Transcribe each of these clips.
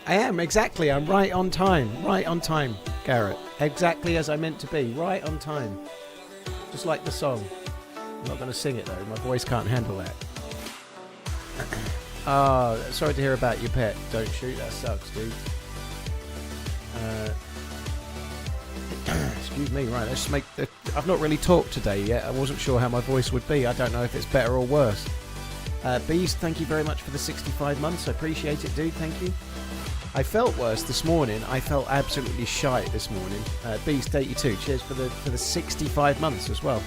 I am, exactly. I'm right on time. Right on time, Garrett. Exactly as I meant to be. Right on time. Just like the song. I'm not going to sing it, though. My voice can't handle that. Sorry to hear about your pet. Don't shoot. That sucks, dude. Excuse me. Right, let's make the... I've not really talked today yet. I wasn't sure how my voice would be. I don't know if it's better or worse. Beast, thank you very much for the 65 months. I appreciate it, dude. Thank you. I felt worse this morning. I felt absolutely shite this morning. Beast 82, cheers for the 65 months as well.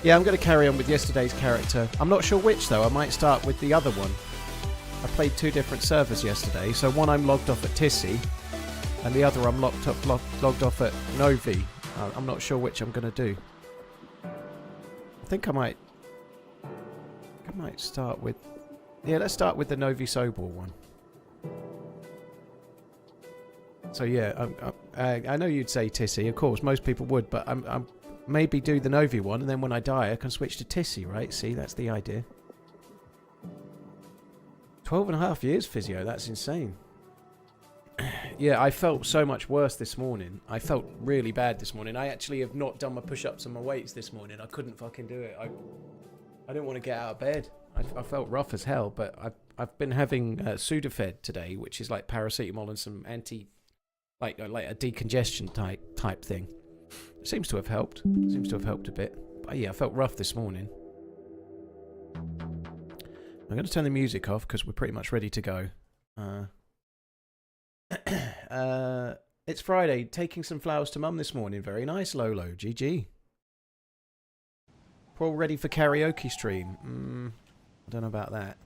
Yeah, I'm going to carry on with yesterday's character. I'm not sure which though. I might start with the other one. I played 2 different servers yesterday. So one I'm logged off at Tissy, and the other I'm logged off at Novi. I'm not sure which I'm going to do. I think I might start with... Yeah, let's start with the Novi Sobor one. So yeah, I know you'd say Tissy, of course, most people would, but I'm maybe do the Novi one, and then when I die I can switch to Tissy, right? See, that's the idea. 12.5 years physio, that's insane. Yeah, I felt so much worse this morning. I felt really bad this morning. I actually have not done my push-ups and my weights this morning. I couldn't fucking do it. I didn't want to get out of bed. I felt rough as hell, but I've been having Sudafed today, which is like paracetamol and some like a decongestion type thing. It seems to have helped. Seems to have helped a bit. But yeah, I felt rough this morning. I'm going to turn the music off because we're pretty much ready to go. It's Friday. Taking some flowers to mum this morning. Very nice, Lolo. GG. Paul ready for karaoke stream. I don't know about that.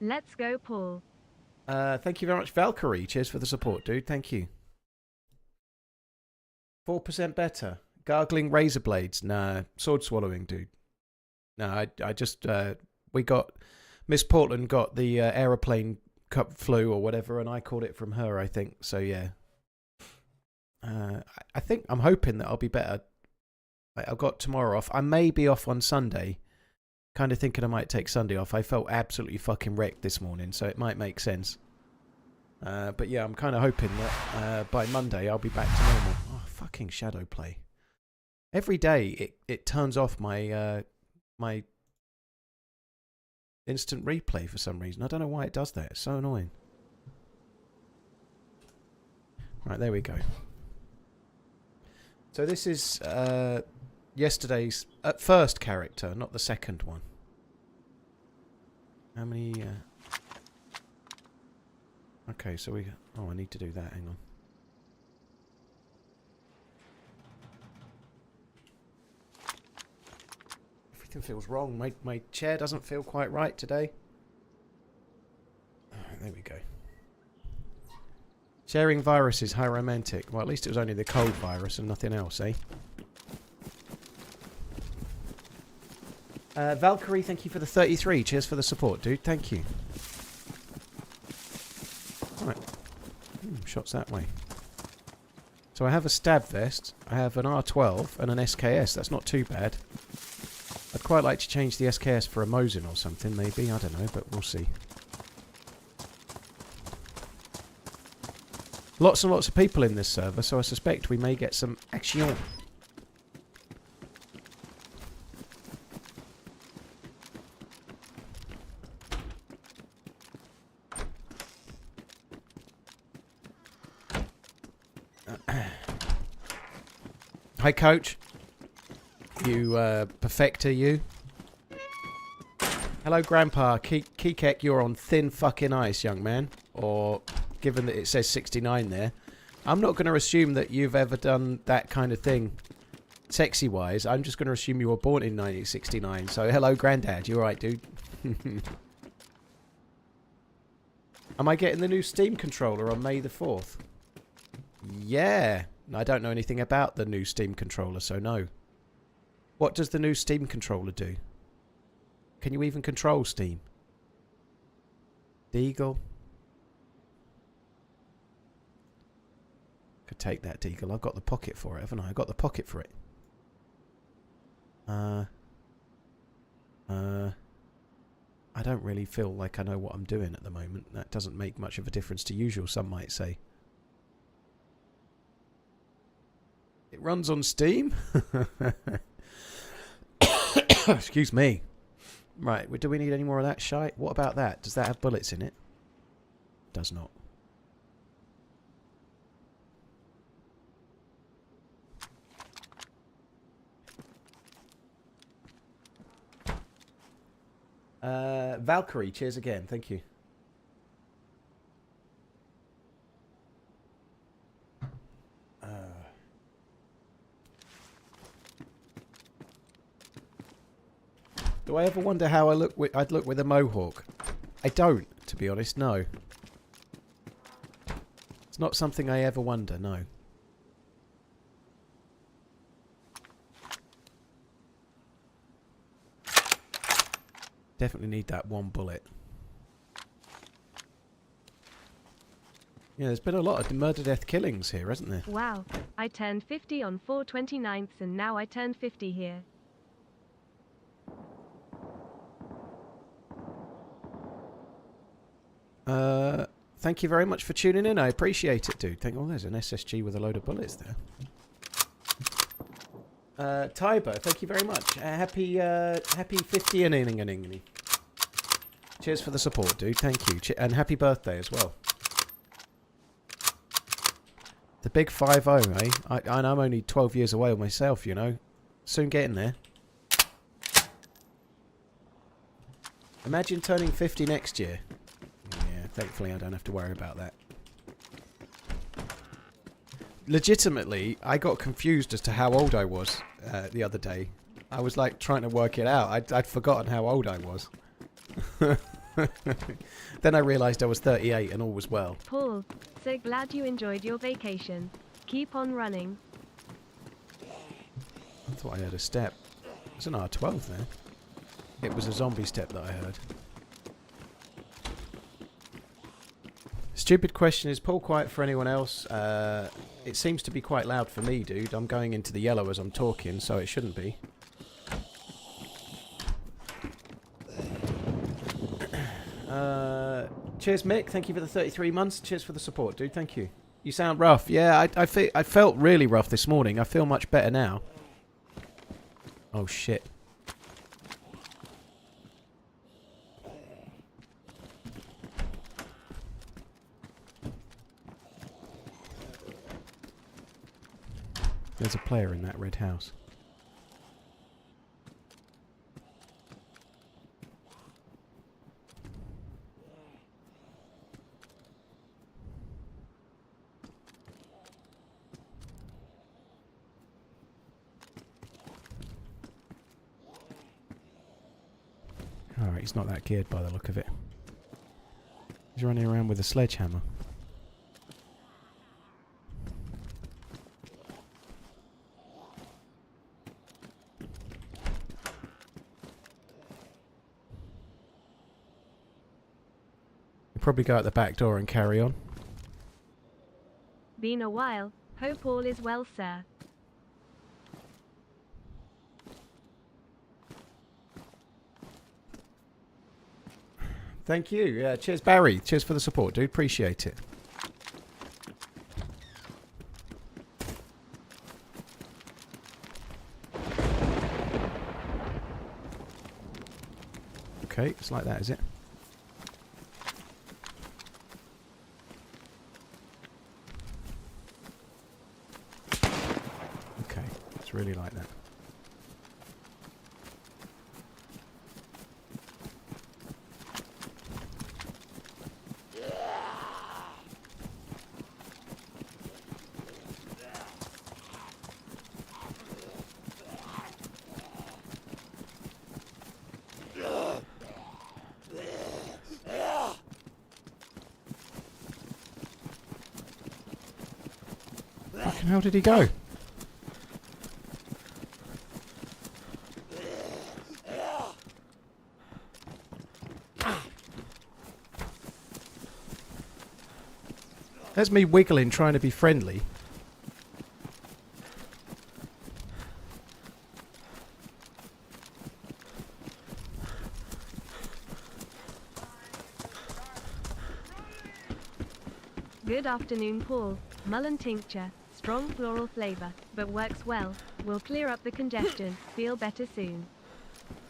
Let's go, Paul. Thank you very much, Valkyrie. Cheers for the support, dude. Thank you. 4% better. Gargling razor blades. Nah. Sword swallowing, dude. No, I just... we got... Miss Portland got the aeroplane cup flu or whatever, and I caught it from her, I think. So, yeah. I think... I'm hoping that I'll be better. I've got tomorrow off. I may be off on Sunday. Kind of thinking I might take Sunday off. I felt absolutely fucking wrecked this morning, so it might make sense. But yeah, I'm kind of hoping that by Monday I'll be back to normal. Oh, fucking shadow play. Every day it turns off my my instant replay for some reason. I don't know why it does that. It's so annoying. Right, there we go. So this is yesterday's first character, not the second one. How many... Okay, so we... Oh, I need to do that. Hang on. Everything feels wrong. My chair doesn't feel quite right today. Alright, there we go. Sharing viruses, how romantic. Well, at least it was only the cold virus and nothing else, eh? Valkyrie, thank you for the 33. Cheers for the support, dude. Thank you. Right. Shots that way. So I have a stab vest, I have an R12 and an SKS. That's not too bad. I'd quite like to change the SKS for a Mosin or something, maybe. I don't know, but we'll see. Lots and lots of people in this server, so I suspect we may get some action. Hi, Coach. You, perfecter, you. Hello, Grandpa. Kekek, you're on thin fucking ice, young man. Or, given that it says 69 there, I'm not going to assume that you've ever done that kind of thing, sexy-wise. I'm just going to assume you were born in 1969. So, hello, Grandad. You alright, dude? Am I getting the new Steam controller on May the 4th? Yeah. I don't know anything about the new Steam controller, so no. What does the new Steam controller do? Can you even control Steam? Deagle. Could take that, Deagle. I've got the pocket for it, haven't I? I've got the pocket for it. I don't really feel like I know what I'm doing at the moment. That doesn't make much of a difference to usual, some might say. It runs on Steam? Excuse me. Right, do we need any more of that shite? What about that? Does that have bullets in it? Does not. Valkyrie, cheers again. Thank you. Do I ever wonder how I'd look with a mohawk? I don't, to be honest, no. It's not something I ever wonder, no. Definitely need that one bullet. Yeah, there's been a lot of murder death killings here, hasn't there? Wow, I turned 50 on 4/29 and now I turned 50 here. Thank you very much for tuning in. I appreciate it, dude. Oh, there's an SSG with a load of bullets there. Tiber, thank you very much. Happy 50 and Cheers for the support, dude. Thank you. And happy birthday as well. The big 5-0, eh? And I'm only 12 years away myself, you know. Soon getting there. Imagine turning 50 next year. Yeah, thankfully I don't have to worry about that. Legitimately, I got confused as to how old I was the other day. I was like trying to work it out. I'd forgotten how old I was. Then I realised I was 38 and all was well. Paul, so glad you enjoyed your vacation. Keep on running. I thought I heard a step. It's an R12 there. It was a zombie step that I heard. Stupid question, is Paul quiet for anyone else? It seems to be quite loud for me, dude. I'm going into the yellow as I'm talking, so it shouldn't be. Cheers, Mick. Thank you for the 33 months. Cheers for the support, dude. Thank you. You sound rough. Yeah, I felt really rough this morning. I feel much better now. Oh, shit. There's a player in that red house. Alright, he's not that geared by the look of it. He's running around with a sledgehammer. He'll probably go out the back door and carry on. Been a while. Hope all is well, sir. Thank you. Cheers, Barry. Cheers for the support, dude. Appreciate it. Okay, it's like that, is it? Okay, it's really like that. How did he go? There's me wiggling, trying to be friendly. Good afternoon, Paul. Mullen tincture, strong floral flavor, but works well. Will clear up the congestion. Feel better soon.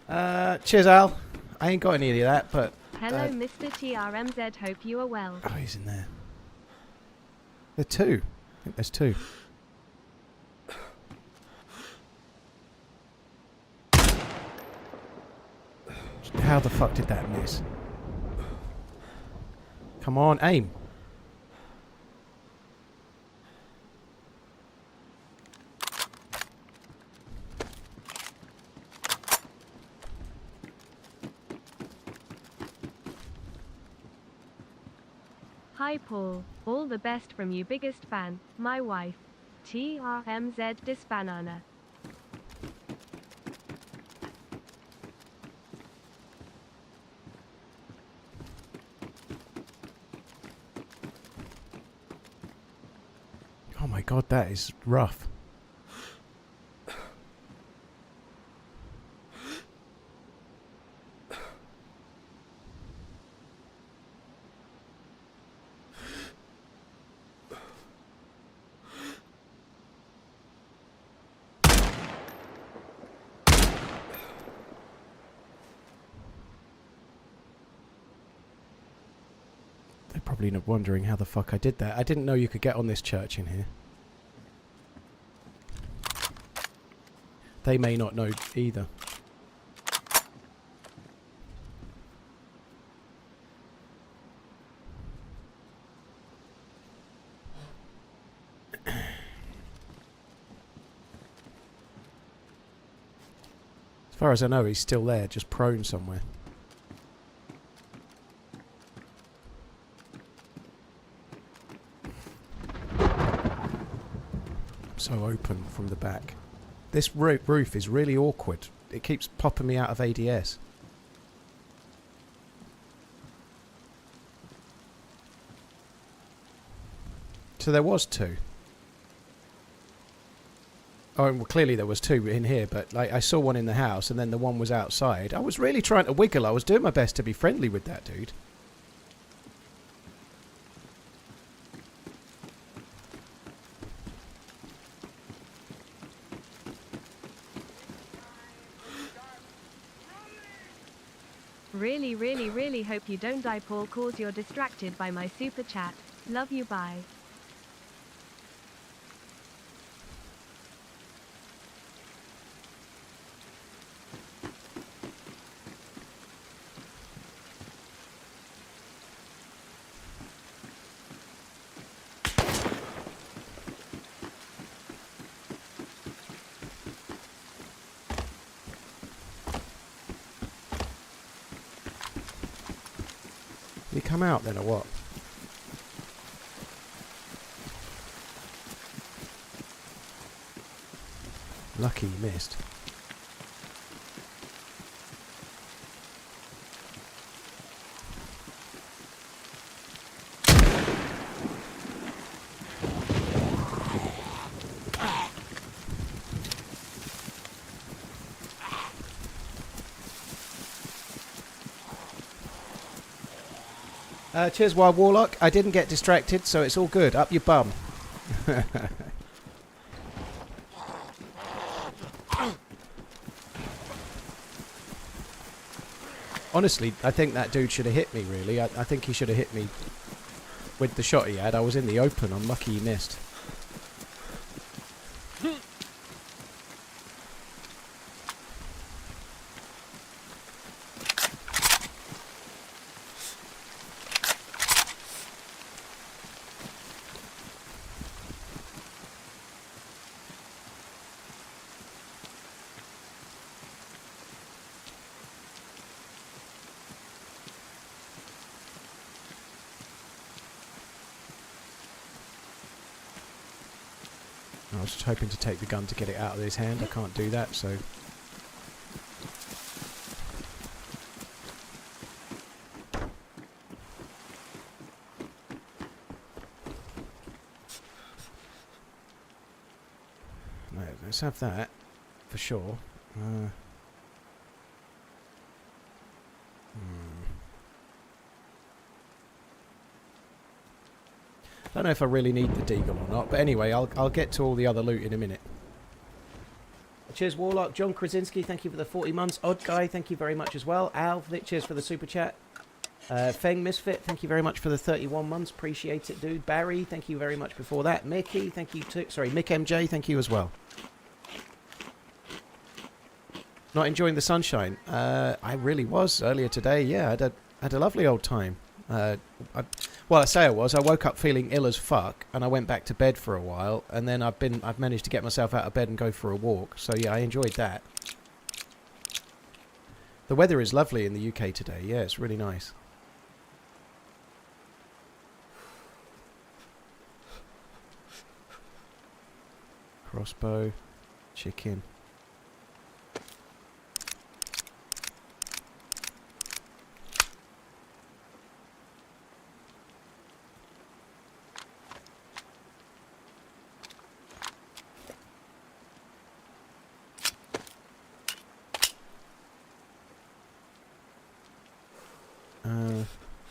Cheers, Al. I ain't got any of that, but... Hello, Mr. TRMZ. Hope you are well. Oh, he's in there. There are two. I think there's two. How the fuck did that miss? Come on, aim. Hi, Paul. All the best from you, biggest fan, my wife. TRMZ Disbanana. Oh my god, that is rough. They're probably wondering how the fuck I did that. I didn't know you could get on this church in here. They may not know either. As far as I know, he's still there, just prone somewhere. So open from the back. This roof is really awkward. It keeps popping me out of ADS. So there was two. Oh, well, clearly there was two in here, but like I saw one in the house and then the one was outside. I was really trying to wiggle. I was doing my best to be friendly with that dude. Really hope you don't die, Paul, cause you're distracted by my super chat. Love you, bye. Did he come out then or what? Lucky he missed. Cheers, Wild Warlock. I didn't get distracted, so it's all good. Up your bum. Honestly, I think that dude should have hit me, really. I think he should have hit me with the shot he had. I was in the open. I'm lucky he missed. I was just hoping to take the gun to get it out of his hand. I can't do that, so... No, let's have that, for sure. don't know if I really need the deagle or not, but anyway, I'll get to all the other loot in a minute. Cheers, Warlock. John Krasinski, thank you for the 40 months. Odd Guy, thank you very much as well. Al, cheers for the super chat. Feng Misfit, thank you very much for the 31 months. Appreciate it, dude. Barry, thank you very much before that. Mickey, thank you too. Sorry, Mick MJ, thank you as well. Not enjoying the sunshine? I really was earlier today. Yeah, I had a lovely old time. Well, I say I was. I woke up feeling ill as fuck, and I went back to bed for a while, and then I've managed to get myself out of bed and go for a walk. So yeah, I enjoyed that. The weather is lovely in the UK today. Yeah, it's really nice. Crossbow, chicken.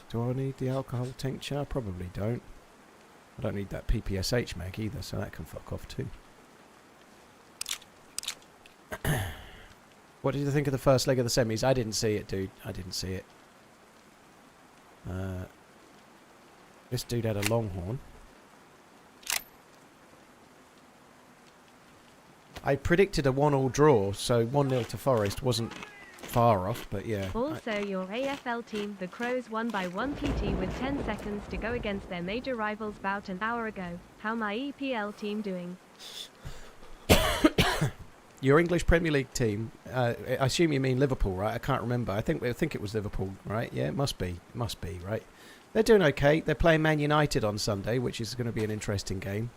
Do I need the alcohol tincture? I probably don't. I don't need that PPSH mag either, so that can fuck off too. What did you think of the first leg of the semis? I didn't see it, dude. I didn't see it. This dude had a longhorn. I predicted a 1-1 draw, so 1-0 to Forest wasn't far off, but yeah. Also, your AFL team, the Crows, won by 1 PT with 10 seconds to go against their major rivals about an hour ago. How my EPL team doing? Your English Premier League team, I assume you mean Liverpool, right? I can't remember. I think it was Liverpool, right? Yeah, it must be. It must be, right? They're doing okay. They're playing Man United on Sunday, which is going to be an interesting game.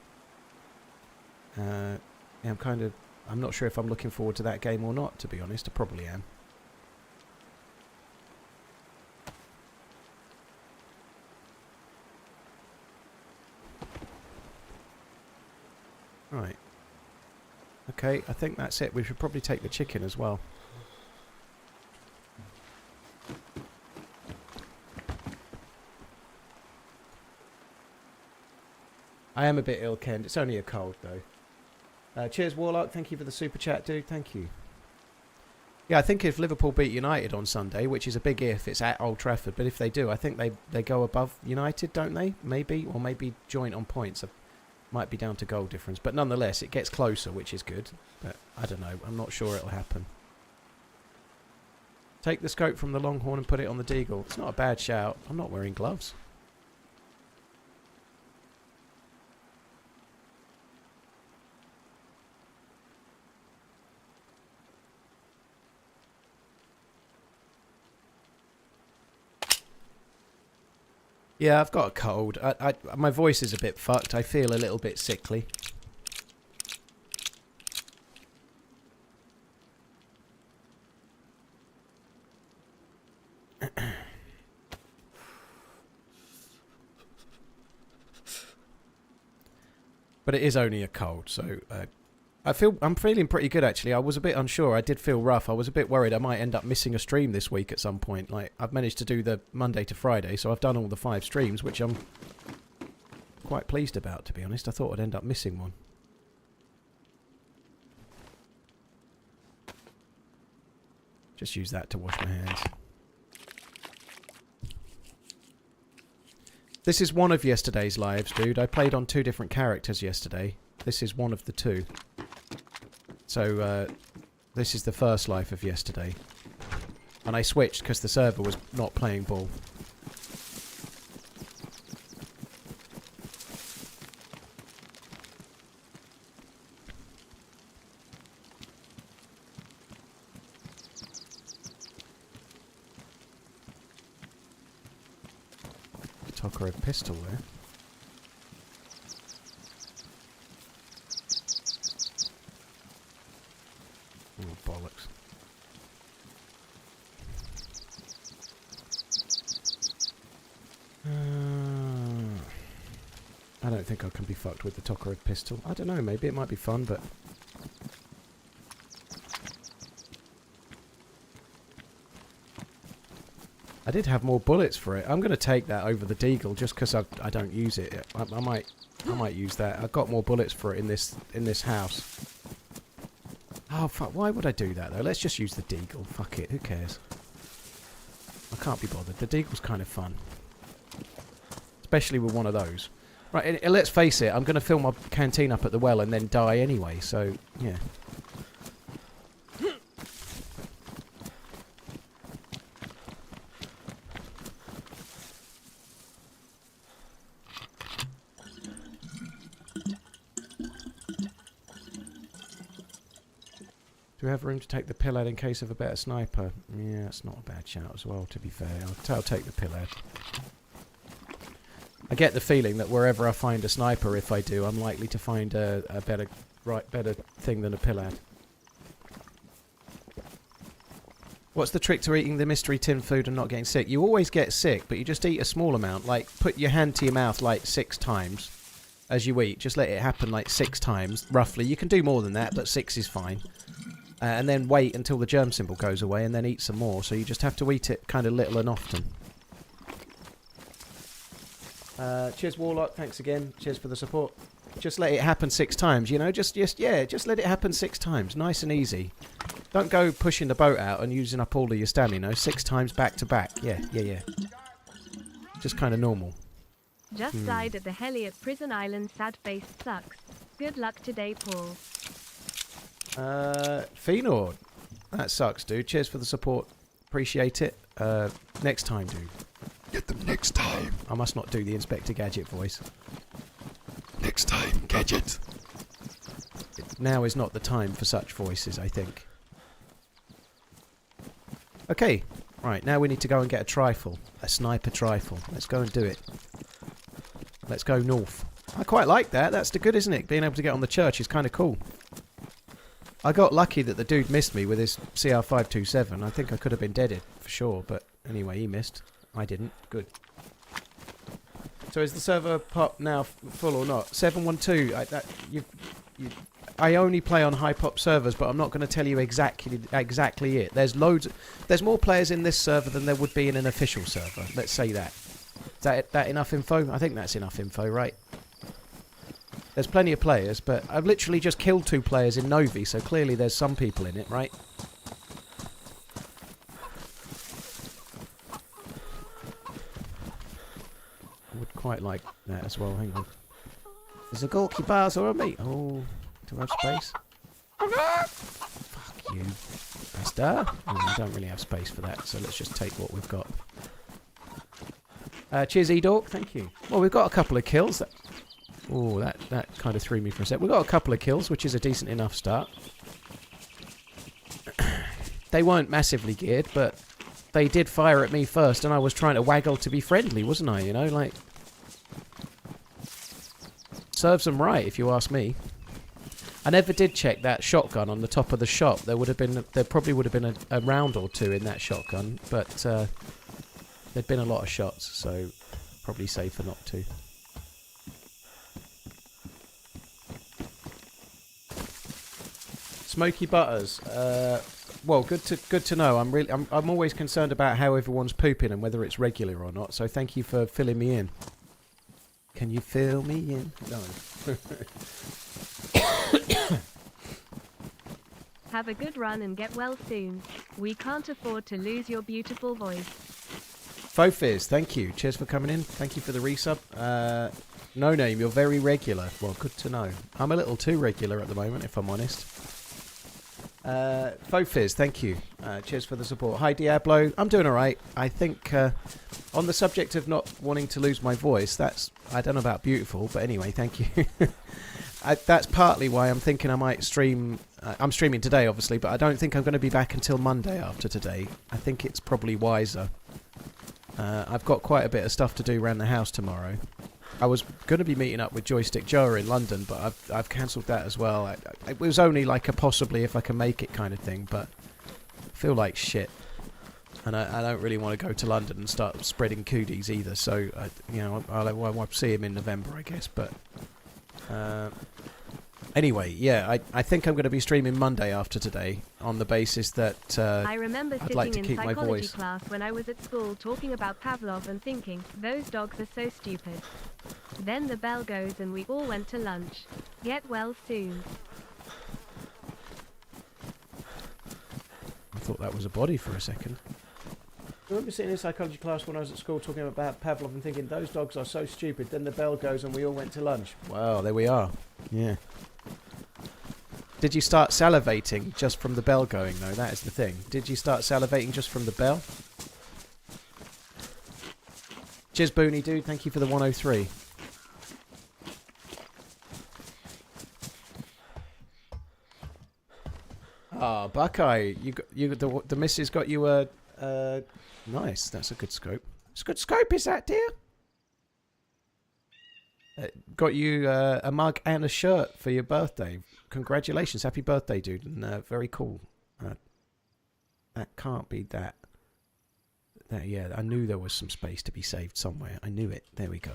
Yeah, I'm not sure if I'm looking forward to that game or not, to be honest. I probably am. Right. Okay, I think that's it. We should probably take the chicken as well. I am a bit ill, Ken. It's only a cold, though. Cheers, Warlock. Thank you for the super chat, dude. Thank you. Yeah, I think if Liverpool beat United on Sunday, which is a big if, it's at Old Trafford, but if they do, I think they go above United, don't they? Maybe, or maybe joint on points. Might be down to goal difference, but nonetheless, it gets closer, which is good. But I don't know. I'm not sure it'll happen. Take the scope from the Longhorn and put it on the Deagle. It's not a bad shout. I'm not wearing gloves. Yeah, I've got a cold. My voice is a bit fucked. I feel a little bit sickly. But it is only a cold, so I'm feeling pretty good actually. I was a bit unsure. I did feel rough. I was a bit worried I might end up missing a stream this week at some point. Like, I've managed to do the Monday to Friday, so I've done all the 5 streams, which I'm quite pleased about, to be honest. I thought I'd end up missing one. Just use that to wash my hands. This is one of yesterday's lives, dude. I played on 2 different characters yesterday. This is one of the 2. So, this is the first life of yesterday. And I switched because the server was not playing ball. Took a pistol there. Oh, bollocks. I don't think I can be fucked with the Tokarev pistol. I don't know, maybe it might be fun, but... I did have more bullets for it. I'm going to take that over the Deagle just because I don't use it. I might use that. I've got more bullets for it in this house. Oh fuck! Why would I do that though? Let's just use the Deagle. Fuck it. Who cares? I can't be bothered. The Deagle's kind of fun, especially with one of those. Right. And let's face it. I'm going to fill my canteen up at the well and then die anyway. So yeah. Do we have room to take the pillhead in case of a better sniper? Yeah, it's not a bad shout as well, to be fair. I'll take the pillhead. I get the feeling that wherever I find a sniper, if I do, I'm likely to find a better thing than a pillhead. What's the trick to eating the mystery tin food and not getting sick? You always get sick, but you just eat a small amount. Like, put your hand to your mouth like 6 times as you eat. Just let it happen like 6 times, roughly. You can do more than that, but 6 is fine. And then wait until the germ symbol goes away and then eat some more. So you just have to eat it kind of little and often. Cheers, Warlock. Thanks again. Cheers for the support. Just let it happen 6 times, you know. Just let it happen 6 times. Nice and easy. Don't go pushing the boat out and using up all of your stamina. 6 times back to back. Yeah. Just kind of normal. Just died at the heli at Prison Island. Sad face sucks. Good luck today, Paul. Phenord. That sucks, dude. Cheers for the support. Appreciate it. Next time, dude. Get them next time. I must not do the Inspector Gadget voice. Next time, Gadget. Now is not the time for such voices, I think. Okay. Right, now we need to go and get a trifle. A sniper trifle. Let's go and do it. Let's go north. I quite like that. That's the good, isn't it? Being able to get on the church is kind of cool. I got lucky that the dude missed me with his CR527. I think I could have been deaded for sure, but anyway, he missed. I didn't. Good. So is the server pop now full or not? 712. I only play on high pop servers, but I'm not going to tell you exactly it. There's more players in this server than there would be in an official server. Let's say that. Is that enough info? I think that's enough info, right? There's plenty of players, but I've literally just killed 2 players in Novi, so clearly there's some people in it, right? I would quite like that as well. Hang on. There's a Gorky bars or a meat. Oh, do I have space? Fuck you, bastard. I don't really have space for that, so let's just take what we've got. Cheers, E-Dork. Thank you. Well, we've got a couple of kills. Oh, that kind of threw me for a sec. We've got a couple of kills, which is a decent enough start. They weren't massively geared, but they did fire at me first, and I was trying to waggle to be friendly, wasn't I? You know, like... Serves them right, if you ask me. I never did check that shotgun on the top of the shop. There probably would have been a round or 2 in that shotgun, but there'd been a lot of shots, so probably safer not to. Smoky Butters. Well, good to know. I'm always concerned about how everyone's pooping and whether it's regular or not. So thank you for filling me in. Can you fill me in? No. Have a good run and get well soon. We can't afford to lose your beautiful voice. Fofiz, thank you. Cheers for coming in. Thank you for the resub. No name, you're very regular. Well, good to know. I'm a little too regular at the moment, if I'm honest. Fofiz, thank you. Cheers for the support. Hi, Diablo. I'm doing alright. I think on the subject of not wanting to lose my voice, I don't know about beautiful, but anyway, thank you. That's partly why I'm thinking I might stream. I'm streaming today, obviously, but I don't think I'm going to be back until Monday after today. I think it's probably wiser. I've got quite a bit of stuff to do around the house tomorrow. I was going to be meeting up with Joystick Joe in London, but I've cancelled that as well. It was only like a possibly if I can make it kind of thing, but I feel like shit. And I don't really want to go to London and start spreading cooties either, so, I'll see him in November, I guess, but... Anyway, yeah, I think I'm going to be streaming Monday after today on the basis that I remember I'd sitting like to in keep my psychology voice. class when I was at school talking about Pavlov and thinking, those dogs are so stupid. Then the bell goes and we all went to lunch. Get well soon. I thought that was a body for a second. I remember sitting in psychology class when I was at school talking about Pavlov and thinking, those dogs are so stupid. Then the bell goes and we all went to lunch. Wow, there we are. Yeah. Did you start salivating just from the bell going, though? That is the thing. Did you start salivating just from the bell? Cheers, Booney Dude. Thank you for the 103. Ah, Buckeye. The missus got you a... nice. That's a good scope. It's a good scope, is that, dear? Got you a mug and a shirt for your birthday. Congratulations. Happy birthday, dude. And very cool. That can't be that. Yeah, I knew there was some space to be saved somewhere. I knew it. There we go.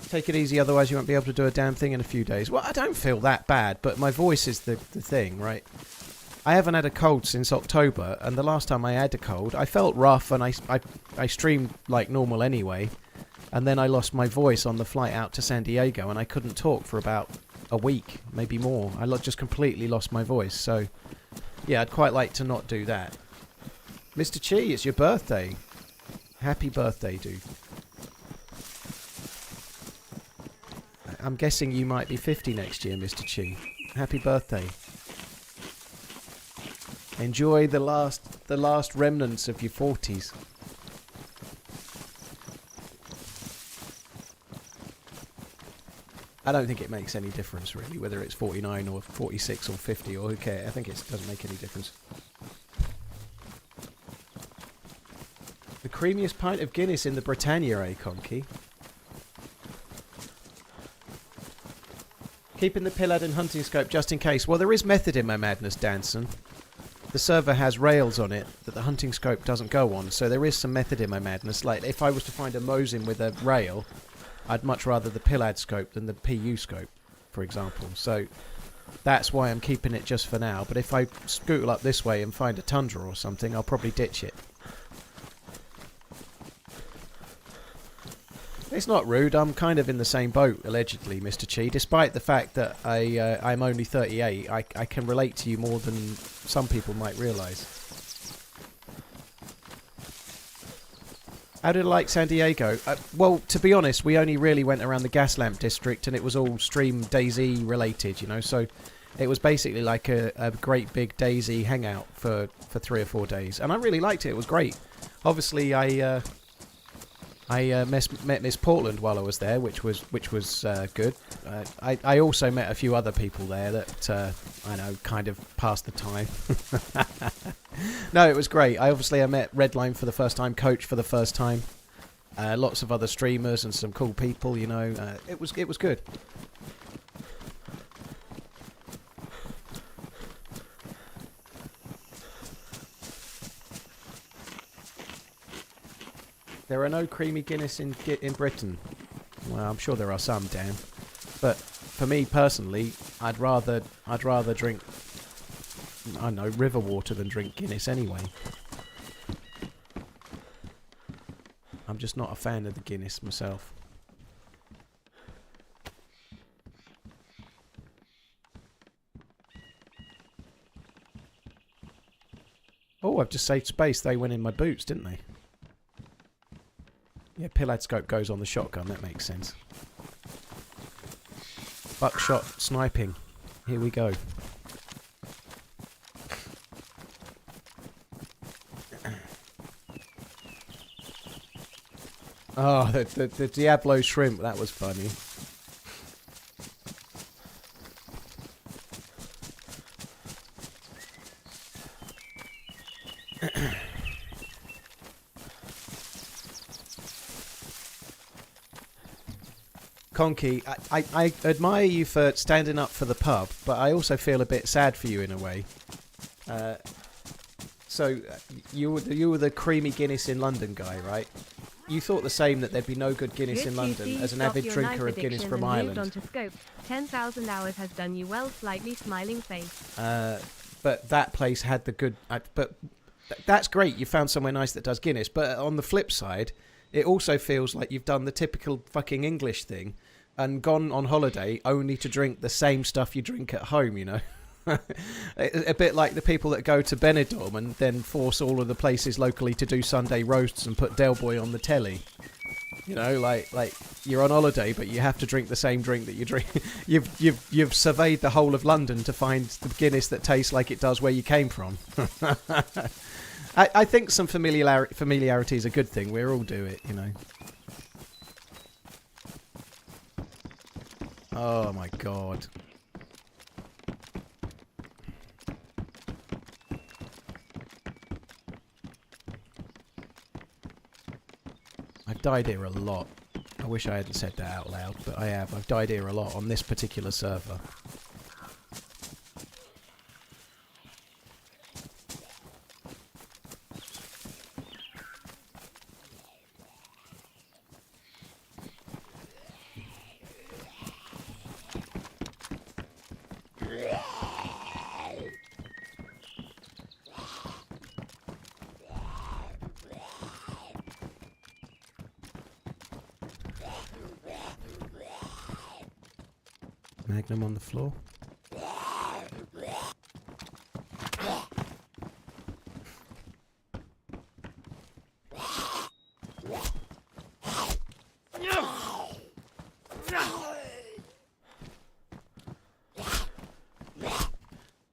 Take it easy, otherwise you won't be able to do a damn thing in a few days. Well, I don't feel that bad, but my voice is the thing, right? I haven't had a cold since October, and the last time I had a cold, I felt rough, and I streamed like normal anyway, and then I lost my voice on the flight out to San Diego, and I couldn't talk for about a week, maybe more. I just completely lost my voice, so yeah, I'd quite like to not do that. Mr. Chi, it's your birthday. Happy birthday, dude. I'm guessing you might be 50 next year, Mr. Chi. Happy birthday. Enjoy the last remnants of your 40s. I don't think it makes any difference, really, whether it's 49 or 46 or 50 or who cares. I think it doesn't make any difference. The creamiest pint of Guinness in the Britannia, eh, Conky? Keeping the pillad and hunting scope just in case. Well, there is method in my madness, Danson. The server has rails on it that the hunting scope doesn't go on, so there is some method in my madness. Like, if I was to find a Mosin with a rail, I'd much rather the pillad scope than the PU scope, for example. So that's why I'm keeping it just for now. But if I scootle up this way and find a Tundra or something, I'll probably ditch it. It's not rude. I'm kind of in the same boat, allegedly, Mr. Chi. Despite the fact that I'm only 38, I can relate to you more than some people might realise. How did I like San Diego? Well, to be honest, we only really went around the gas lamp district, and it was all stream DayZ related, you know. So it was basically like a great big DayZ hangout for 3 or 4 days, and I really liked it. It was great. Obviously, I met Miss Portland while I was there, which was good. I also met a few other people there that I know kind of passed the time. No, it was great. I met Redline for the first time, Coach for the first time, lots of other streamers and some cool people. You know, it was good. There are no creamy Guinness in Britain. Well, I'm sure there are some, Dan. But for me personally, I'd rather drink, I don't know, river water than drink Guinness anyway. I'm just not a fan of the Guinness myself. Oh, I've just saved space. They went in my boots, didn't they? Yeah, pillad scope goes on the shotgun, that makes sense. Buckshot sniping. Here we go. Oh, the Diablo shrimp, that was funny. Conky, I admire you for standing up for the pub, but I also feel a bit sad for you in a way. So you were the creamy Guinness in London guy, right? You thought the same, that there'd be no good Guinness in London as an avid drinker of Guinness from Ireland. On to scope. 10,000 hours has done you well. Slightly smiling face. But that place had the good. But that's great. You found somewhere nice that does Guinness. But on the flip side, it also feels like you've done the typical fucking English thing and gone on holiday only to drink the same stuff you drink at home. You know. A bit like the people that go to Benidorm and then force all of the places locally to do Sunday roasts and put Del Boy on the telly. You know, like you're on holiday, but you have to drink the same drink that you drink. You've surveyed the whole of London to find the Guinness that tastes like it does where you came from. I think some familiarity is a good thing. We all do it, you know. Oh my god. I've died here a lot. I wish I hadn't said that out loud, but I have. I've died here a lot on this particular server. Magnum on the floor.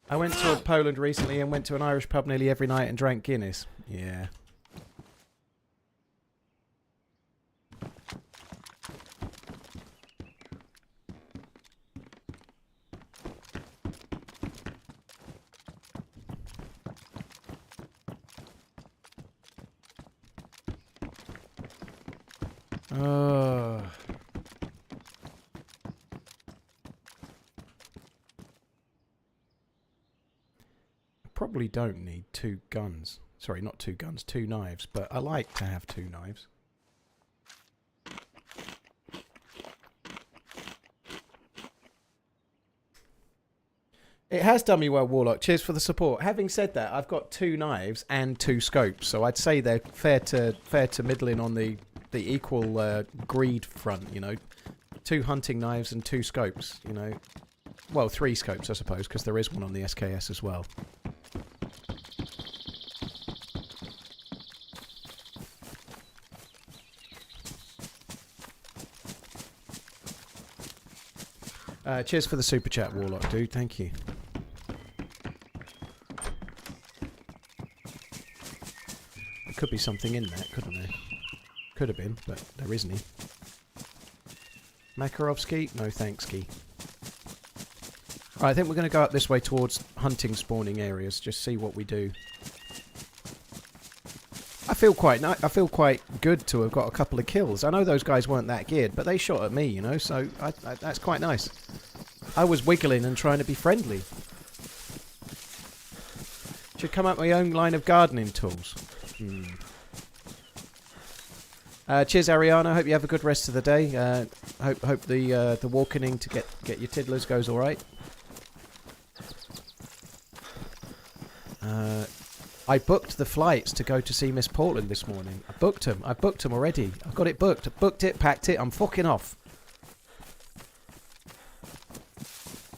I went to Poland recently and went to an Irish pub nearly every night and drank Guinness. Yeah. Probably don't need two guns. Sorry, not two guns, two knives, but I like to have two knives. It has done me well, Warlock. Cheers for the support. Having said that, I've got two knives and two scopes, so I'd say they're fair to middling on the equal greed front, you know. Two hunting knives and two scopes, you know. Well, three scopes, I suppose, because there is one on the SKS as well. Cheers for the super chat, Warlock, dude. Thank you. There could be something in that, couldn't there? Could have been, but there isn't. Makarovsky? No thanks, Ski. Right, I think we're going to go up this way towards hunting spawning areas. Just see what we do. I feel quite good to have got a couple of kills. I know those guys weren't that geared, but they shot at me, you know, so that's quite nice. I was wiggling and trying to be friendly. Should come up with my own line of gardening tools. Cheers, Ariana. Hope you have a good rest of the day. Hope the walking to get your tiddlers goes all right. I booked the flights to go to see Miss Portland this morning. I booked them already. I've got it booked. I booked it, packed it. I'm fucking off.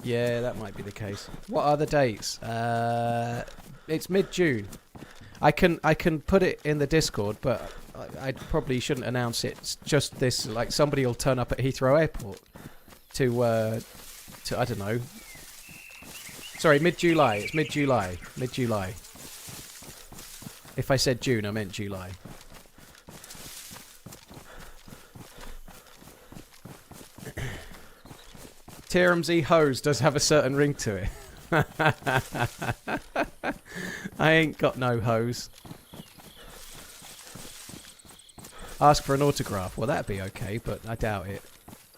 Yeah, that might be the case. What are the dates? It's mid-June. I can put it in the Discord, but I probably shouldn't announce it. It's just this, like, somebody will turn up at Heathrow Airport to I don't know. Sorry, mid-July. It's mid-July. Mid-July. If I said June, I meant July. TRMZ hose does have a certain ring to it. I ain't got no hose. Ask for an autograph. Well, that'd be okay, but I doubt it.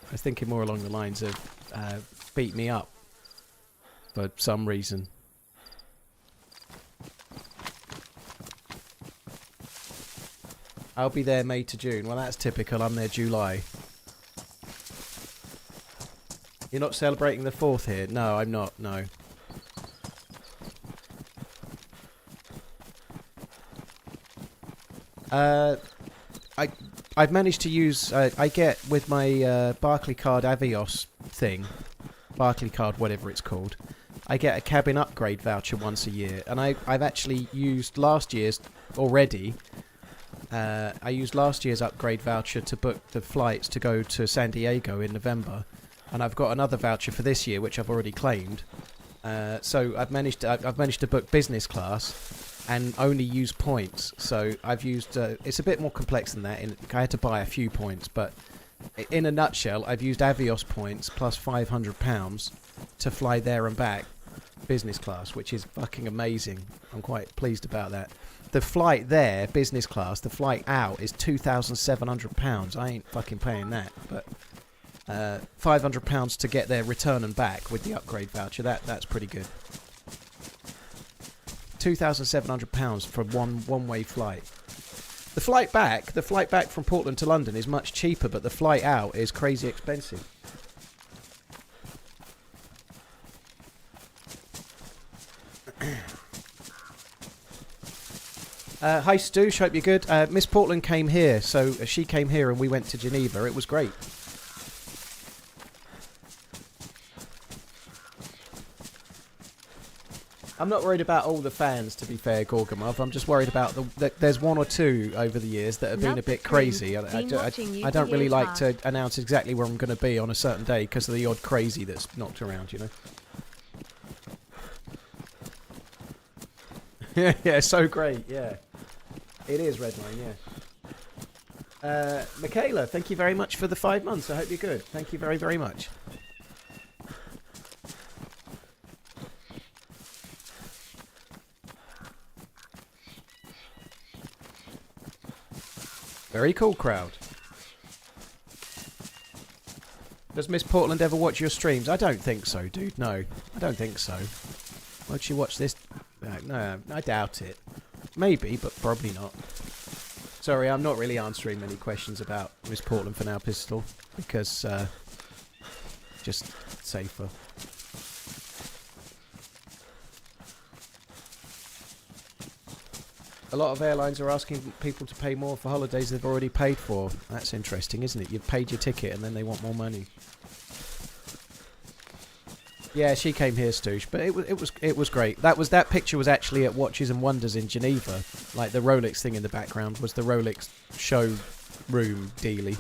I was thinking more along the lines of beat me up for some reason. I'll be there May to June. Well, that's typical. I'm there July. You're not celebrating the 4th here? No, I'm not. No. I've managed to use. I get with my Barclaycard Avios thing, Barclaycard whatever it's called. I get a cabin upgrade voucher once a year, and I've actually used last year's already. I used last year's upgrade voucher to book the flights to go to San Diego in November, and I've got another voucher for this year which I've already claimed. So I've managed to book business class and only use points. So I've used. It's a bit more complex than that. I had to buy a few points, but in a nutshell, I've used Avios points plus £500 to fly there and back business class, which is fucking amazing. I'm quite pleased about that. The flight there, business class, the flight out is £2,700. I ain't fucking paying that, but £500 to get there, return and back with the upgrade voucher. That's pretty good. £2,700 for one-way flight. The flight back from Portland to London is much cheaper, but the flight out is crazy expensive. Hi Stoosh, hope you're good. Miss Portland came here, so she came here and we went to Geneva. It was great. I'm not worried about all the fans, to be fair, Gorgamov. I'm just worried about there's one or two over the years that have been a bit crazy. I don't really like to announce exactly where I'm going to be on a certain day because of the odd crazy that's knocked around, you know. Yeah, so great, yeah. It is, Redline, yeah. Michaela, thank you very much for the 5 months. I hope you're good. Thank you very, very much. Very cool crowd. Does Miss Portland ever watch your streams? I don't think so, dude. No, I don't think so. Won't she watch this? No, I doubt it. Maybe, but probably not. Sorry, I'm not really answering many questions about Miss Portland for now, Pistol, because just safer. A lot of airlines are asking people to pay more for holidays they've already paid for. That's interesting, isn't it? You've paid your ticket and then they want more money. Yeah, she came here, Stoosh, but it was great. That picture was actually at Watches and Wonders in Geneva. Like the Rolex thing in the background was the Rolex showroom dealie.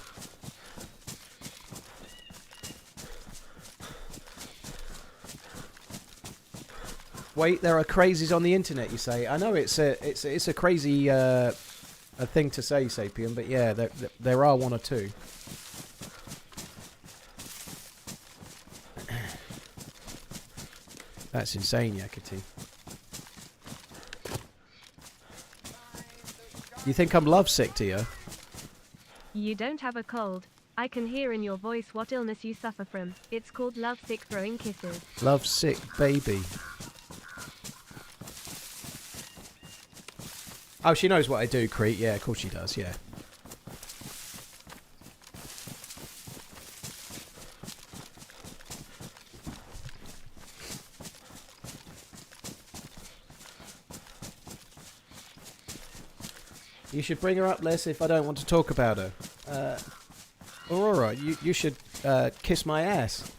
Wait, there are crazies on the internet, you say? I know it's a crazy a thing to say, Sapien, but yeah, there are one or two. That's insane, Yakati. You think I'm lovesick, do you? You don't have a cold. I can hear in your voice what illness you suffer from. It's called lovesick throwing kisses. Lovesick baby. Oh, she knows what I do, Crete. Yeah, of course she does, yeah. You should bring her up less if I don't want to talk about her. Aurora, you should kiss my ass.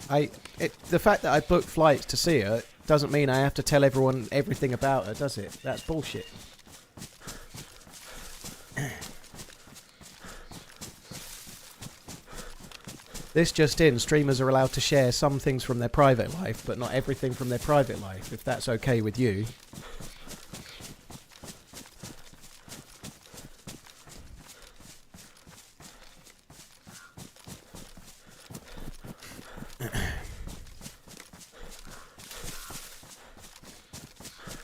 The fact that I booked flights to see her doesn't mean I have to tell everyone everything about her, does it? That's bullshit. This just in, streamers are allowed to share some things from their private life, but not everything from their private life, if that's okay with you.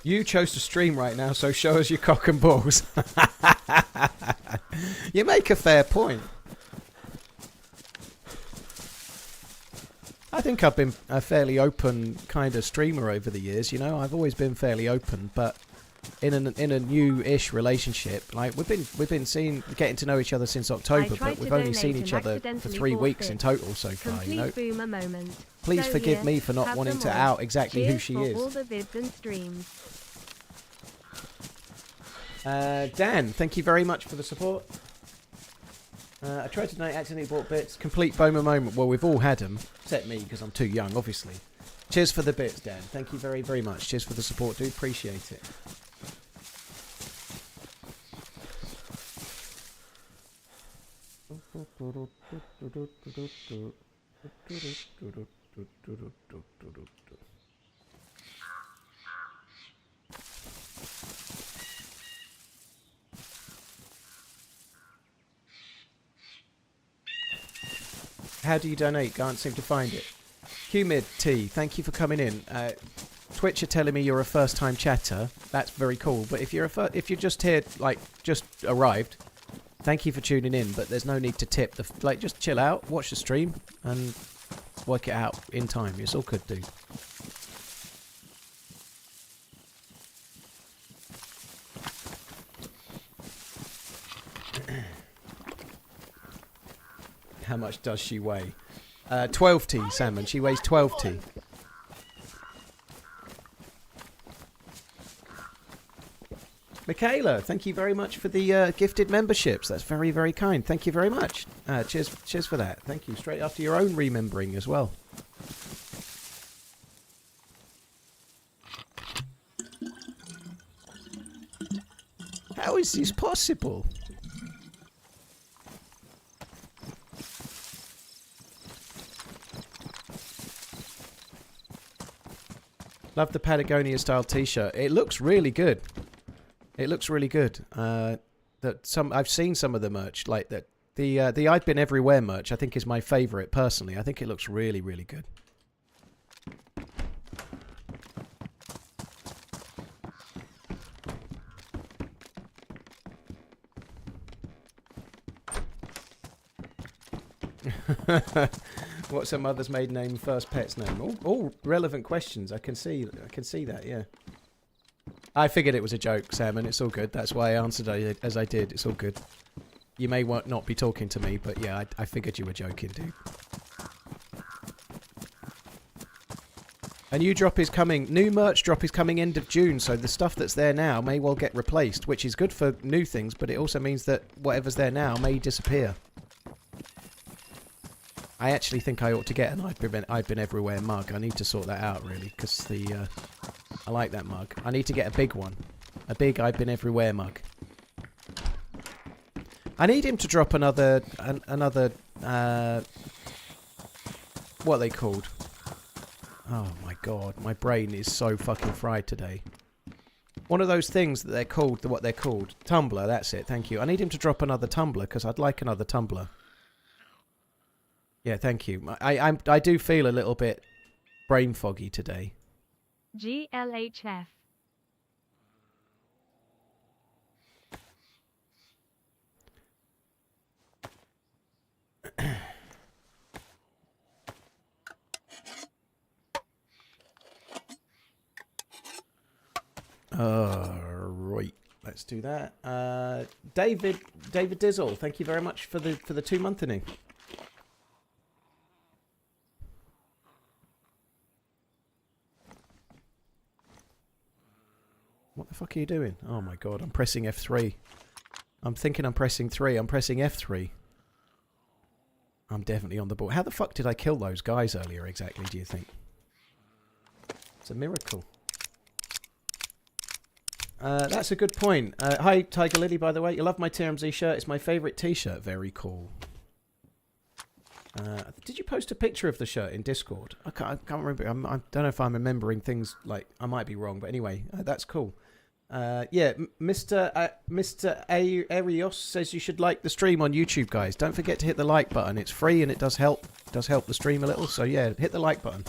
You chose to stream right now, so show us your cock and balls. You make a fair point. I think I've been a fairly open kind of streamer over the years, you know. I've always been fairly open, but in a new-ish relationship. Like we've been getting to know each other since October, but we've only seen each other for 3 weeks in total so far. You know. Boomer moment. Please So forgive here, me for not have wanting them to all. out exactly who Cheers she for is. all the vids and streams. Dan, thank you very much for the support. I tried to donate, accidentally bought bits. Complete boomer moment. Well, we've all had them, except me because I'm too young, obviously. Cheers for the bits, Dan. Thank you very, very much. Cheers for the support, dude. Appreciate it. How do you donate? Can't seem to find it. Humid T, thank you for coming in. Twitch are telling me you're a first-time chatter. That's very cool. But if you're just here, like just arrived, thank you for tuning in. But there's no need to tip. Just chill out, watch the stream, and work it out in time. It's all good, dude. How much does she weigh? 12T, Salmon. She weighs 12T. Michaela, thank you very much for the gifted memberships. That's very, very kind. Thank you very much. Cheers for that. Thank you. Straight after your own remembering as well. How is this possible? Love the Patagonia style t-shirt. It looks really good. It looks really good. I've seen some of the merch, like that. The I've Been Everywhere merch, I think is my favourite personally. I think it looks really, really good. What's her mother's maiden name, first pet's name? All relevant questions. I can see that. Yeah. I figured it was a joke, Salmon. It's all good. That's why I answered as I did. It's all good. You may not be talking to me, but yeah, I figured you were joking, dude. A new drop is coming. New merch drop is coming end of June, so the stuff that's there now may well get replaced, which is good for new things, but it also means that whatever's there now may disappear. I actually think I ought to get an I've Been Everywhere mug. I need to sort that out, really, because I like that mug. I need to get a big one. A big I've Been Everywhere mug. I need him to drop another what are they called? Oh my god, my brain is so fucking fried today. One of those things that they're called, what they're called. Tumblr, that's it, thank you. I need him to drop another Tumblr, because I'd like another Tumblr. Yeah, thank you. I do feel a little bit brain foggy today. GLHF. Right, let's do that. David Dizzle, thank you very much for the 2-monthing. What the fuck are you doing? Oh my god, I'm pressing F3. I'm thinking I'm pressing 3. I'm pressing F3. I'm definitely on the board. How the fuck did I kill those guys earlier exactly, do you think? It's a miracle. That's a good point. Hi, Tiger Lily, by the way. You love my TRMZ shirt. It's my favourite t-shirt. Very cool. Did you post a picture of the shirt in Discord? I can't remember. I don't know if I'm remembering things, like, I might be wrong, but anyway, that's cool. Yeah, Mr. Arios says you should like the stream on YouTube, guys. Don't forget to hit the like button. It's free and it does help the stream a little. So yeah, hit the like button.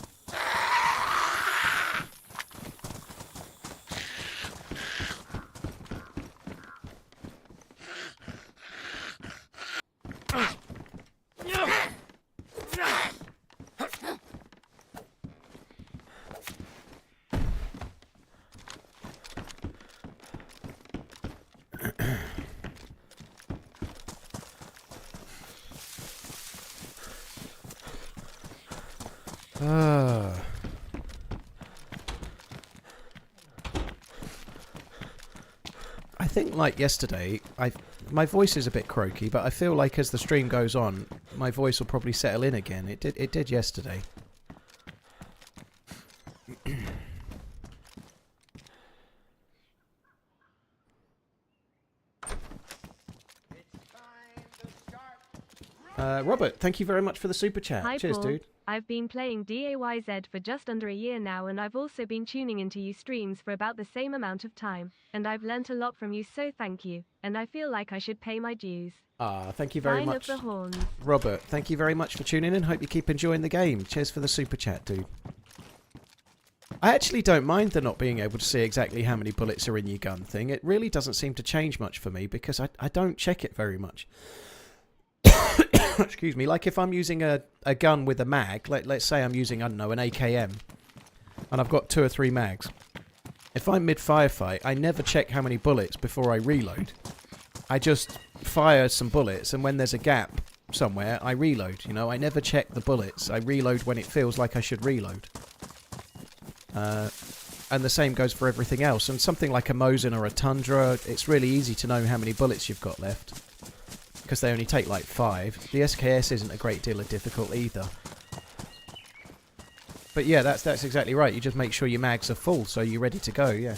I think, like yesterday, my voice is a bit croaky, but I feel like as the stream goes on, my voice will probably settle in again. It did yesterday. Robert, thank you very much for the super chat. Hi, Cheers, Paul. dude. I've been playing DayZ for just under a year now, and I've also been tuning into you streams for about the same amount of time. And I've learnt a lot from you, so thank you. And I feel like I should pay my dues. Thank you very Sign much. of the horns. Robert, thank you very much for tuning in. Hope you keep enjoying the game. Cheers for the super chat, dude. I actually don't mind the not being able to see exactly how many bullets are in your gun thing. It really doesn't seem to change much for me because I don't check it very much. Excuse me. Like if I'm using a gun with a mag, let's say I'm using, I don't know, an AKM, and I've got 2 or 3 mags. If I'm mid-firefight, I never check how many bullets before I reload. I just fire some bullets, and when there's a gap somewhere, I reload. You know, I never check the bullets. I reload when it feels like I should reload. And the same goes for everything else. And something like a Mosin or a Tundra, it's really easy to know how many bullets you've got left, because they only take like 5. The SKS isn't a great deal of difficult either. But yeah, that's exactly right. You just make sure your mags are full, so you're ready to go, yeah.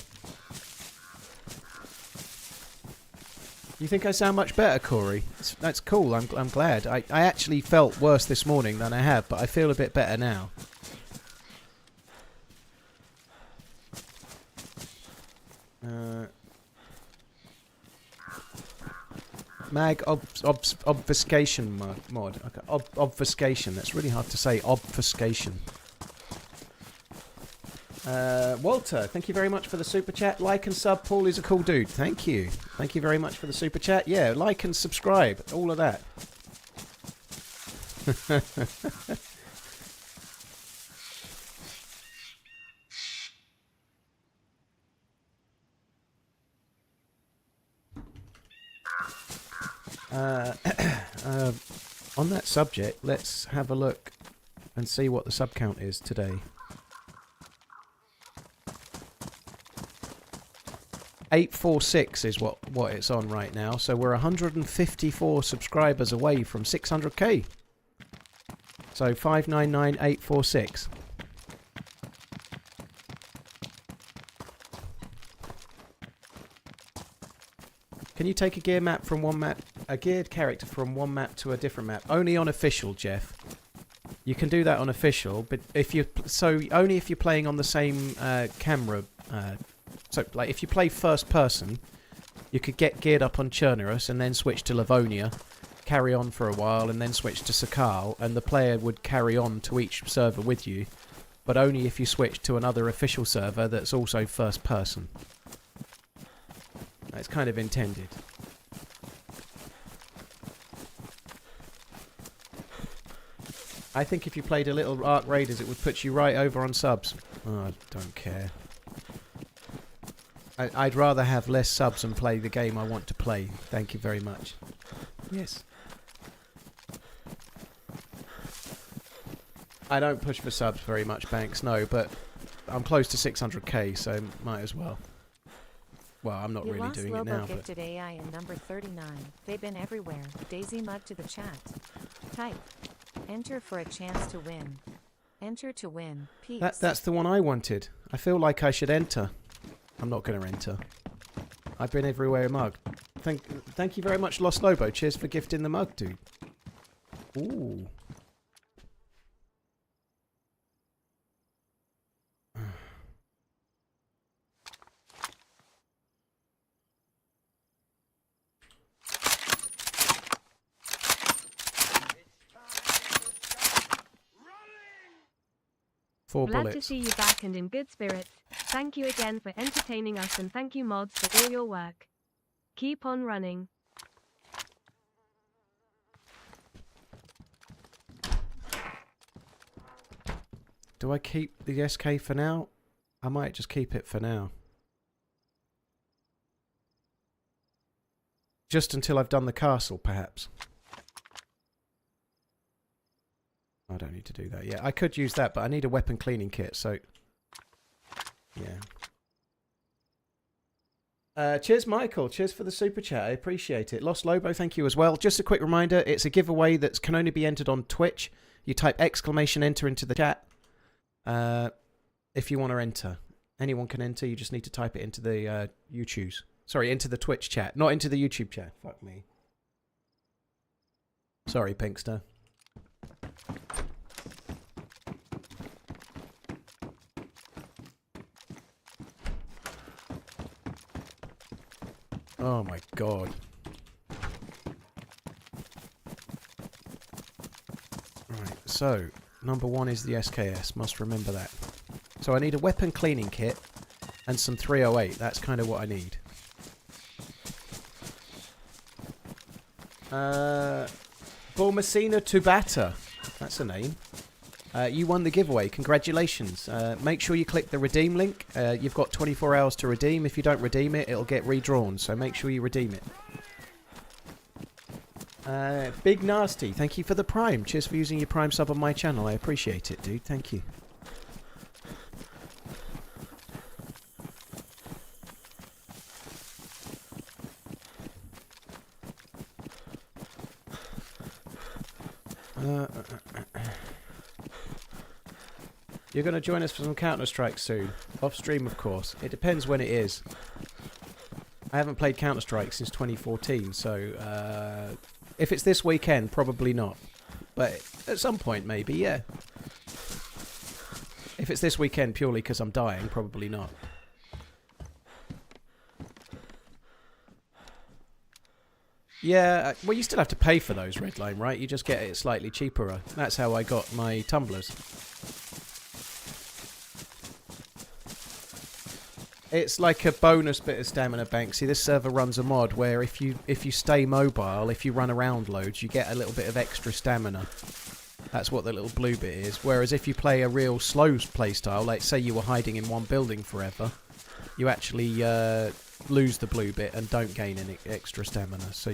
You think I sound much better, Corey? That's cool, I'm glad. I actually felt worse this morning than I have, but I feel a bit better now. Mag obfuscation mod. Okay. Obfuscation. That's really hard to say. Obfuscation. Walter, thank you very much for the super chat. Like and sub. Paul is a cool dude. Thank you. Thank you very much for the super chat. Yeah, like and subscribe. All of that. On that subject, let's have a look and see what the sub count is today. 846 is what it's on right now, so we're 154 subscribers away from 600k. So 599846. Can you take a gear map from one map, a geared character from one map to a different map? Only on official, Jeff. You can do that on official, but only if you're playing on the same camera. So like if you play first person, you could get geared up on Chernarus and then switch to Livonia, carry on for a while, and then switch to Sakal, and the player would carry on to each server with you, but only if you switch to another official server that's also first person. It's kind of intended. I think if you played a little Ark Raiders, it would put you right over on subs. Oh, I don't care. I'd rather have less subs and play the game I want to play. Thank you very much. Yes. I don't push for subs very much, Banks, no, but I'm close to 600k, so might as well. Well, I'm not really doing it now. Gifted AI in number 39. They've been everywhere. DayZ mug to the chat. Type. Enter for a chance to win. Enter to win. Peace. That's the one I wanted. I feel like I should enter. I'm not going to enter. I've been everywhere mug. Thank you very much, Lost Lobo. Cheers for gifting the mug, dude. Ooh. Four Glad bullets. to see you back and in good spirits. Thank you again for entertaining us, and thank you mods for all your work. Keep on running. Do I keep the SK for now? I might just keep it for now. Just until I've done the castle, perhaps. I don't need to do that yet. I could use that, but I need a weapon cleaning kit, so... Yeah. Cheers, Michael. Cheers for the super chat. I appreciate it. Lost Lobo, thank you as well. Just a quick reminder, it's a giveaway that can only be entered on Twitch. You type !enter into the chat if you want to enter. Anyone can enter. You just need to type it into the YouTube's. Sorry, into the Twitch chat, not into the YouTube chat. Fuck me. Sorry, Pinkster. Oh my god. Right, so, number 1 is the SKS, must remember that. So I need a weapon cleaning kit and some 308, that's kind of what I need. Bormacina Tubata, that's a name. You won the giveaway, congratulations. Make sure you click the redeem link. You've got 24 hours to redeem. If you don't redeem it, it'll get redrawn, so make sure you redeem it. Big Nasty, thank you for the Prime. Cheers for using your Prime sub on my channel. I appreciate it, dude. Thank you. You're going to join us for some Counter-Strike soon. Off stream, of course. It depends when it is. I haven't played Counter-Strike since 2014, so if it's this weekend, probably not. But at some point, maybe, yeah. If it's this weekend purely because I'm dying, probably not. Yeah, well, you still have to pay for those, Redline, right? You just get it slightly cheaper. That's how I got my tumblers. It's like a bonus bit of stamina bank. See, this server runs a mod where if you stay mobile, if you run around loads, you get a little bit of extra stamina. That's what the little blue bit is. Whereas if you play a real slow playstyle, like say you were hiding in one building forever, you actually lose the blue bit and don't gain any extra stamina. So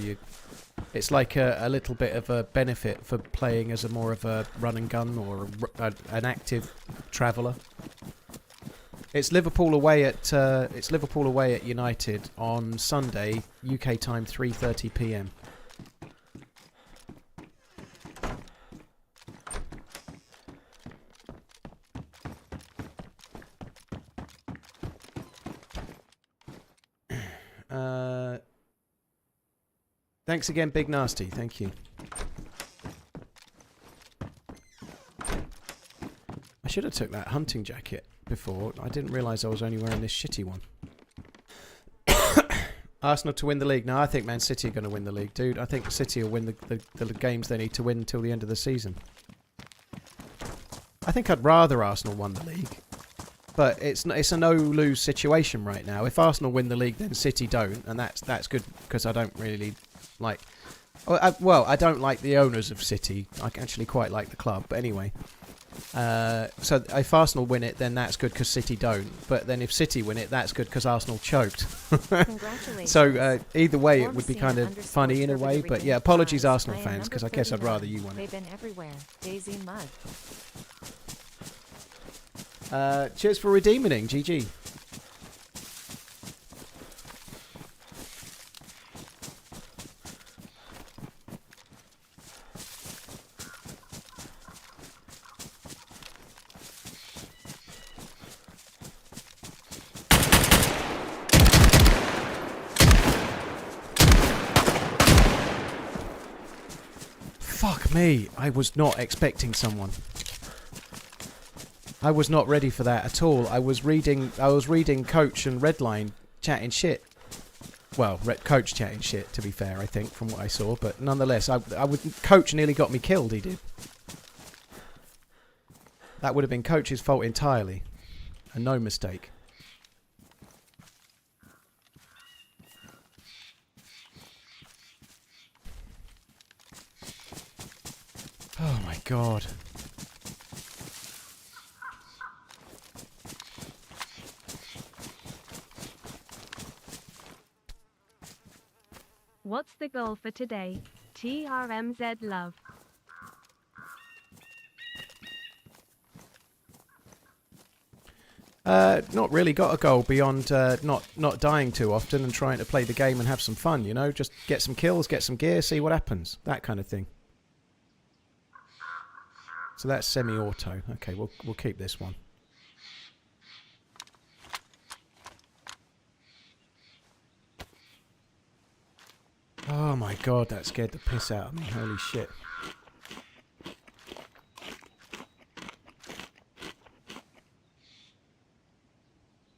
it's like a little bit of a benefit for playing as a more of a run and gun or an active traveller. It's Liverpool away at United on Sunday, UK time 3:30 PM. Thanks again, Big Nasty. Thank you. I should have took that hunting jacket before. I didn't realise I was only wearing this shitty one. Arsenal to win the league. No, I think Man City are going to win the league, dude. I think City will win the games they need to win until the end of the season. I think I'd rather Arsenal won the league. But it's a no-lose situation right now. If Arsenal win the league, then City don't, and that's good because I don't really like... Well, I don't like the owners of City. I actually quite like the club, but anyway... so if Arsenal win it, then that's good because City don't. But then if City win it, that's good because Arsenal choked. Congratulations. So either way, it would be kind of funny in a way. But yeah, apologies, Arsenal fans, because I guess I'd rather you won it. They've been everywhere. DayZ mud. Cheers for redeeming, GG. Fuck me, I was not expecting someone. I was not ready for that at all. I was reading Coach and Redline chatting shit. Well, Coach chatting shit, to be fair, I think, from what I saw. But nonetheless, Coach nearly got me killed, he did. That would have been Coach's fault entirely. And no mistake. Oh my god. What's the goal for today? TRMZ love. Not really got a goal beyond not dying too often and trying to play the game and have some fun, you know? Just get some kills, get some gear, see what happens. That kind of thing. So that's semi-auto. Okay, we'll keep this one. Oh my god, that scared the piss out of me. Holy shit.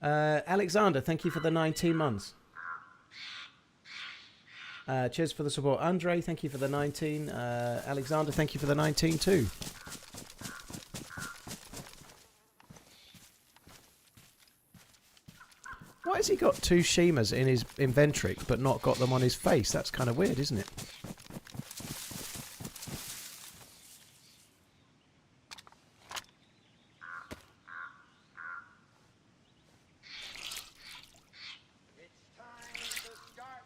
Alexander, thank you for the 19 months. Cheers for the support. Andre, thank you for the 19. Alexander, thank you for the 19 too. Why has he got 2 Shimas in his inventory but not got them on his face? That's kind of weird, isn't it?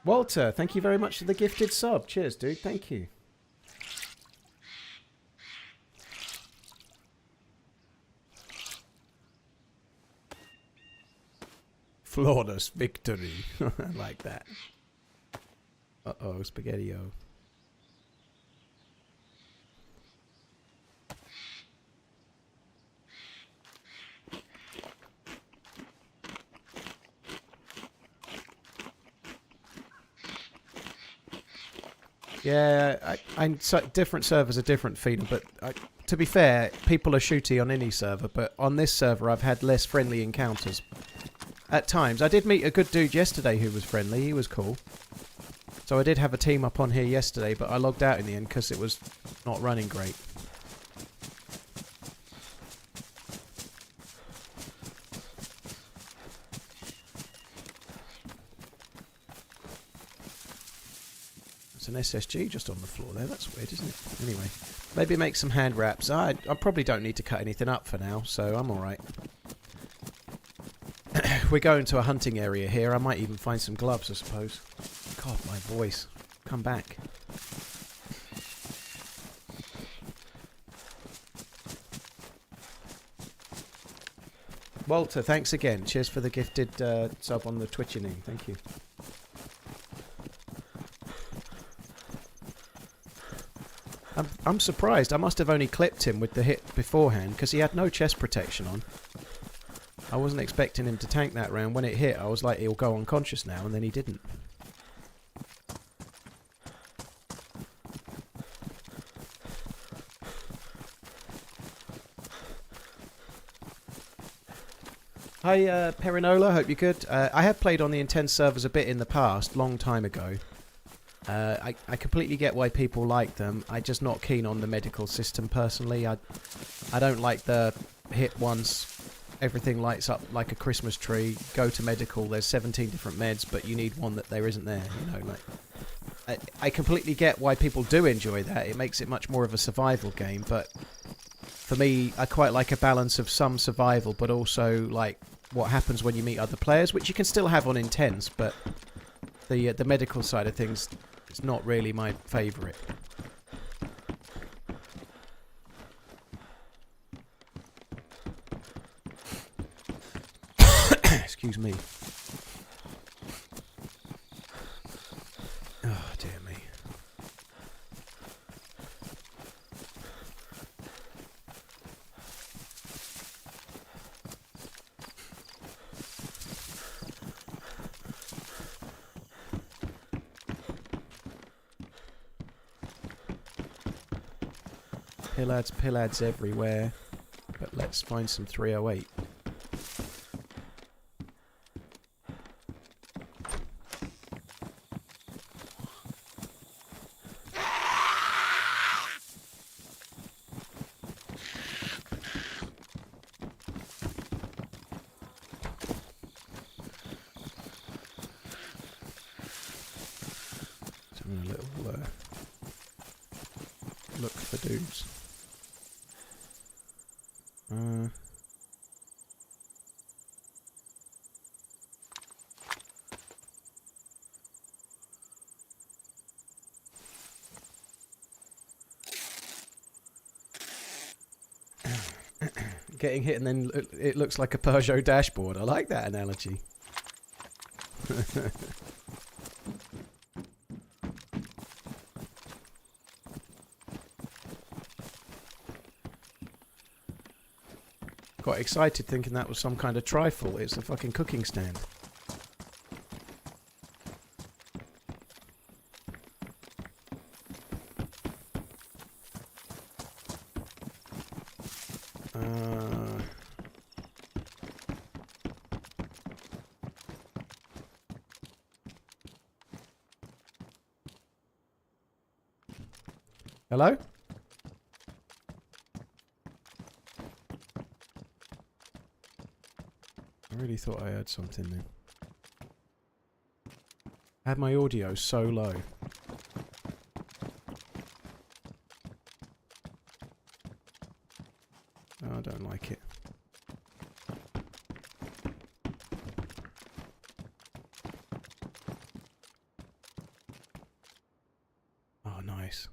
Walter, thank you very much for the gifted sub. Cheers, dude. Thank you. Flawless victory. I like that. Uh-oh, Spaghetti-O. Yeah, different servers are different, Feeder, but to be fair, people are shooty on any server, but on this server I've had less friendly encounters. At times. I did meet a good dude yesterday who was friendly, he was cool. So I did have a team up on here yesterday, but I logged out in the end because it was not running great. An SSG just on the floor there. That's weird, isn't it? Anyway, maybe make some hand wraps. I probably don't need to cut anything up for now, so I'm alright. We're going to a hunting area here. I might even find some gloves, I suppose. God, my voice. Come back. Walter, thanks again. Cheers for the gifted sub on the Twitching. Thank you. I'm surprised. I must have only clipped him with the hit beforehand because he had no chest protection on. I wasn't expecting him to tank that round. When it hit, I was like, he'll go unconscious now, and then he didn't. Hi, Perinola. Hope you're good. I have played on the Intense servers a bit in the past, long time ago. I completely get why people like them. I'm just not keen on the medical system personally. I don't like the hit once, everything lights up like a Christmas tree, go to medical, there's 17 different meds, but you need one that there isn't there. You know, like I completely get why people do enjoy that. It makes it much more of a survival game, but for me, I quite like a balance of some survival, but also like what happens when you meet other players, which you can still have on Intense, but the medical side of things, it's not really my favourite. Excuse me. Oh, dear me. Pillads everywhere. But let's find some 308. Having a little look for dudes. Getting hit and then it looks like a Peugeot dashboard. I like that analogy. Got excited thinking that was some kind of trifle. It's a fucking cooking stand. Hello? I really thought I heard something then. I had my audio so low. Oh, I don't like it. Oh, nice.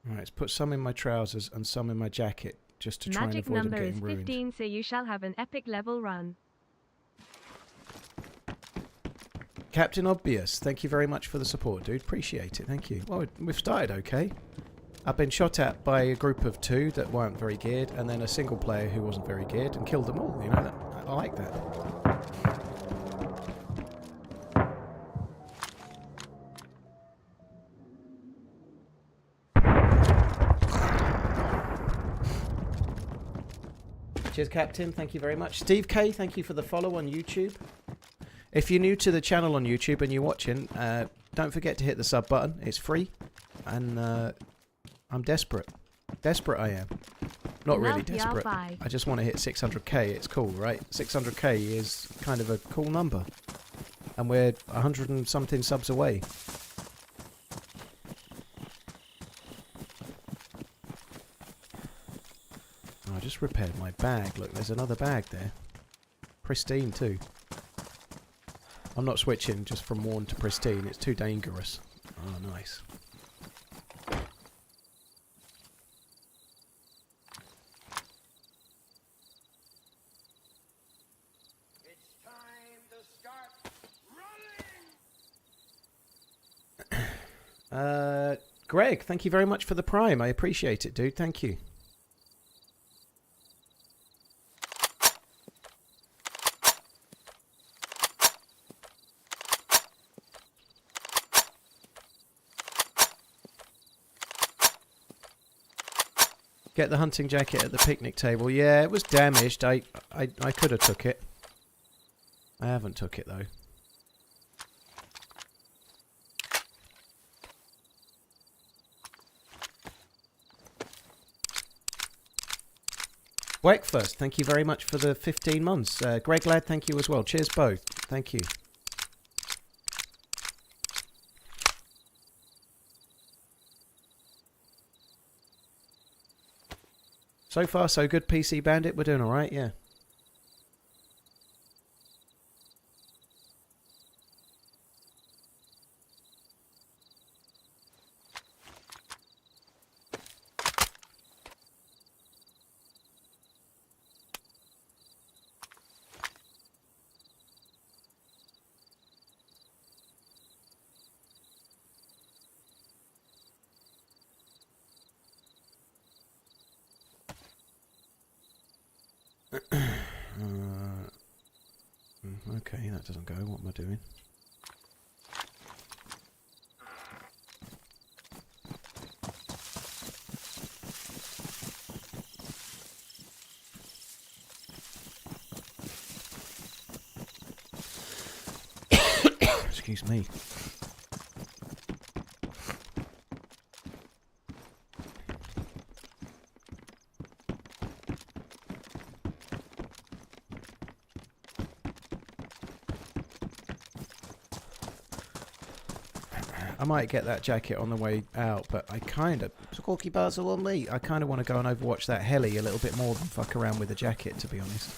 Right, let's put some in my trousers and some in my jacket just to try Magic and avoid them number is getting ruined. 15, so you shall have an epic level run. Captain Obvious, thank you very much for the support, dude. Appreciate it, thank you. Well, we've started okay. I've been shot at by a group of 2 that weren't very geared, and then a single player who wasn't very geared, and killed them all, you know? I like that. Cheers, Captain. Thank you very much. Steve K, thank you for the follow on YouTube. If you're new to the channel on YouTube and you're watching, don't forget to hit the sub button. It's free. And I'm desperate. Desperate I am. Not really Love y'all, desperate. bye. I just want to hit 600k. It's cool, right? 600k is kind of a cool number. And we're 100 and something subs away. I just repaired my bag. Look, there's another bag there. Pristine too. I'm not switching just from worn to pristine. It's too dangerous. Oh, nice. It's time to start running! Greg, thank you very much for the Prime. I appreciate it, dude. Thank you. Get the hunting jacket at the picnic table. Yeah, it was damaged. I could have took it. I haven't took it though. Breakfast, thank you very much for the 15 months. Greg Ladd, thank you as well. Cheers both. Thank you. So far, so good, PC Bandit. We're doing alright, yeah. Okay, that doesn't go. What am I doing? Excuse me. I might get that jacket on the way out, but I kind of... Squawky bars are on me. I kind of want to go and overwatch that heli a little bit more than fuck around with the jacket, to be honest.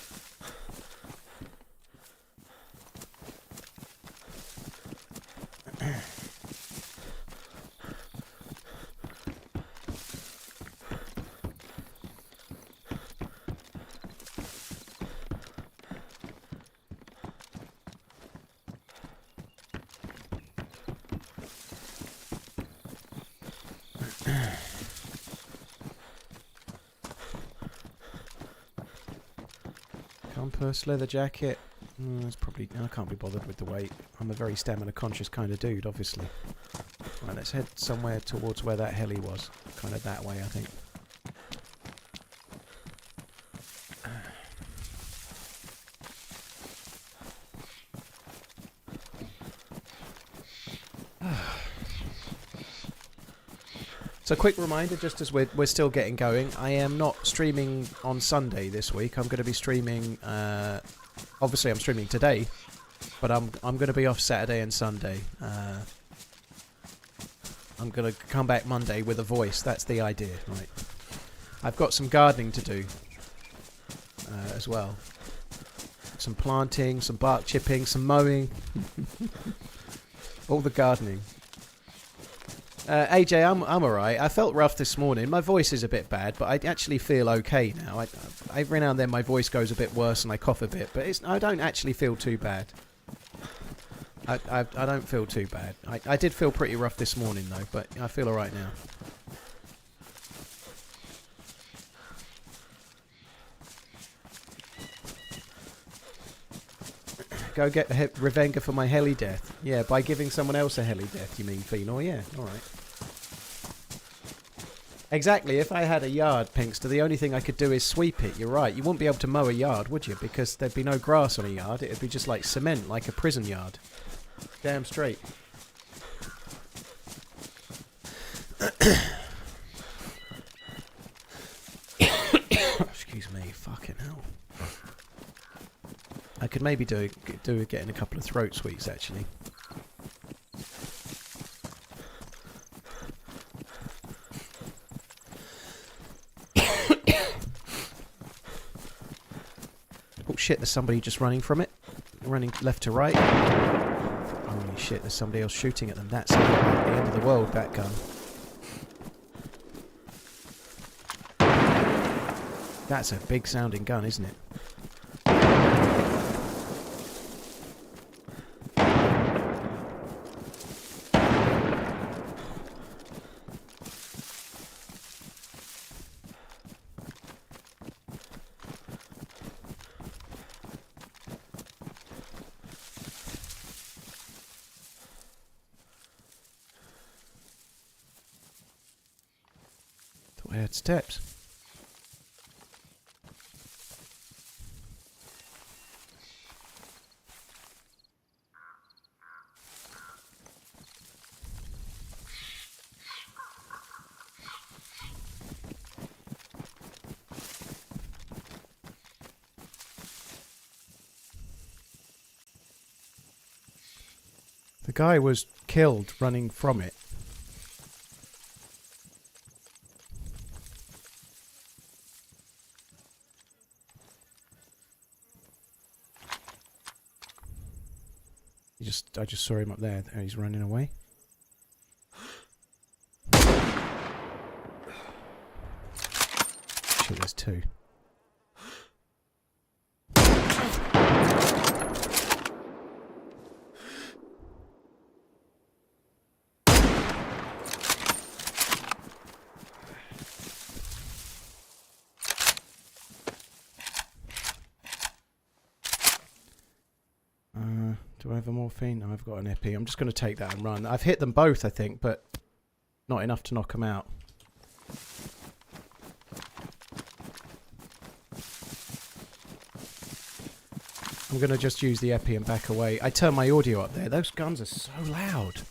Compass, leather jacket. It's probably... I can't be bothered with the weight. I'm a very stamina conscious kind of dude, obviously. Right, let's head somewhere towards where that heli was. Kind of that way, I think. So quick reminder, just as we're still getting going, I am not streaming on Sunday this week. I'm going to be streaming, obviously I'm streaming today, but I'm going to be off Saturday and Sunday. I'm going to come back Monday with a voice. That's the idea, right? I've got some gardening to do as well. Some planting, some bark chipping, some mowing. All the gardening. AJ, I'm alright. I felt rough this morning. My voice is a bit bad, but I actually feel okay now. Every now and then my voice goes a bit worse and I cough a bit, but I don't actually feel too bad. I don't feel too bad. I did feel pretty rough this morning though, but I feel alright now. Go get Revenga for my heli death. Yeah, by giving someone else a heli death, you mean, Phenol? Yeah, alright. Exactly, if I had a yard, Pinkster, the only thing I could do is sweep it. You're right, you wouldn't be able to mow a yard, would you? Because there'd be no grass on a yard. It'd be just like cement, like a prison yard. Damn straight. Excuse me, fucking hell. I could maybe do getting a couple of throat sweets actually. Oh shit, there's somebody just running from it. Running left to right. Holy shit, there's somebody else shooting at them. That's the end of the world, that gun. That's a big sounding gun, isn't it? I had steps. The guy was killed running from it. I just saw him up there. He's running away. Shit, there's two. Do I have a morphine? No, I've got an epi. I'm just going to take that and run. I've hit them both, I think, but not enough to knock them out. I'm going to just use the epi and back away. I turned my audio up there. Those guns are so loud.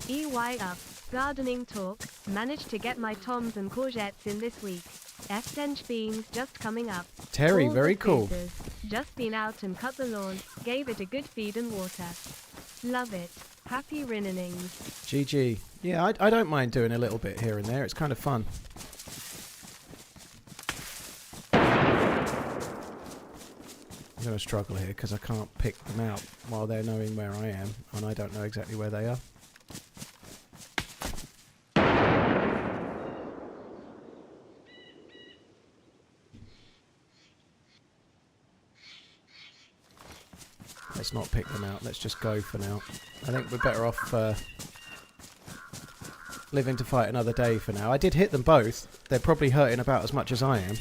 EY up. Gardening talk. Managed to get my toms and courgettes in this week. F-tench beans just coming up. Terry, All very the cool. freezers. Just been out and cut the lawn. Gave it a good feed and water. Love it. Happy rinnings. GG. Yeah, I don't mind doing a little bit here and there. It's kind of fun. I'm going to struggle here because I can't pick them out while they're knowing where I am, and I don't know exactly where they are. Let's not pick them out. Let's just go for now. I think we're better off living to fight another day for now. I did hit them both. They're probably hurting about as much as I am.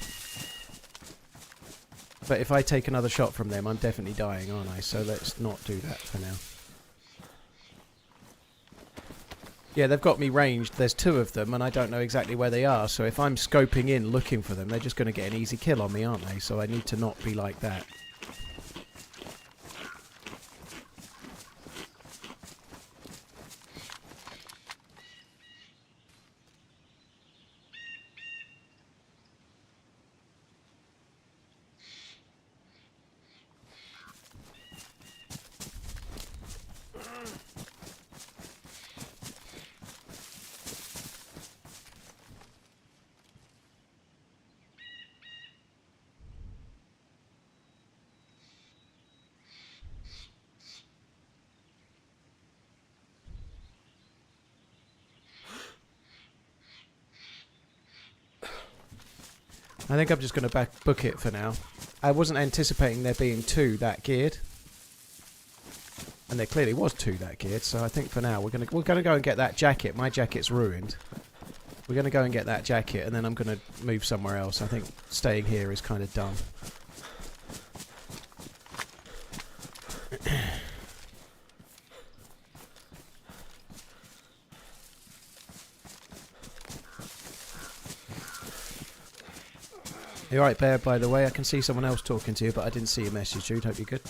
But if I take another shot from them, I'm definitely dying, aren't I? So let's not do that for now. Yeah, they've got me ranged. There's two of them, and I don't know exactly where they are. So if I'm scoping in looking for them, they're just going to get an easy kill on me, aren't they? So I need to not be like that. I think I'm just going to book it for now. I wasn't anticipating there being two that geared, and there clearly was two that geared. So I think for now we're going to go and get that jacket. My jacket's ruined. We're going to go and get that jacket, and then I'm going to move somewhere else. I think staying here is kind of dumb. You alright, Bear, by the way? I can see someone else talking to you, but I didn't see your message, dude. Hope you're good.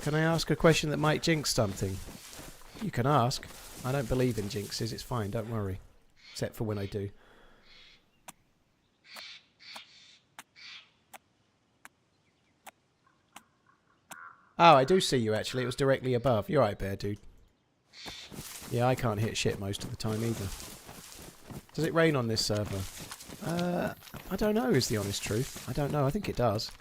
Can I ask a question that might jinx something? You can ask. I don't believe in jinxes. It's fine, don't worry. Except for when I do. Oh, I do see you, actually. It was directly above. You're right, Bear, dude. Yeah, I can't hit shit most of the time, either. Does it rain on this server? I don't know, is the honest truth. I don't know. I think it does.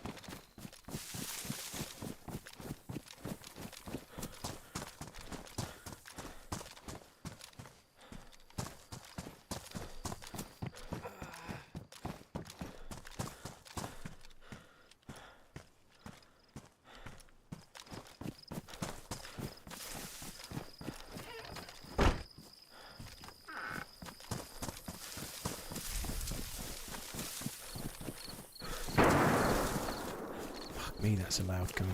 Me, that's a loud gun.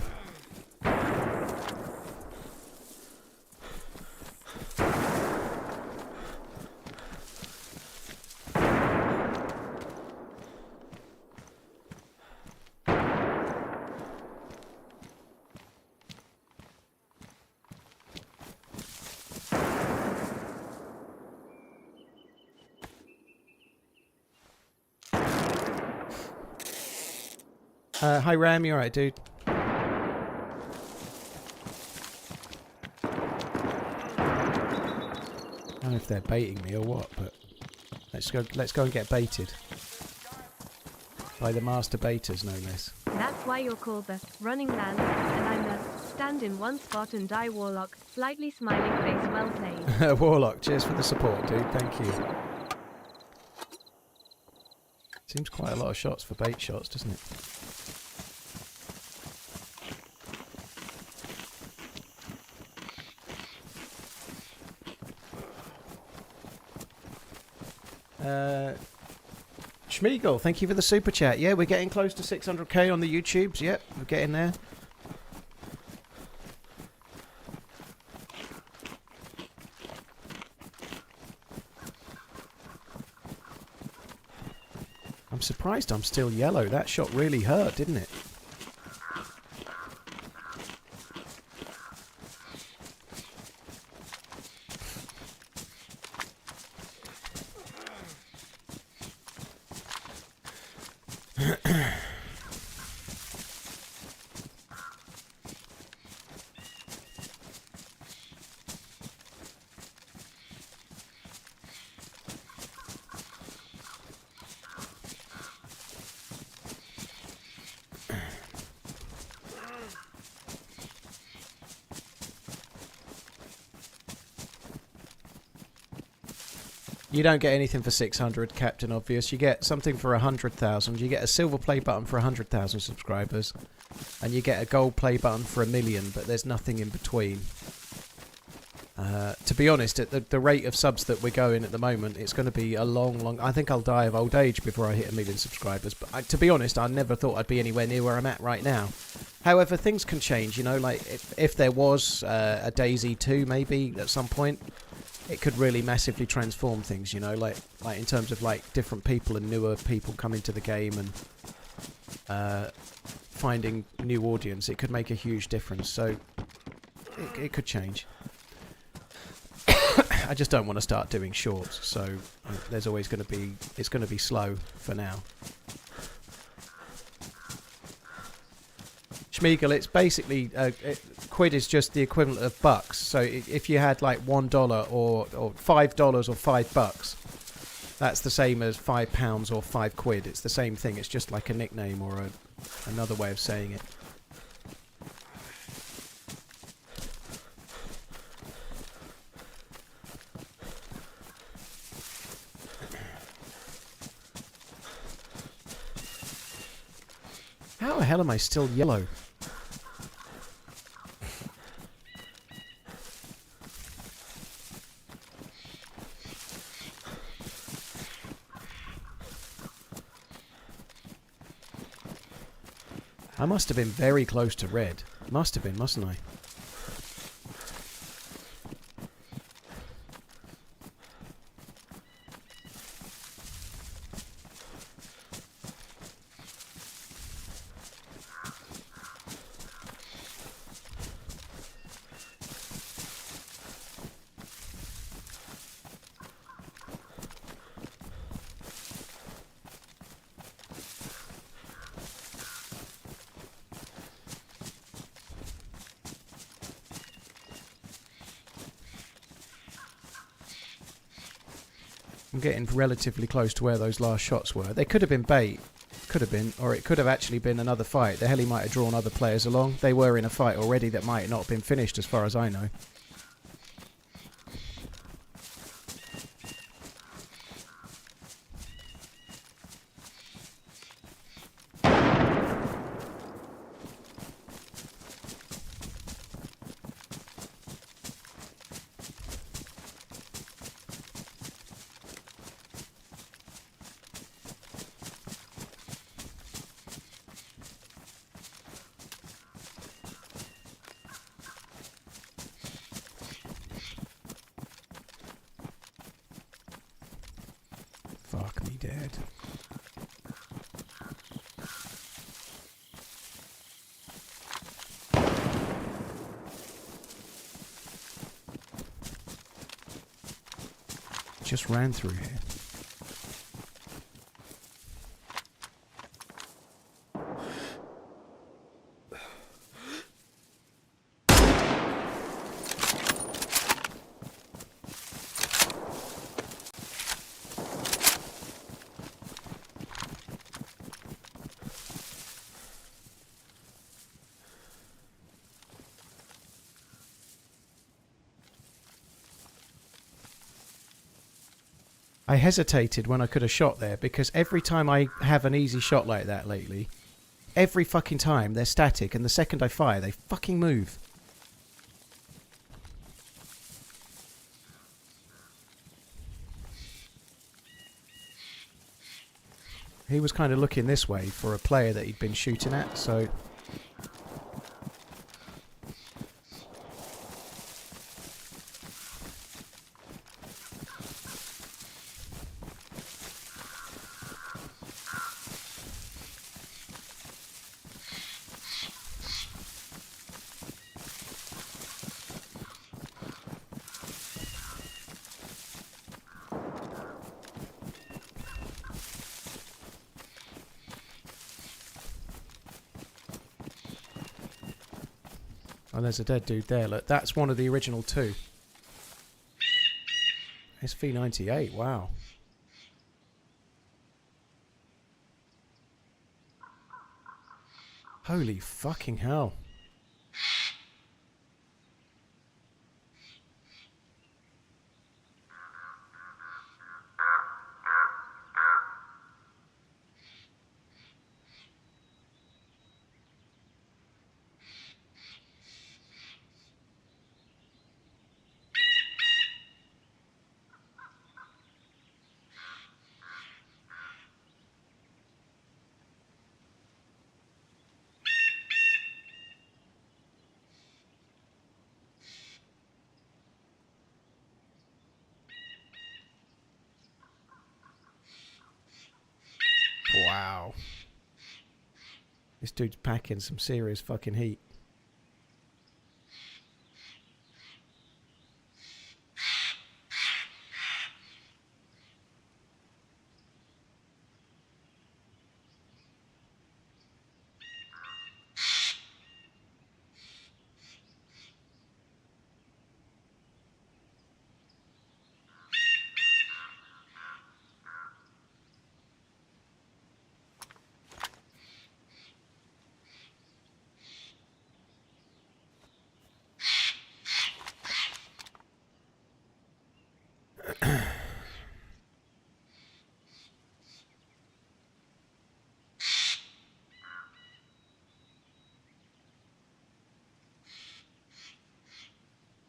Hi Ram, you alright, dude? I don't know if they're baiting me or what, but let's go and get baited by the master baiters, no less. That's why you're called the running man, and I'm the stand in one spot and die warlock. Slightly smiling face, well played. Warlock, cheers for the support, dude. Thank you. Seems quite a lot of shots for bait shots, doesn't it? Schmeagol, thank you for the super chat. Yeah, we're getting close to 600k on the YouTubes. Yep, we're getting there. I'm surprised I'm still yellow. That shot really hurt, didn't it? You don't get anything for 600, Captain Obvious. You get something for 100,000. You get a silver play button for 100,000 subscribers. And you get a gold play button for 1 million, but there's nothing in between. To be honest, at the rate of subs that we're going at the moment, it's going to be a long... I think I'll die of old age before I hit 1 million subscribers. But to be honest, I never thought I'd be anywhere near where I'm at right now. However, things can change, you know, like if there was a DayZ 2 maybe at some point, it could really massively transform things, you know, like in terms of like different people and newer people coming to the game and finding new audience. It could make a huge difference, so it could change. I just don't want to start doing shorts, so there's always going to be, it's going to be slow for now. Schmeagol, it's basically quid is just the equivalent of bucks. So if you had like $1 or $5 or $5, that's the same as £5 or £5. It's the same thing. It's just like a nickname or another way of saying it. How the hell am I still yellow? I must have been very close to red. Must have been, mustn't I? I'm getting relatively close to where those last shots were. They could have been bait. Could have been. Or it could have actually been another fight. The heli might have drawn other players along. They were in a fight already that might not have been finished as far as I know. Fuck me dead. Just ran through here. I hesitated when I could have shot there because every time I have an easy shot like that lately, every fucking time they're static and the second I fire they fucking move. He was kind of looking this way for a player that he'd been shooting at, so... Oh, there's a dead dude there. Look, that's one of the original two. SV98, wow. Holy fucking hell. Wow. This dude's packing some serious fucking heat.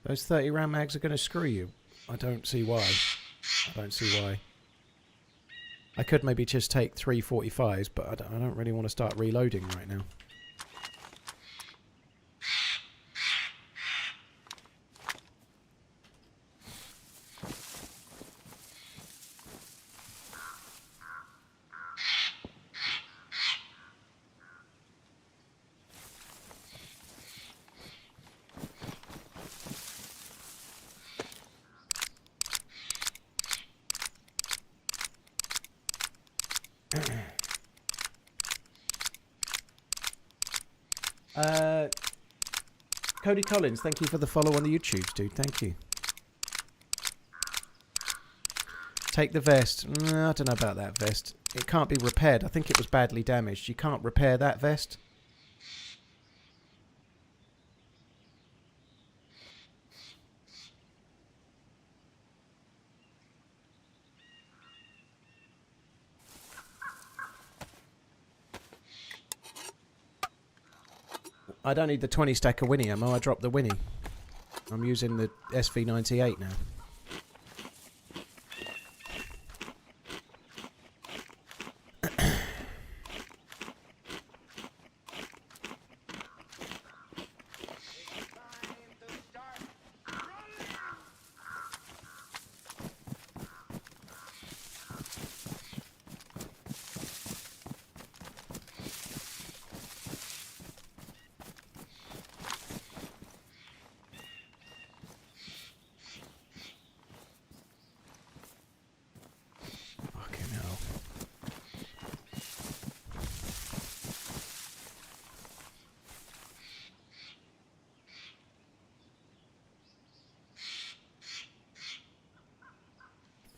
Those 30 round mags are going to screw you. I don't see why. I don't see why. I could maybe just take 3 45s, but I don't really want to start reloading right now. Cody Collins, thank you for the follow on the YouTubes, dude. Thank you. Take the vest. I don't know about that vest. It can't be repaired. I think it was badly damaged. You can't repair that vest. I don't need the 20 stack of Winnie ammo. I dropped the Winnie. I'm using the SV98 now.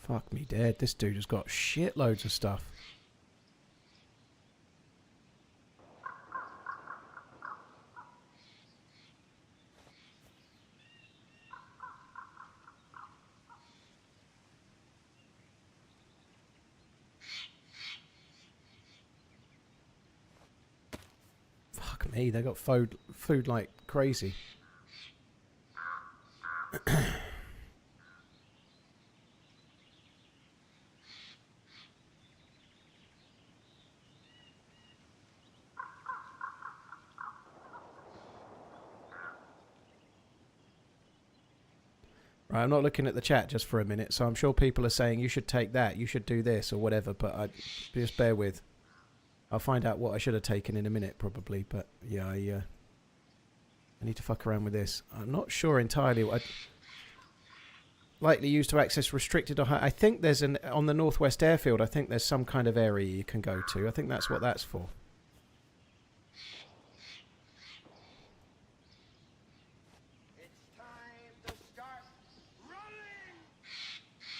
Fuck me dead. This dude has got shitloads of stuff. Fuck me, they got food like crazy. Right, I'm not looking at the chat just for a minute, so I'm sure people are saying you should take that, you should do this or whatever, but just bear with. I'll find out what I should have taken in a minute probably, but yeah, I need to fuck around with this. I'm not sure entirely what likely used to access restricted or I think there's on the northwest airfield, I think there's some kind of area you can go to. I think that's what that's for.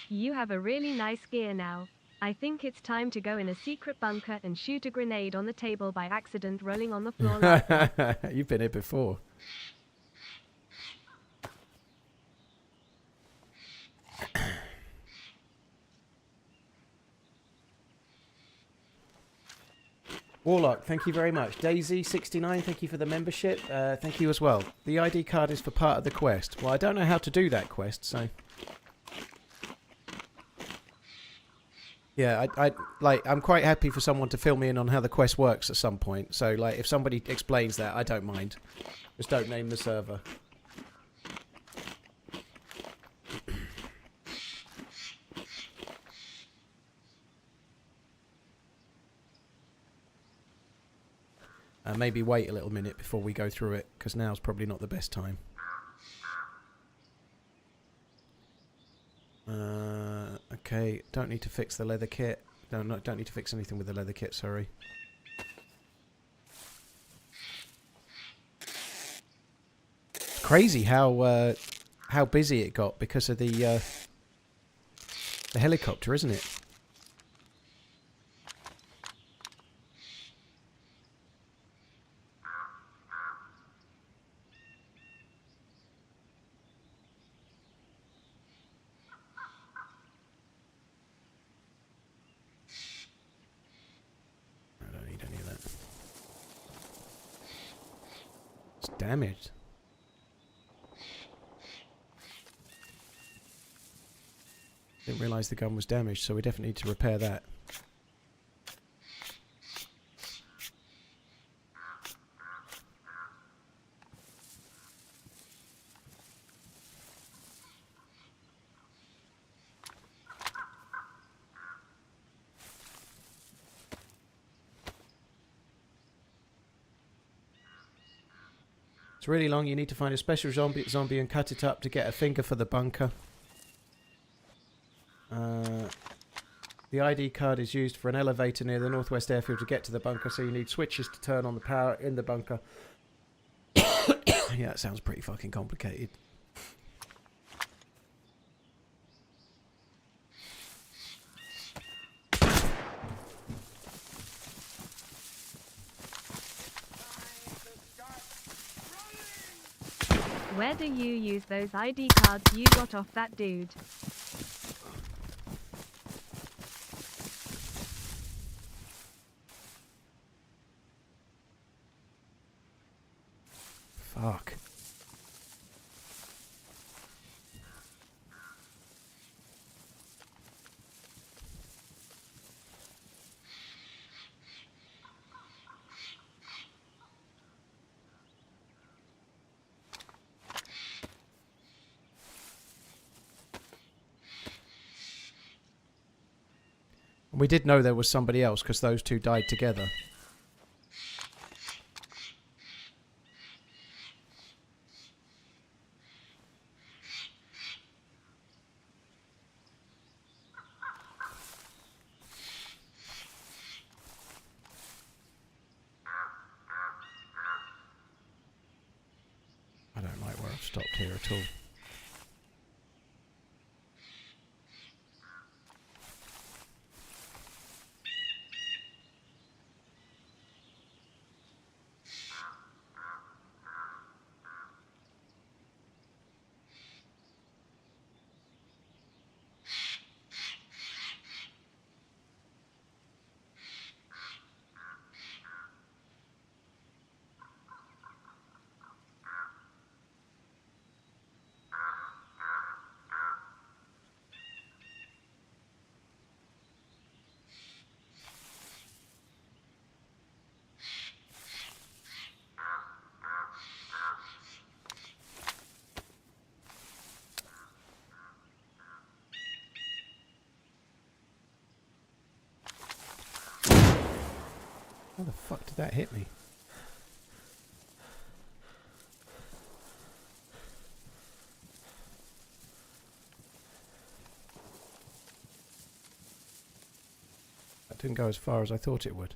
You have a really nice gear now. I think it's time to go in a secret bunker and shoot a grenade on the table by accident rolling on the floor like that. You've been here before. Warlock, thank you very much. DayZ69, thank you for the membership. Thank you as well. The ID card is for part of the quest. Well, I don't know how to do that quest, so... Yeah, I'm quite happy for someone to fill me in on how the quest works at some point. So, like, if somebody explains that, I don't mind. Just don't name the server. Maybe wait a little minute before we go through it, because now's probably not the best time. Okay, don't need to fix the leather kit. Don't need to fix anything with the leather kit, sorry. It's crazy how busy it got because of the helicopter, isn't it? Damaged. Didn't realise the gun was damaged, so we definitely need to repair that. It's really long. You need to find a special zombie and cut it up to get a finger for the bunker. The ID card is used for an elevator near the northwest airfield to get to the bunker, so you need switches to turn on the power in the bunker. Yeah, it sounds pretty fucking complicated. Where do you use those ID cards you got off that dude? Fuck. We did know there was somebody else because those two died together. I don't like where I've stopped here at all. How the fuck did that hit me? That didn't go as far as I thought it would.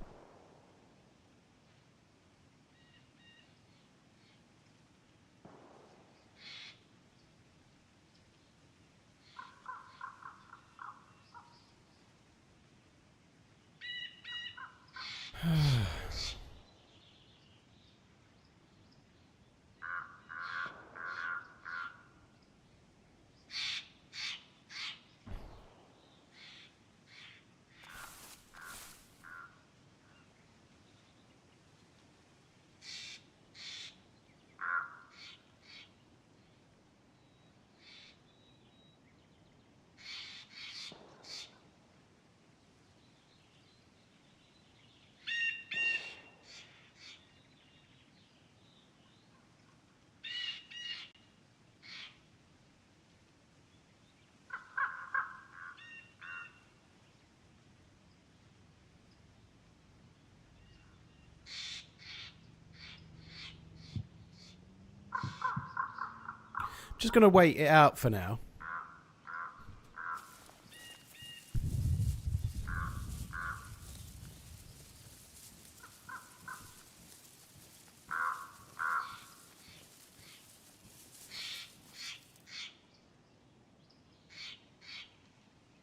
Just going to wait it out for now.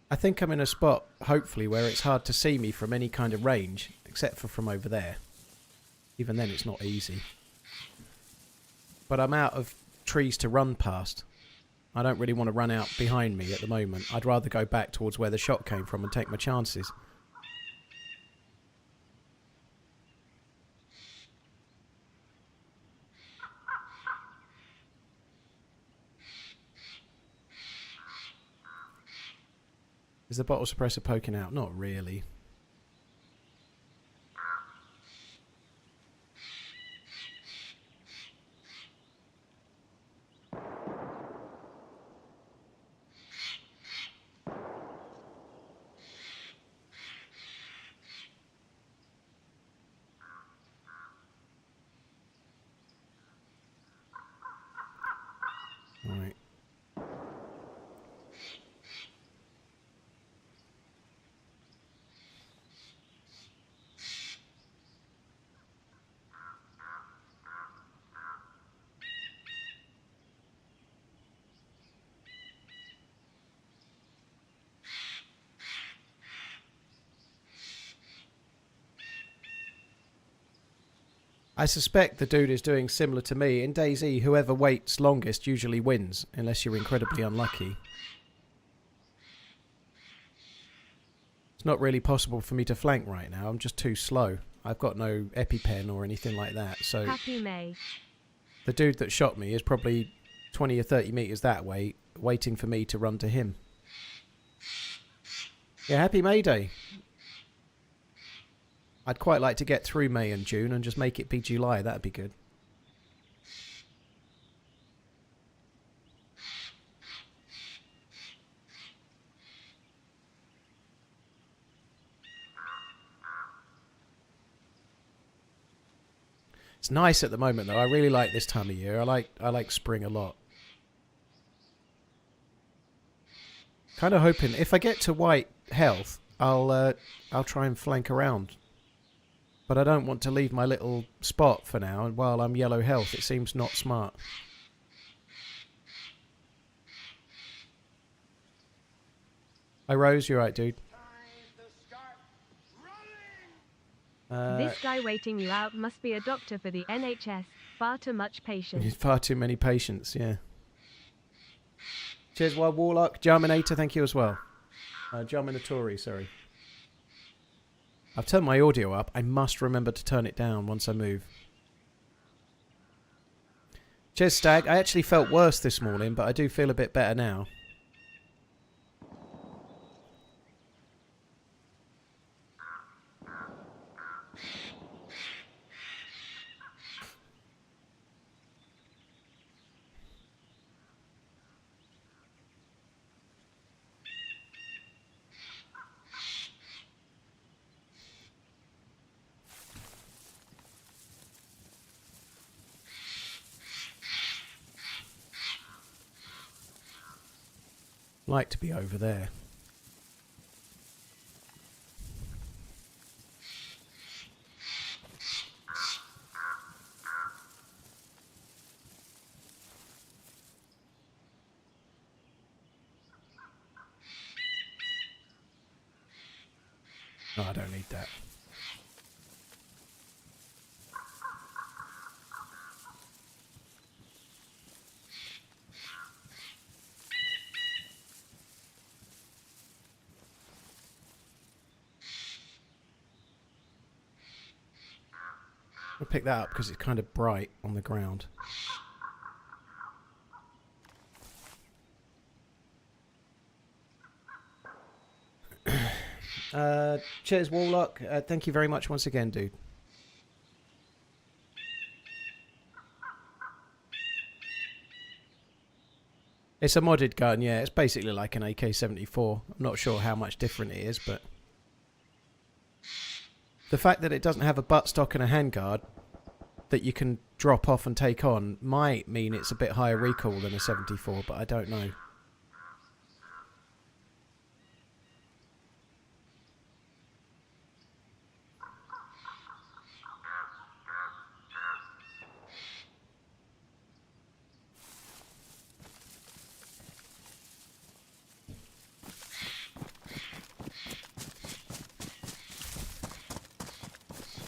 I think I'm in a spot, hopefully, where it's hard to see me from any kind of range, except for from over there. Even then, it's not easy. But I'm out of trees to run past. I don't really want to run out behind me at the moment. I'd rather go back towards where the shot came from and take my chances. Is the bottle suppressor poking out? Not really. Right. I suspect the dude is doing similar to me. In DayZ, whoever waits longest usually wins, unless you're incredibly unlucky. It's not really possible for me to flank right now. I'm just too slow. I've got no EpiPen or anything like that. So Happy May. the dude that shot me is probably 20 or 30 metres that way, waiting for me to run to him. Yeah, happy May Day. I'd quite like to get through May and June and just make it be July. That'd be good. It's nice at the moment though. I really like this time of year. I like spring a lot. Kind of hoping if I get to white health, I'll try and flank around. But I don't want to leave my little spot for now, and while I'm yellow health, it seems not smart. Hi Rose, you're right, dude. This guy waiting you out must be a doctor for the NHS. Far too much patience. Far too many patients, yeah. Cheers, Wild Warlock. Jarminator, thank you as well. Jarminatori, sorry. I've turned my audio up. I must remember to turn it down once I move. Cheers, Stag. I actually felt worse this morning, but I do feel a bit better now. Like to be over there. No, I don't need that. I'll pick that up because it's kind of bright on the ground. Cheers, Warlock. Thank you very much once again, dude. It's a modded gun, yeah. It's basically like an AK-74. I'm not sure how much different it is, but the fact that it doesn't have a buttstock and a handguard that you can drop off and take on might mean it's a bit higher recall than a 74, but I don't know.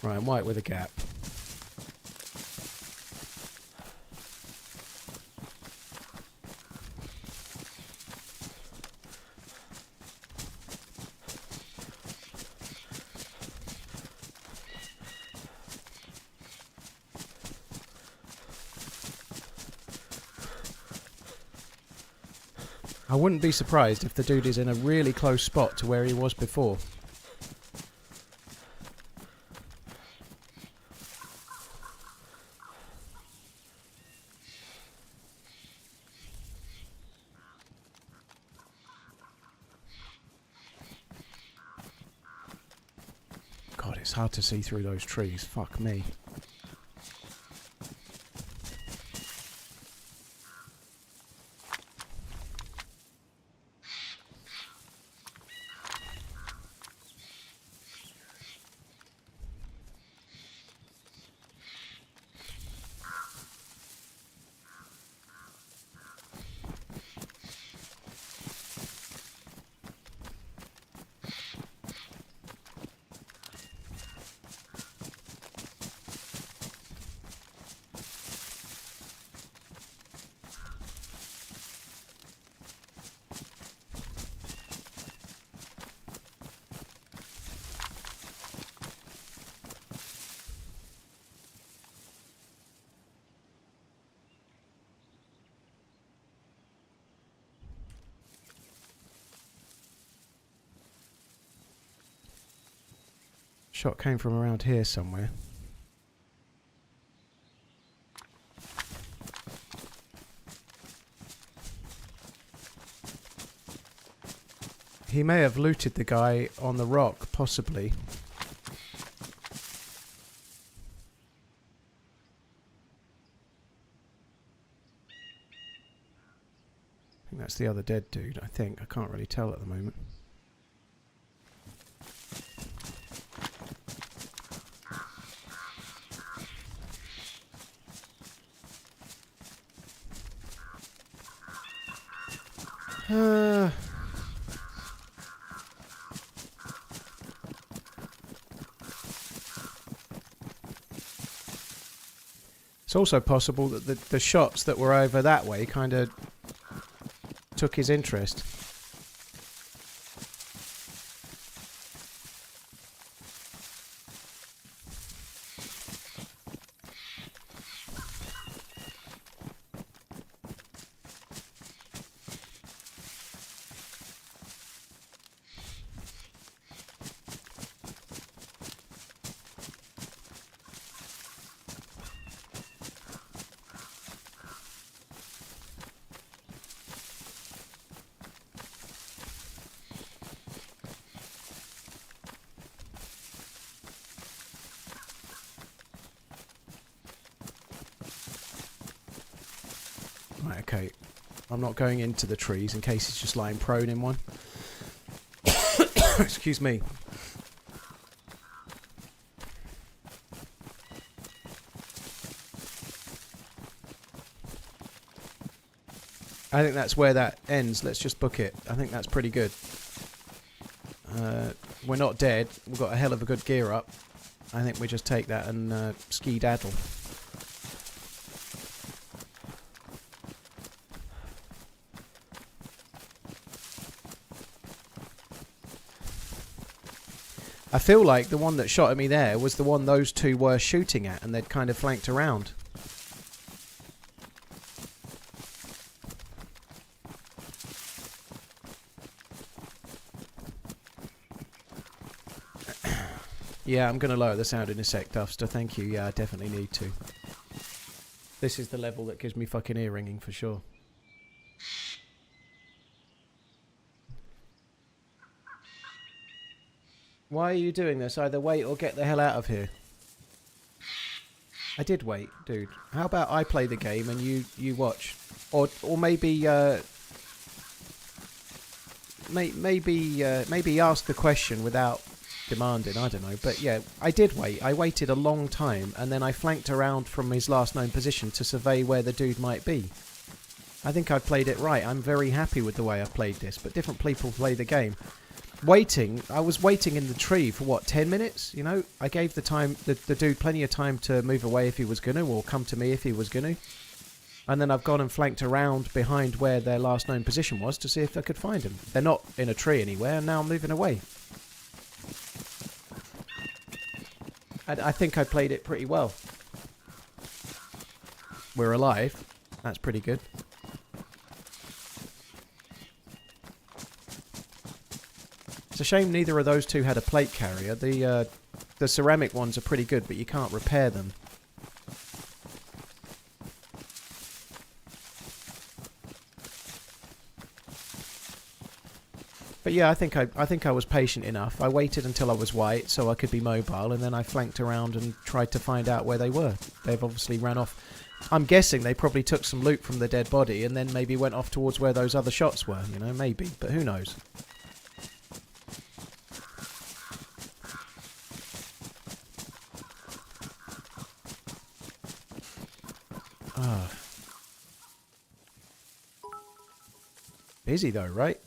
Right, I'm white with a gap. I wouldn't be surprised if the dude is in a really close spot to where he was before. God, it's hard to see through those trees. Fuck me. Shot came from around here somewhere. He may have looted the guy on the rock, possibly. I think that's the other dead dude, I think. I can't really tell at the moment. It's also possible that the shots that were over that way kind of took his interest. Right, okay. I'm not going into the trees in case he's just lying prone in one. Excuse me. I think that's where that ends. Let's just book it. I think that's pretty good. We're not dead. We've got a hell of a good gear up. I think we just take that and ski-daddle. I feel like the one that shot at me there was the one those two were shooting at, and they'd kind of flanked around. Yeah, I'm going to lower the sound in a sec, Duffster. Thank you. Yeah, I definitely need to. This is the level that gives me fucking ear ringing for sure. Why are you doing this? Either wait or get the hell out of here. I did wait, dude. How about I play the game and you watch, or maybe maybe ask the question without demanding. I don't know, but yeah, I did wait. I waited a long time, and then I flanked around from his last known position to survey where the dude might be. I think I played it right. I'm very happy with the way I played this, but different people play the game. Waiting, I was waiting in the tree for what, 10 minutes? You know, I gave the dude plenty of time to move away if he was gonna, or come to me if he was gonna. And then I've gone and flanked around behind where their last known position was to see if I could find him. They're not in a tree anywhere, and now I'm moving away. And I think I played it pretty well. We're alive. That's pretty good. It's a shame neither of those two had a plate carrier. The ceramic ones are pretty good, but you can't repair them. But yeah, I think I was patient enough. I waited until I was white so I could be mobile, and then I flanked around and tried to find out where they were. They've obviously ran off. I'm guessing they probably took some loot from the dead body and then maybe went off towards where those other shots were, you know, maybe, but who knows. Ah. Busy though, right?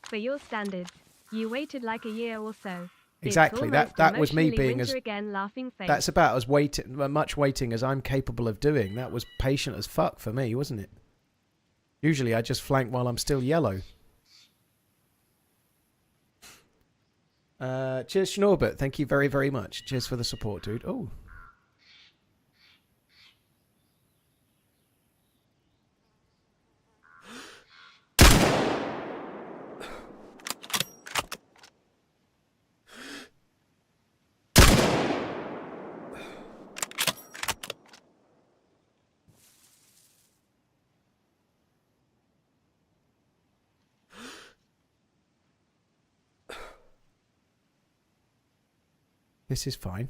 For your standards, you waited like a year or so. Exactly. That was me being as again, laughing face. That's about as much waiting as I'm capable of doing. That was patient as fuck for me, wasn't it? Usually I just flank while I'm still yellow. Cheers, Schnorbert. Thank you very, very much. Cheers for the support, dude. Oh. This is fine.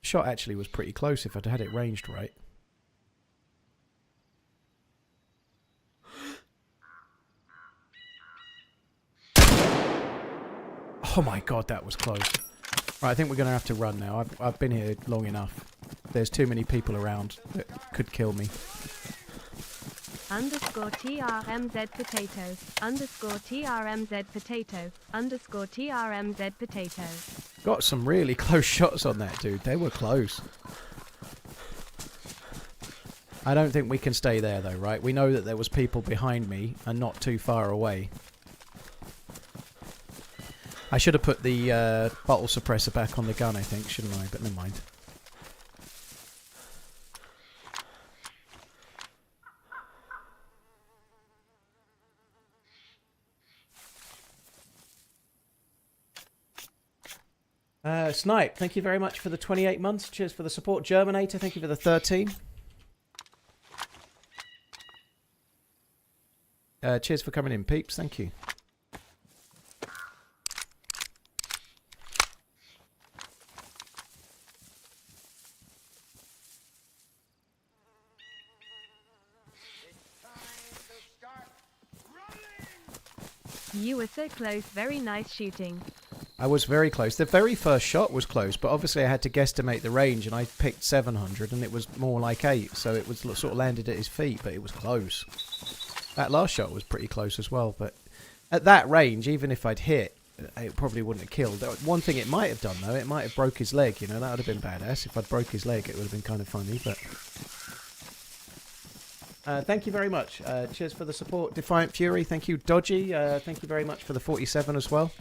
Shot actually was pretty close if I'd had it ranged right. Oh my god, that was close. Right, I think we're going to have to run now. I've been here long enough. There's too many people around that could kill me. Underscore TRMZ potato. Underscore TRMZ potato. Underscore TRMZ potato. Got some really close shots on that dude. They were close. I don't think we can stay there though, right? We know that there was people behind me and not too far away. I should have put the bottle suppressor back on the gun, I think, shouldn't I? But never mind. Snipe, thank you very much for the 28 months. Cheers for the support. Germinator, thank you for the 13. Cheers for coming in, peeps. Thank you. You were so close. Very nice shooting. I was very close. The very first shot was close, but obviously I had to guesstimate the range, and I picked 700, and it was more like 8, so it was sort of landed at his feet, but it was close. That last shot was pretty close as well, but at that range, even if I'd hit, it probably wouldn't have killed. One thing it might have done, though, it might have broke his leg, you know, that would have been badass. If I'd broke his leg, it would have been kind of funny, but... thank you very much. Cheers for the support. Defiant Fury, thank you. Dodgy, thank you very much for the 47 as well.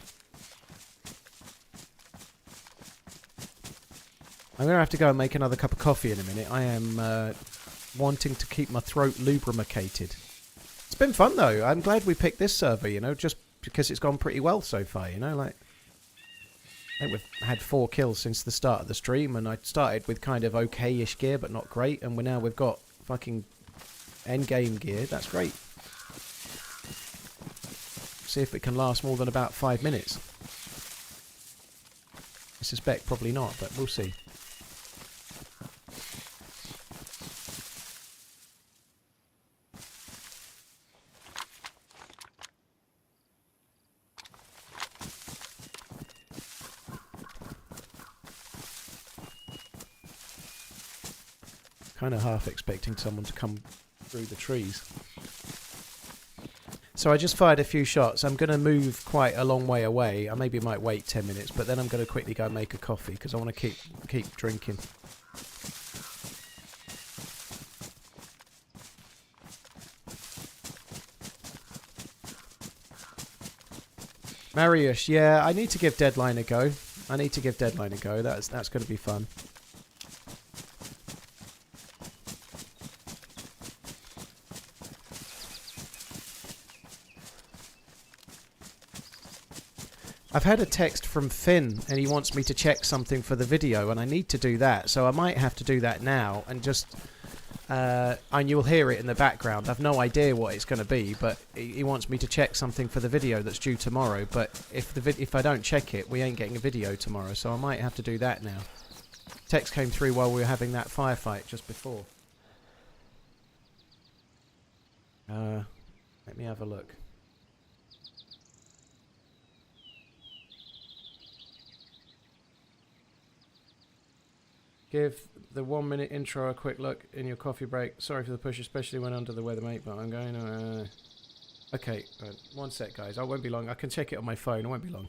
I'm going to have to go and make another cup of coffee in a minute. I am wanting to keep my throat lubricated. It's been fun, though. I'm glad we picked this server, you know, just because it's gone pretty well so far, you know, like... I think we've had 4 kills since the start of the stream, and I started with kind of okay-ish gear, but not great, and we've got fucking endgame gear. That's great. See if it can last more than about 5 minutes. I suspect probably not, but we'll see. Kind of half expecting someone to come through the trees. So I just fired a few shots. I'm going to move quite a long way away. I maybe might wait 10 minutes, but then I'm going to quickly go make a coffee because I want to keep drinking. Mariusz, yeah, I need to give Deadline a go. That's going to be fun. I've had a text from Finn and he wants me to check something for the video and I need to do that, so I might have to do that now and just and you'll hear it in the background. I've no idea what it's going to be, but he wants me to check something for the video that's due tomorrow, but if I don't check it, we ain't getting a video tomorrow, so I might have to do that now. Text came through while we were having that firefight just before. Let me have a look. Give the 1 minute intro a quick look in your coffee break. Sorry for the push, especially when under the weather, mate, but I'm going to... Okay, right, 1 sec, guys. I won't be long. I can check it on my phone. It won't be long.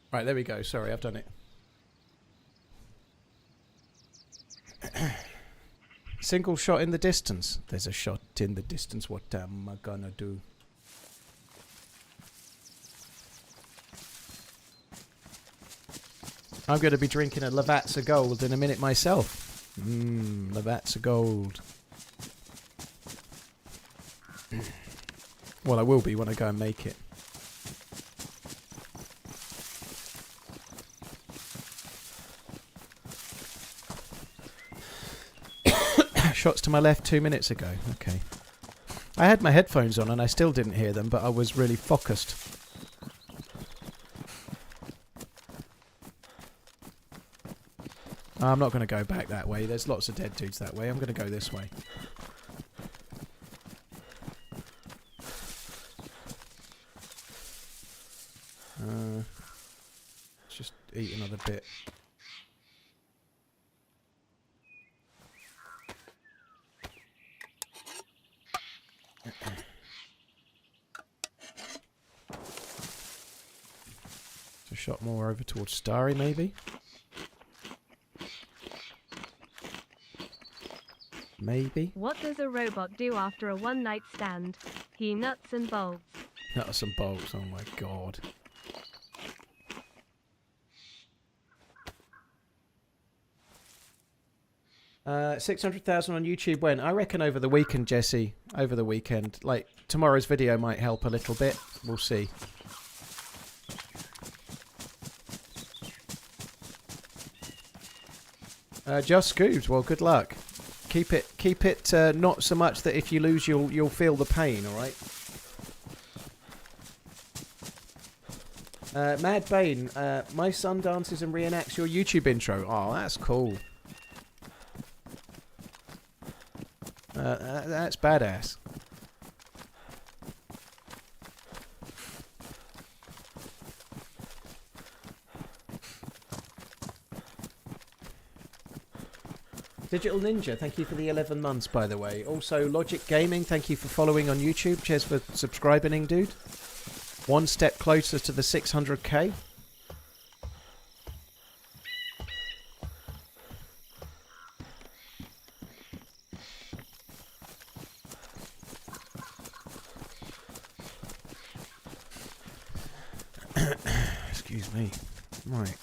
Right, there we go. Sorry, I've done it. Single shot in the distance. There's a shot in the distance. What am I gonna do? I'm going to be drinking a Lavazza Gold in a minute myself. Lavazza Gold. Well, I will be when I go and make it. Shots to my left 2 minutes ago. Okay. I had my headphones on and I still didn't hear them, but I was really focused. I'm not going to go back that way. There's lots of dead dudes that way. I'm going to go this way. Let's just eat another bit. A shot more over towards Starry, maybe. Maybe. What does a robot do after a one-night stand? He nuts and bolts. Nuts and bolts, oh my god. Uh, 600,000 on YouTube when? I reckon over the weekend, Jesse. Over the weekend. Like, tomorrow's video might help a little bit. We'll see. Just Scoobs. Well, good luck. Keep it not so much that if you lose you'll feel the pain, alright? Mad Bane, my son dances and reenacts your YouTube intro. Oh, that's cool. That's badass. Digital Ninja, thank you for the 11 months, by the way. Also, Logic Gaming, thank you for following on YouTube. Cheers for subscribing, dude. One step closer to the 600k. Excuse me. Right.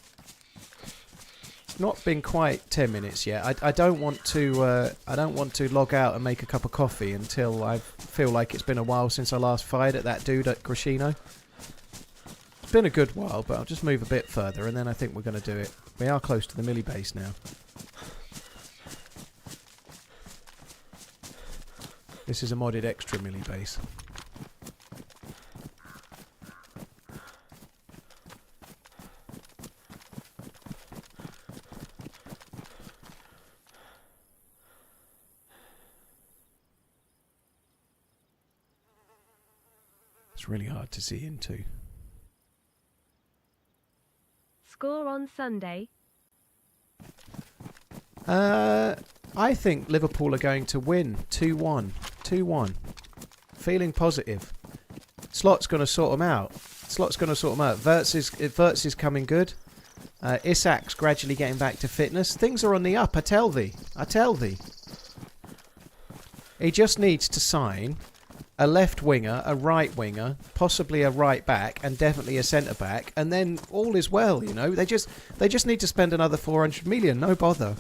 It's not been quite 10 minutes yet. I don't want to log out and make a cup of coffee until I feel like it's been a while since I last fired at that dude at Crescino. It's been a good while, but I'll just move a bit further and then I think we're going to do it. We are close to the milli base now. This is a modded extra milli base. It's really hard to see into. Score on Sunday. I think Liverpool are going to win 2-1. 2-1. Feeling positive. Slot's going to sort them out. Verts is coming good. Isak's gradually getting back to fitness. Things are on the up, I tell thee. He just needs to sign a left winger, a right winger, possibly a right back, and definitely a centre back, and then all is well, you know. They just need to spend another 400 million, no bother.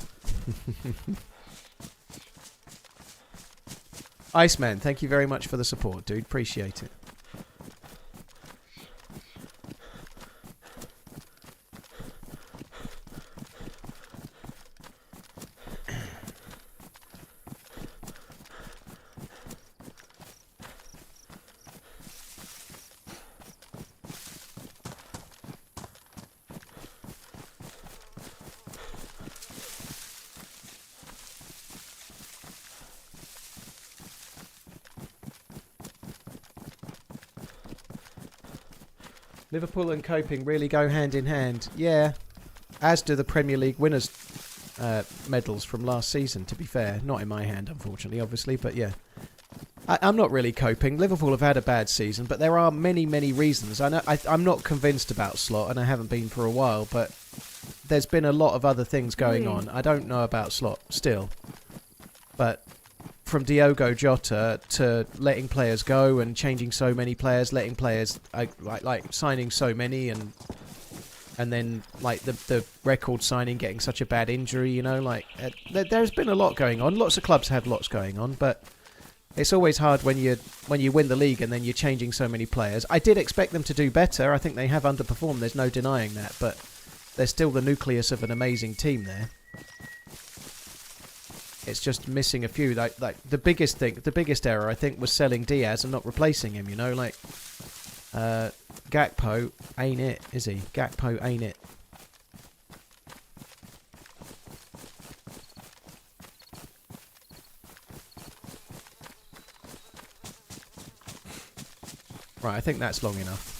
Iceman, thank you very much for the support, dude. Appreciate it. Liverpool and coping really go hand in hand. Yeah, as do the Premier League winners' medals from last season, to be fair. Not in my hand, unfortunately, obviously, but yeah. I'm not really coping. Liverpool have had a bad season, but there are many, many reasons. I'm not convinced about Slot, and I haven't been for a while, but there's been a lot of other things going on. I don't know about Slot still, but from Diogo Jota to letting players go and changing so many players, letting players like signing so many, and then like the record signing getting such a bad injury, you know, like there's been a lot going on. Lots of clubs have lots going on, but it's always hard when you win the league and then you're changing so many players. I did expect them to do better. I think they have underperformed. There's no denying that, but they're still the nucleus of an amazing team there. It's just missing a few. Like the biggest error I think was selling Diaz and not replacing him. You know, like Gakpo ain't it, is he? Gakpo ain't it. Right, I think that's long enough.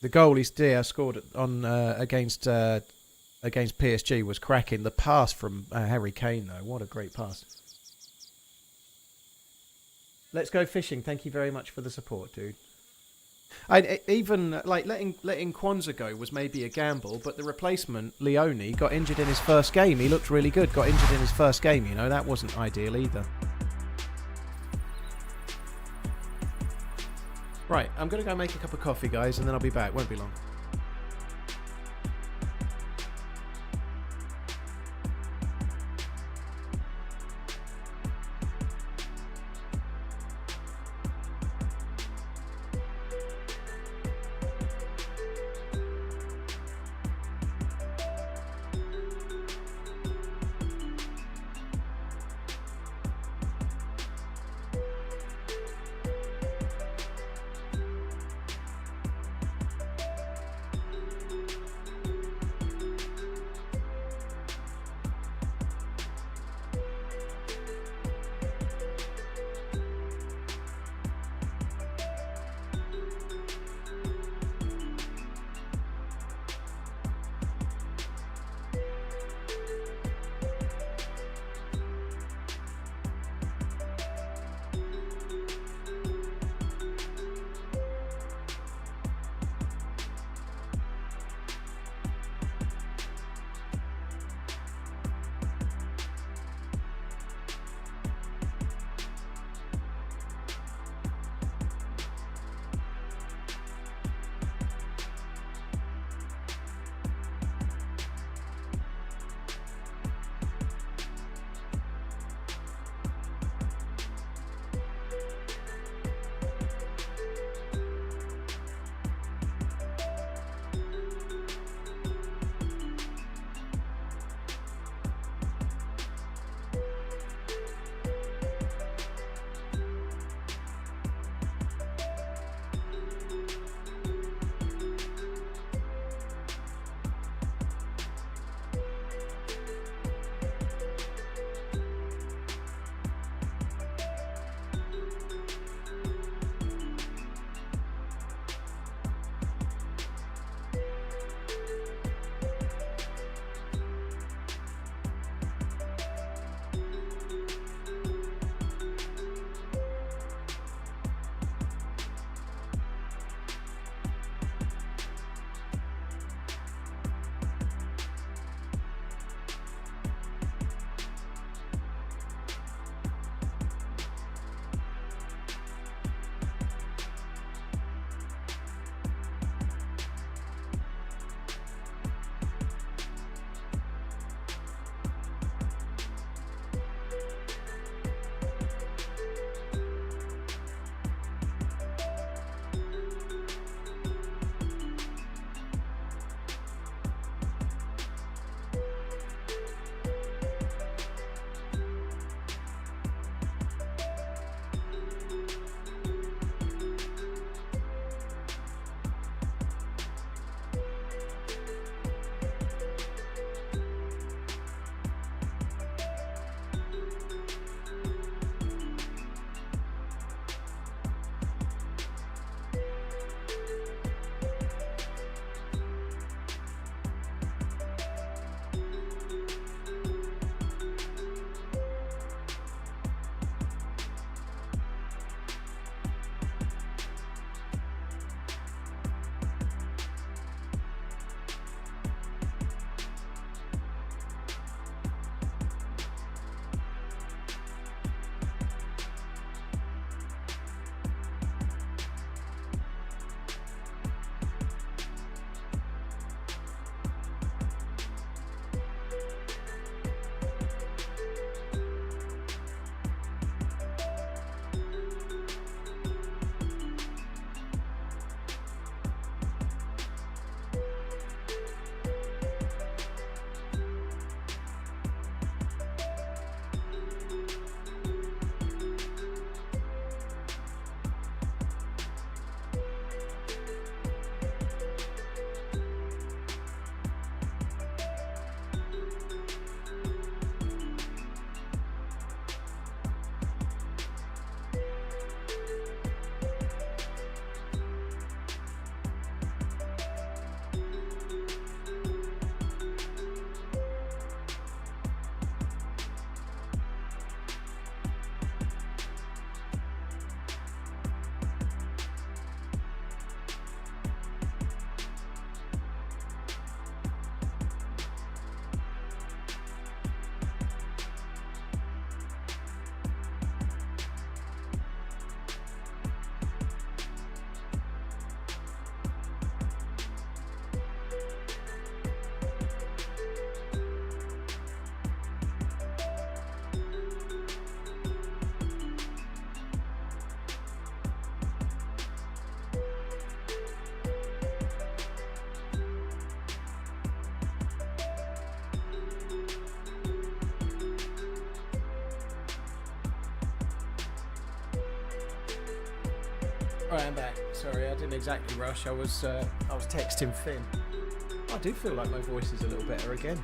The goal Diaz scored on against PSG was cracking. The pass from Harry Kane, though, what a great pass. Let's go fishing. Thank you very much for the support, dude. Even like letting Kwanzaa go was maybe a gamble, but the replacement Leone got injured in his first game. He looked really good. Got injured in his first game. You know, that wasn't ideal either. Right, I'm gonna go make a cup of coffee, guys, and then I'll be back. Won't be long. Right, I'm back. Sorry, I didn't exactly rush. I was texting Finn. I do feel like my voice is a little better again.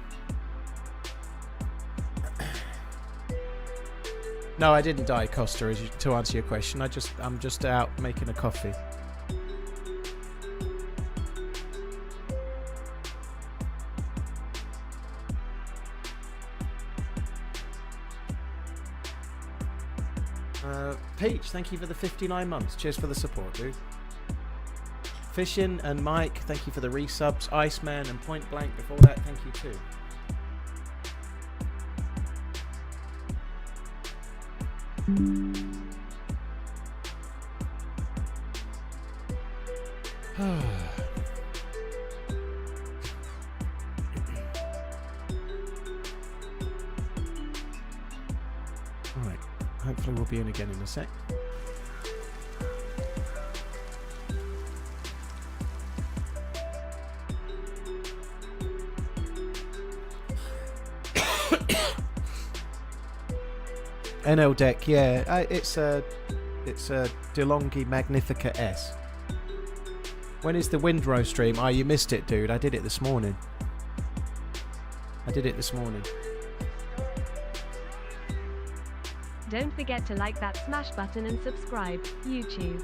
No, I didn't die, Costa. To answer your question, I'm just out making a coffee. Peach, thank you for the 59 months. Cheers for the support, dude. Fishing and Mike, thank you for the resubs. Iceman and Point Blank before that, thank you too. Alright, hopefully we'll be in again in a sec. NL deck, yeah, it's a DeLonghi Magnifica S. When is the Windrow stream? Oh, you missed it, dude. I did it this morning. Don't forget to like that smash button and subscribe, YouTube.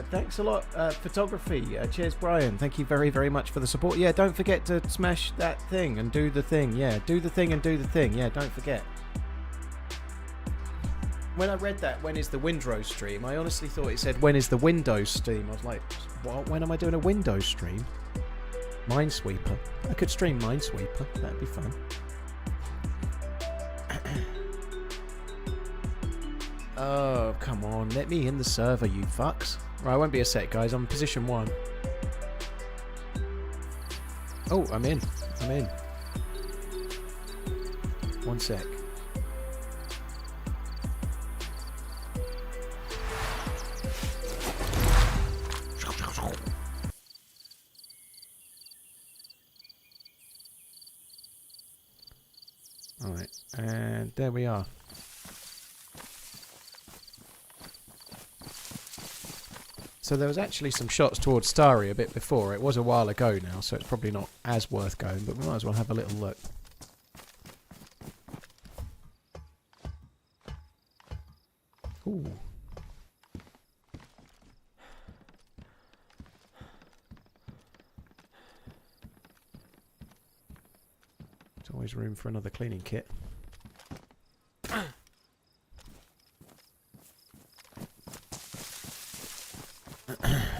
Thanks a lot, photography. Cheers, Brian. Thank you very, very much for the support. Yeah, don't forget to smash that thing and do the thing. Yeah, do the thing and do the thing. Yeah, don't forget. When I read that, when is the Windrow stream, I honestly thought it said, when is the Windows stream? I was like, what? When am I doing a Windows stream? Minesweeper. I could stream Minesweeper. That'd be fun. Oh, come on. Let me in the server, you fucks. Right, I won't be a sec, guys. I'm in position 1. Oh, I'm in. One sec. Alright, and there we are. So there was actually some shots towards Starry a bit before. It was a while ago now, so it's probably not as worth going, but we might as well have a little look. Ooh. There's always room for another cleaning kit.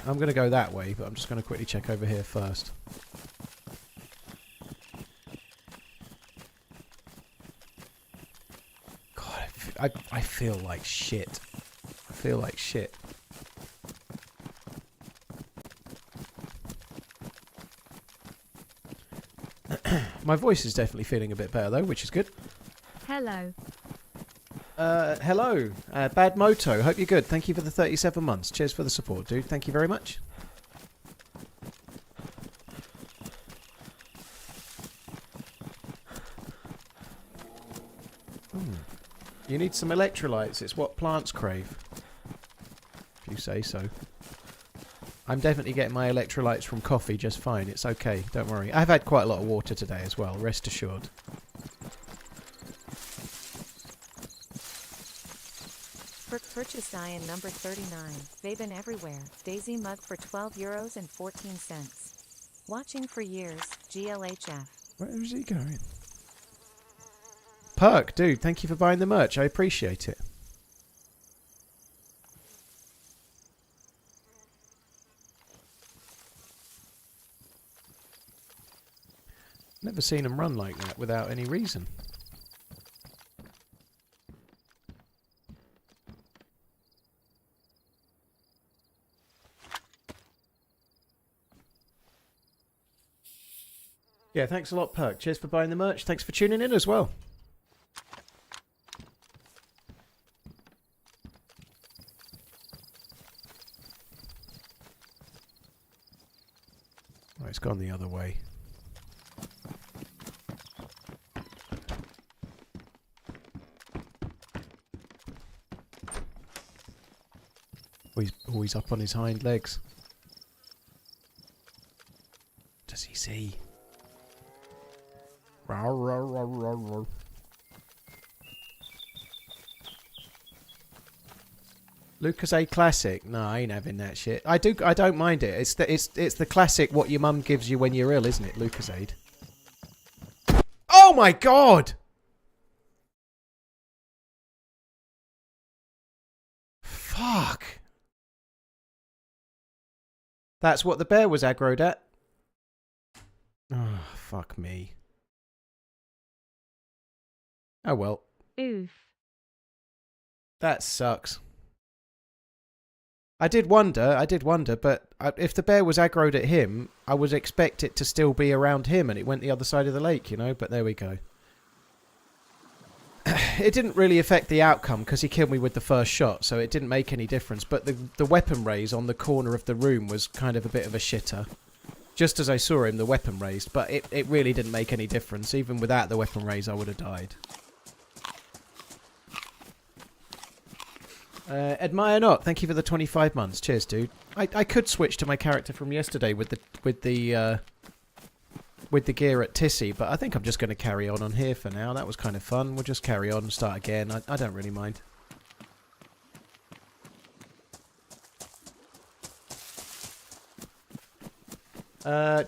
I'm going to go that way, but I'm just going to quickly check over here first. God, I feel like shit. I feel like shit. My voice is definitely feeling a bit better though, which is good. Hello. Hello, Bad Moto. Hope you're good. Thank you for the 37 months. Cheers for the support, dude. Thank you very much. You need some electrolytes. It's what plants crave. If you say so. I'm definitely getting my electrolytes from coffee just fine. It's okay. Don't worry. I've had quite a lot of water today as well. Rest assured. Purchase Iron number 39. They've been everywhere. DayZ mug for €12.14. Watching for years. GLHF. Where is he going? Perk, dude, thank you for buying the merch. I appreciate it. Never seen him run like that without any reason. Yeah, thanks a lot, Perk. Cheers for buying the merch. Thanks for tuning in as well. Oh, it's gone the other way. Oh, he's up on his hind legs. Does he see? Row, row, row, row, row. Lucas A classic. No, I ain't having that shit. I don't mind it. It's the classic what your mum gives you when you're ill, isn't it? Lucas Aid. Oh my god! Fuck. That's what the bear was aggroed at. Oh, fuck me. Oh well. Oof. That sucks. I did wonder, but if the bear was aggroed at him, I would expect it to still be around him and it went the other side of the lake, you know, but there we go. It didn't really affect the outcome because he killed me with the first shot, so it didn't make any difference, but the weapon raise on the corner of the room was kind of a bit of a shitter. Just as I saw him, the weapon raised, but it really didn't make any difference. Even without the weapon raise, I would have died. Admire not. Thank you for the 25 months. Cheers, dude. I could switch to my character from yesterday with the gear at Tissy, but I think I'm just going to carry on here for now. That was kind of fun. We'll just carry on and start again. I don't really mind.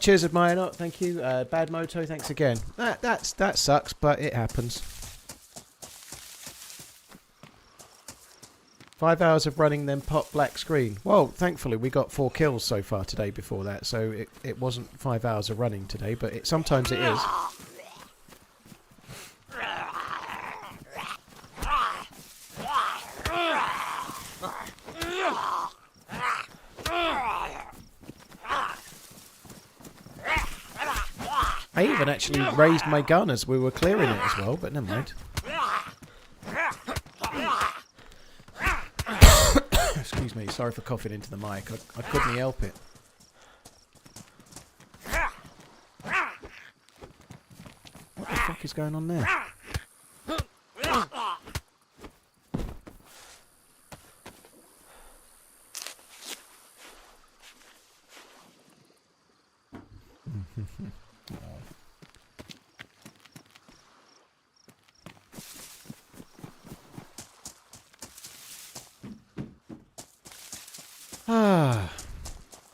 Cheers, Admire not. Thank you. Bad Moto. Thanks again. That sucks, but it happens. 5 hours of running, then pop black screen. Well, thankfully we got 4 kills so far today before that, so it wasn't 5 hours of running today, but sometimes it is. I even actually raised my gun as we were clearing it as well, but never mind. Excuse me, sorry for coughing into the mic. I couldn't help it. What the fuck is going on there?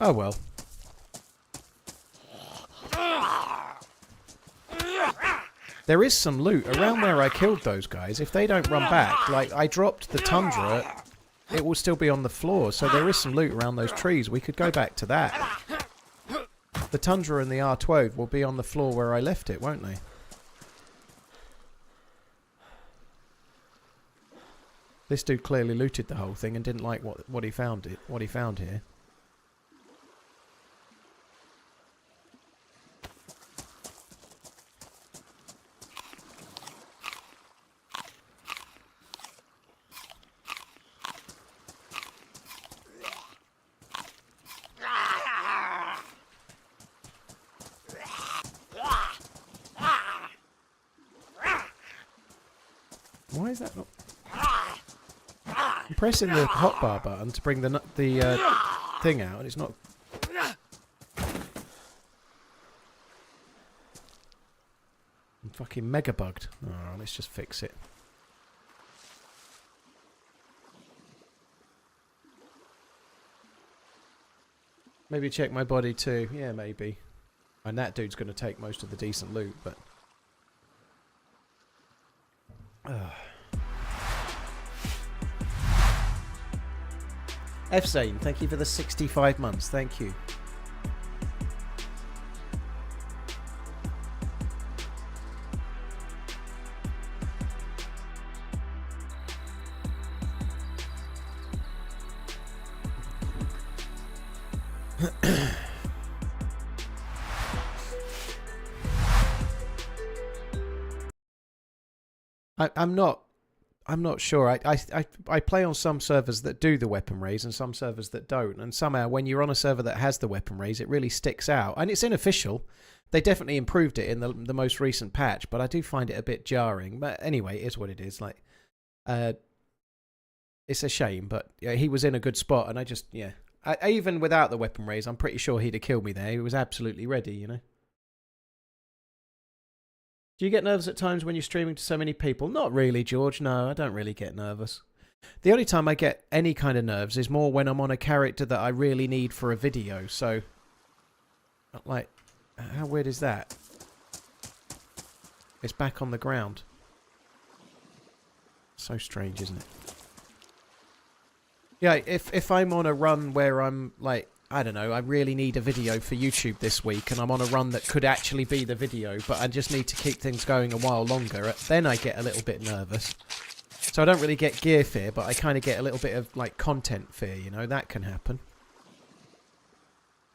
Oh well. There is some loot around where I killed those guys. If they don't run back, like I dropped the Tundra, it will still be on the floor. So there is some loot around those trees. We could go back to that. The Tundra and the R12 will be on the floor where I left it, won't they? This dude clearly looted the whole thing and didn't like what he found here. Why is that not? I'm pressing the hotbar button to bring the thing out, and it's not. I'm fucking mega bugged. Oh, let's just fix it. Maybe check my body too. Yeah, maybe. And that dude's going to take most of the decent loot, but. F Zane, thank you for the 65 months. Thank you. I'm not sure. I play on some servers that do the weapon raise and some servers that don't. And somehow when you're on a server that has the weapon raise, it really sticks out. And it's unofficial. They definitely improved it in the most recent patch, but I do find it a bit jarring. But anyway, it is what it is. Like, it's a shame, but yeah, he was in a good spot, and I just, yeah. Even without the weapon raise, I'm pretty sure he'd have killed me there. He was absolutely ready, you know. Do you get nervous at times when you're streaming to so many people? Not really, George. No, I don't really get nervous. The only time I get any kind of nerves is more when I'm on a character that I really need for a video. So, like, how weird is that? It's back on the ground. So strange, isn't it? Yeah, if I'm on a run where I'm like, I don't know, I really need a video for YouTube this week, and I'm on a run that could actually be the video, but I just need to keep things going a while longer, then I get a little bit nervous. So I don't really get gear fear, but I kind of get a little bit of, like, content fear, you know, that can happen.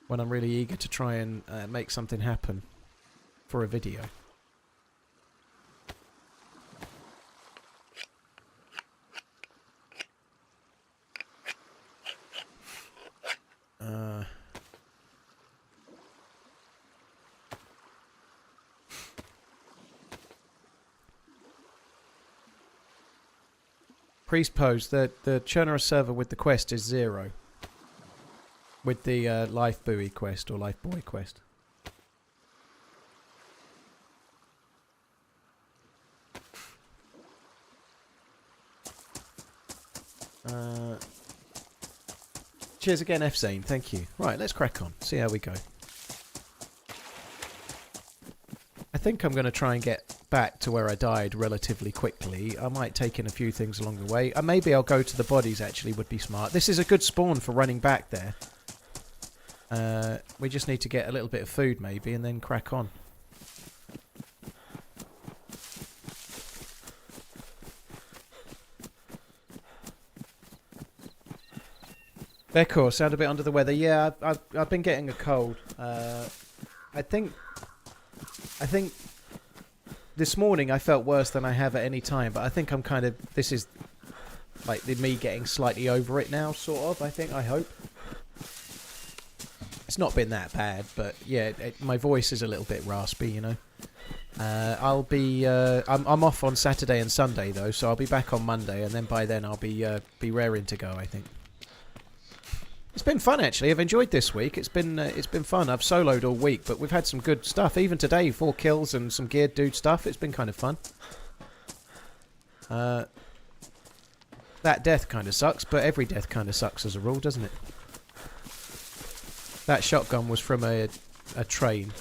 When I'm really eager to try and make something happen for a video. Priest pose, the Chernarus server with the quest is 0. With the life buoy quest or life buoy quest. Cheers again, F Zane, thank you. Right, let's crack on, see how we go. I think I'm going to try and get back to where I died relatively quickly. I might take in a few things along the way. Maybe I'll go to the bodies, actually, would be smart. This is a good spawn for running back there. We just need to get a little bit of food, maybe, and then crack on. Becor, sound a bit under the weather. Yeah, I've been getting a cold. I think this morning I felt worse than I have at any time, but I think I'm kind of, this is like me getting slightly over it now, sort of, I hope. It's not been that bad, but yeah, my voice is a little bit raspy, you know. I'll be, I'm off on Saturday and Sunday though, so I'll be back on Monday, and then by then I'll be raring to go, I think. It's been fun, actually. I've enjoyed this week. It's been fun. I've soloed all week, but we've had some good stuff. Even today, 4 kills and some geared dude stuff. It's been kind of fun. That death kind of sucks, but every death kind of sucks as a rule, doesn't it? That shotgun was from a train.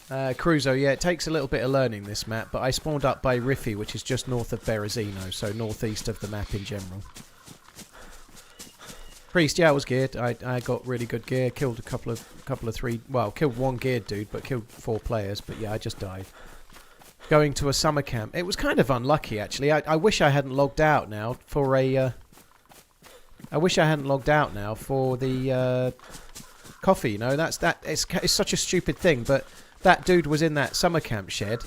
Cruzo, yeah, it takes a little bit of learning this map, but I spawned up by Riffy, which is just north of Berezino, so northeast of the map in general. Priest, yeah, I was geared. I got really good gear, killed a couple of three, well, killed 1 geared dude, but killed 4 players, but yeah, I just died. Going to a summer camp. It was kind of unlucky, actually. I wish I hadn't logged out now for a, I wish I hadn't logged out now for the, coffee, you know, it's such a stupid thing, but that dude was in that summer camp shed.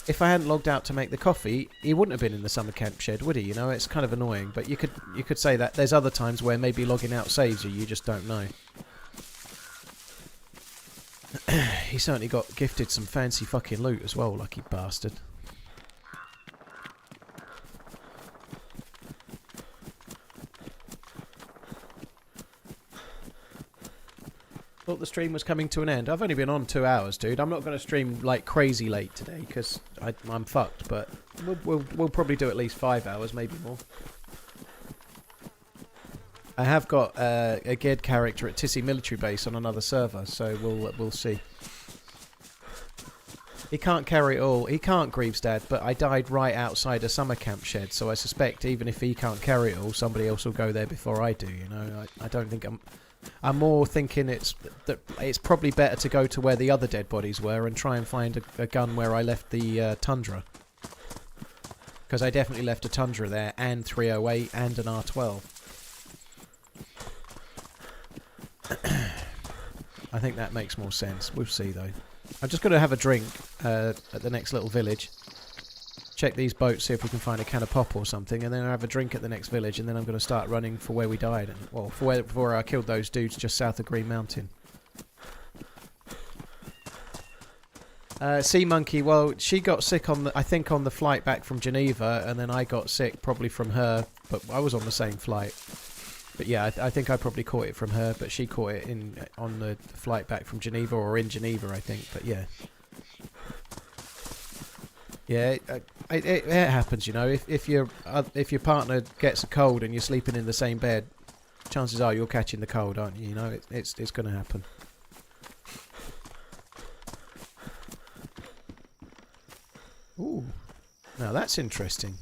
If I hadn't logged out to make the coffee, he wouldn't have been in the summer camp shed, would he? You know, it's kind of annoying. But you could say that there's other times where maybe logging out saves you just don't know. He certainly got gifted some fancy fucking loot as well, lucky bastard. Thought the stream was coming to an end. I've only been on 2 hours, dude. I'm not going to stream like crazy late today because I'm fucked. But we'll probably do at least 5 hours, maybe more. I have got a geared character at Tissy Military Base on another server, so we'll see. He can't carry it all. He can't, Greavesdad, but I died right outside a summer camp shed, so I suspect even if he can't carry it all, somebody else will go there before I do. You know, I don't think I'm more thinking it's probably better to go to where the other dead bodies were and try and find a gun where I left the Tundra. Because I definitely left a Tundra there, and 308, and an R12. I think that makes more sense. We'll see, though. I'm just going to have a drink at the next little village. check these boats, see if we can find a can of pop or something, and then have a drink at the next village, and then I'm going to start running for where we died. And, well, for where I killed those dudes just south of Green Mountain. Sea Monkey, well, she got sick on I think on the flight back from Geneva, and then I got sick probably from her, but I was on the same flight. But yeah, I think I probably caught it from her, but she caught it on the flight back from Geneva, or in Geneva, I think. But yeah. Yeah, it happens, you know. If your partner gets a cold and you're sleeping in the same bed, chances are you're catching the cold, aren't you? You know, it's going to happen. Ooh, now that's interesting.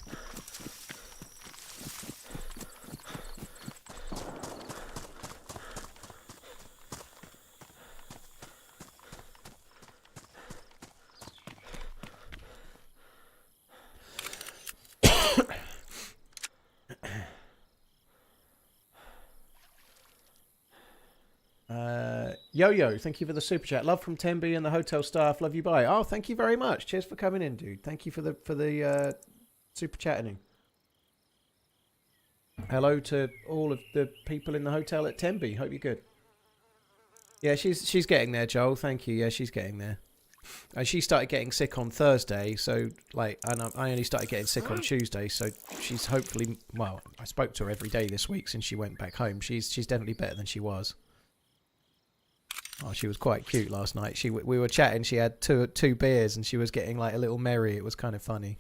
Yo-Yo, thank you for the super chat. Love from Temby and the hotel staff. Love you, bye. Oh, thank you very much. Cheers for coming in, dude. Thank you for the super chatting. Hello to all of the people in the hotel at Temby. Hope you're good. Yeah, she's getting there, Joel. Thank you. Yeah, she's getting there. And she started getting sick on Thursday, so like, and I only started getting sick on Tuesday, so she's hopefully, well, I spoke to her every day this week since she went back home. She's definitely better than she was. Oh, she was quite cute last night. We were chatting. She had two beers and she was getting like a little merry. It was kind of funny.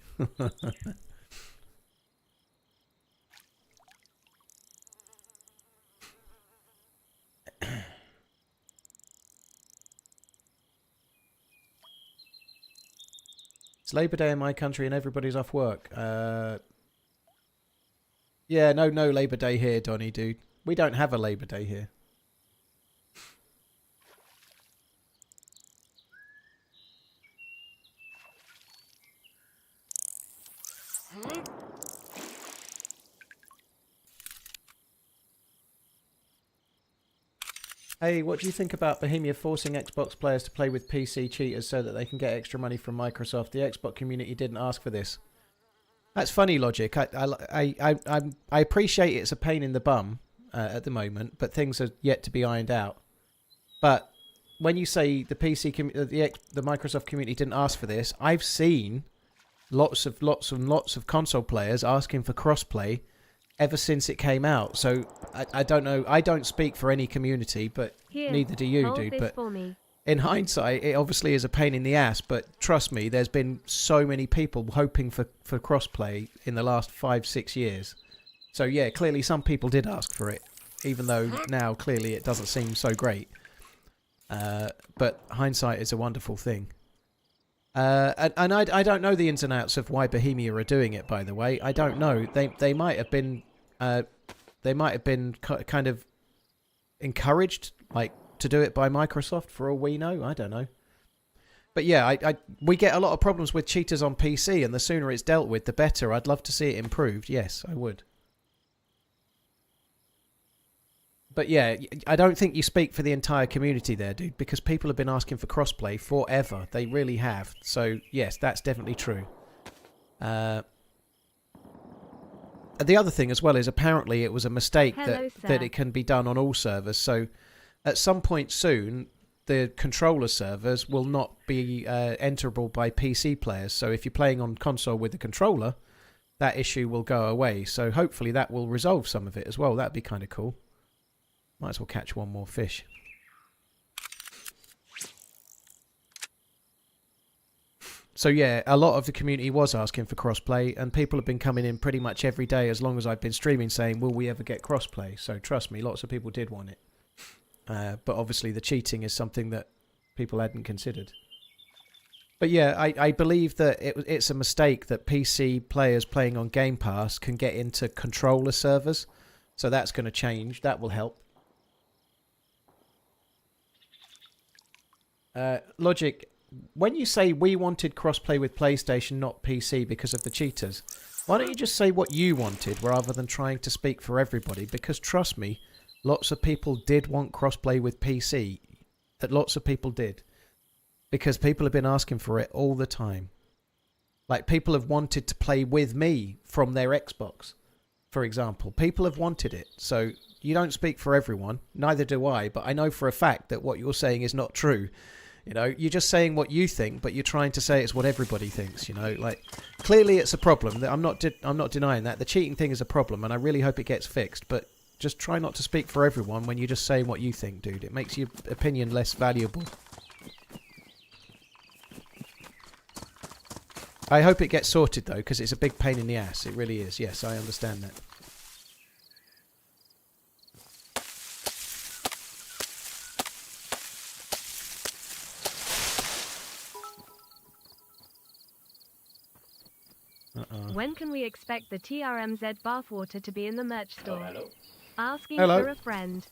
It's Labour Day in my country and everybody's off work. Yeah, no Labour Day here, Donny, dude. We don't have a Labour Day here. Hey, what do you think about Bohemia forcing Xbox players to play with PC cheaters so that they can get extra money from Microsoft? The Xbox community didn't ask for this. That's funny logic. I appreciate it's a pain in the bum at the moment, but things are yet to be ironed out. But when you say the the Microsoft community didn't ask for this, I've seen lots of console players asking for crossplay ever since it came out. So I don't know. I don't speak for any community, but neither do you, dude. But in hindsight, it obviously is a pain in the ass. But trust me, there's been so many people hoping for crossplay in the last 5-6 years. So yeah, clearly some people did ask for it, even though now clearly it doesn't seem so great. But hindsight is a wonderful thing. And I don't know the ins and outs of why Bohemia are doing it. By the way, I don't know. They might have been kind of encouraged, like, to do it by Microsoft, for all we know. I don't know. But yeah, we get a lot of problems with cheaters on PC, and the sooner it's dealt with, the better. I'd love to see it improved. Yes, I would. But yeah, I don't think you speak for the entire community there, dude, because people have been asking for crossplay forever. They really have. So yes, that's definitely true. The other thing as well is apparently it was a mistake that it can be done on all servers. So at some point soon, the controller servers will not be enterable by PC players. So if you're playing on console with the controller, that issue will go away. So hopefully that will resolve some of it as well. That'd be kind of cool. Might as well catch one more fish. So yeah, a lot of the community was asking for crossplay, and people have been coming in pretty much every day as long as I've been streaming saying, will we ever get crossplay? So trust me, lots of people did want it. But obviously the cheating is something that people hadn't considered. But yeah, I believe that it's a mistake that PC players playing on Game Pass can get into controller servers. So that's going to change. That will help. Logic, when you say we wanted crossplay with PlayStation, not PC, because of the cheaters, why don't you just say what you wanted rather than trying to speak for everybody? Because trust me, lots of people did want crossplay with PC. That lots of people did. Because people have been asking for it all the time. Like, people have wanted to play with me from their Xbox, for example. People have wanted it. So you don't speak for everyone. Neither do I. But I know for a fact that what you're saying is not true. You know, you're just saying what you think, but you're trying to say it's what everybody thinks. You know, like, clearly it's a problem. I'm not denying that. The cheating thing is a problem, and I really hope it gets fixed. But just try not to speak for everyone when you're just saying what you think, dude. It makes your opinion less valuable. I hope it gets sorted, though, because it's a big pain in the ass. It really is. Yes, I understand that. When can we expect the TRMZ bathwater to be in the merch store? Hello. Asking Hello. for a friend.